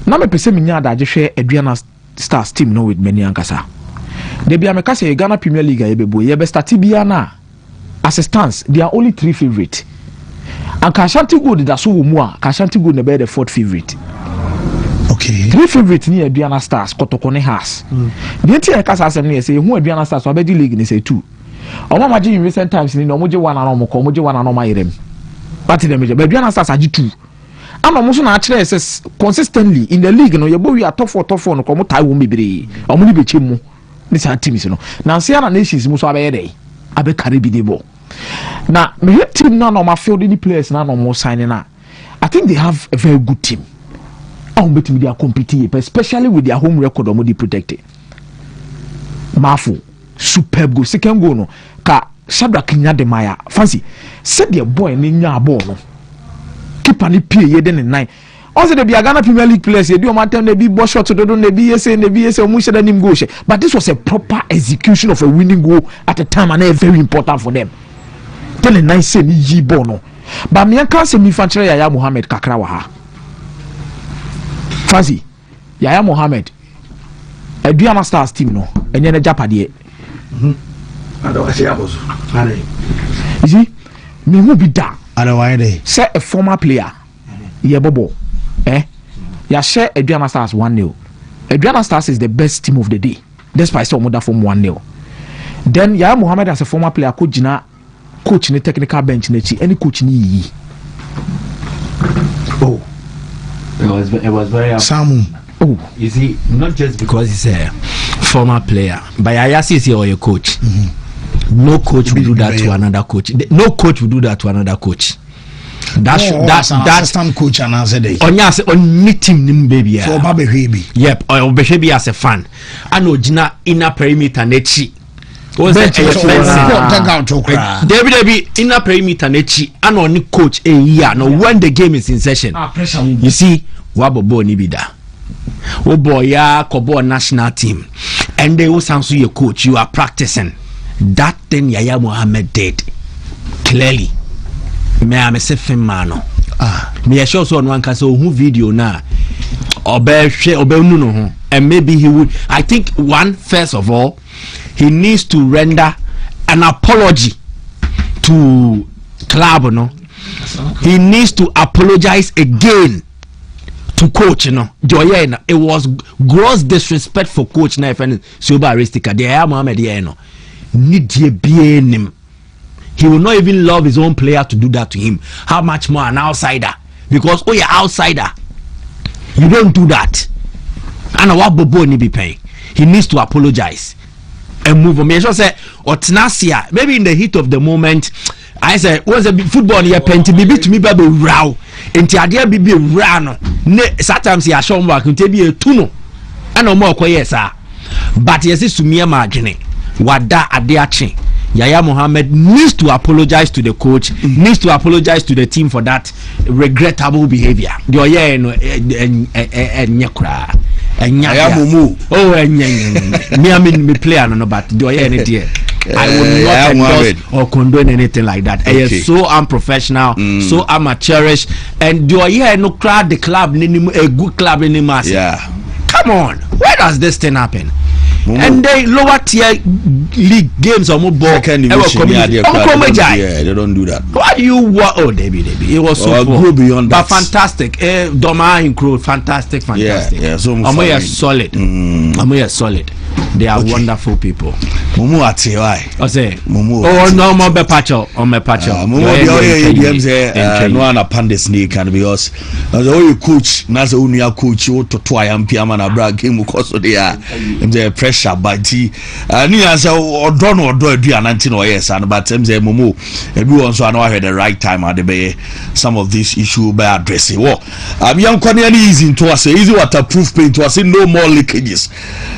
na me pese minya da je Adriana Stars team no with many ankasa. They be ameka say Ghana Premier League yebebo yebe start bia na assistance. There are only 3 favorite. And Kashanti Gold that so mu a Kashanti Gold na be the 4th favorite. Okay. 3 favorite ni Adriana Stars Kotokone has. The entire kasa asem ni say hu Adriana Stars obedi league ni say 2. Omo maji in recent times ni no moje 1 and omo moje 1 and omo yerem. But the major Adriana Stars agi 2. And almost na actually says consistently in the league no yebo we are top 4 no komo tai wo mebre. Omo ni beche mu. Ni sa teams no. Na Sia na Nations mu so abe dey. Abe carry bi dey ball. Now, my team now, my field any players now, no more signing now. I think they have a very good team. I'm betting they are competing, especially with their home record, or protected. Mafu, superb go, second go no. Ka Shadrack Nyademaya, fancy. Said their boy in ball no. Keep an EP then in 9. Also, they be a Ghana Premier League players. They do a time they be boss shots, they don't be go. But this was a proper execution of a winning goal at a time and very important for them. Tell a nice say ni bono. But me can't say me fancy Yaya Mohammed kakra wa ha. Fancy Yaya Mohammed. Adriana Stars team no. Enye na Japade. You see, me who be da. Say a former player. Yeah, Bobo. Ya share Adriana Stars 1-0. Adriana Stars is the best team of the day. Despite some other from 1-0. Then Yaya Mohammed as a former player coach in the technical bench any coach ni. Oh. It was very Samu. Oh, you see, not just because he's a former player, but Yaya is your coach. Mm-hmm. No coach will do that to another coach. No coach will do that to another coach. That's assistant coach and answer day. On team nim baby. For baby. Yep, or baby as a fan. I know Gina inner perimeter nechi. David inner perimeter nechi. I know any coach a year. No when the game is in session. You see, Wabobo Nibida. Oh boy, yeah, Kobo national team. And they also answer your coach. You are practicing. That thing Yaya Mohammed did. Clearly. Me am a sefin mano. Me a show so on one can so who video na no, and maybe he would. I think first of all, he needs to render an apology to club, no. He needs to apologize again to coach, no. It was gross disrespect for coach na if Suba Aristika. The Yaya Mohammed no. Need ye be him. He will not even love his own player to do that to him. How much more an outsider? Because you're outsider. You don't do that. And what Bobo need be paying? He needs to apologize and move on. Me just say, Otnasia. Maybe in the heat of the moment, I say, what's a football here? Penti bibi to me baby row. Enti adia bibi rano. Sometimes he a show work. Enti be a tuno. I know more sir. But yes, it's to me a margin. Wada adiachi. Yaya Mohammed needs to apologize to the coach, needs to apologize to the team for that regrettable behavior. The Oye Nyakra. Me player no, but the Oye anything. I would not endorse or condone anything like that. Okay. It is so unprofessional, so amateurish, and the Oye no crowd the club a good club anymore. Yeah. Come on, where does this thing happen? And they lower tier league games or more ball. Yeah, they don't do that. Why do you want? Oh, Debbie, it was so beyond but that. Fantastic. Doma include fantastic. Yeah, so solid. Solid. They are wonderful people. Mumu ati why? I say Mumu. Oh no, more be patcho, on me patcho. Mumu the say no an appendix ni can because you coach na say unia coach o to am piama na bra game because of the pressure but ni as odo no odo aduana nti no yes and but say Mumu ebi won so na wahwe the right time at the some of this issue by addressing. Wo am yan kwani easy to us easy waterproof paint to us no more leakages.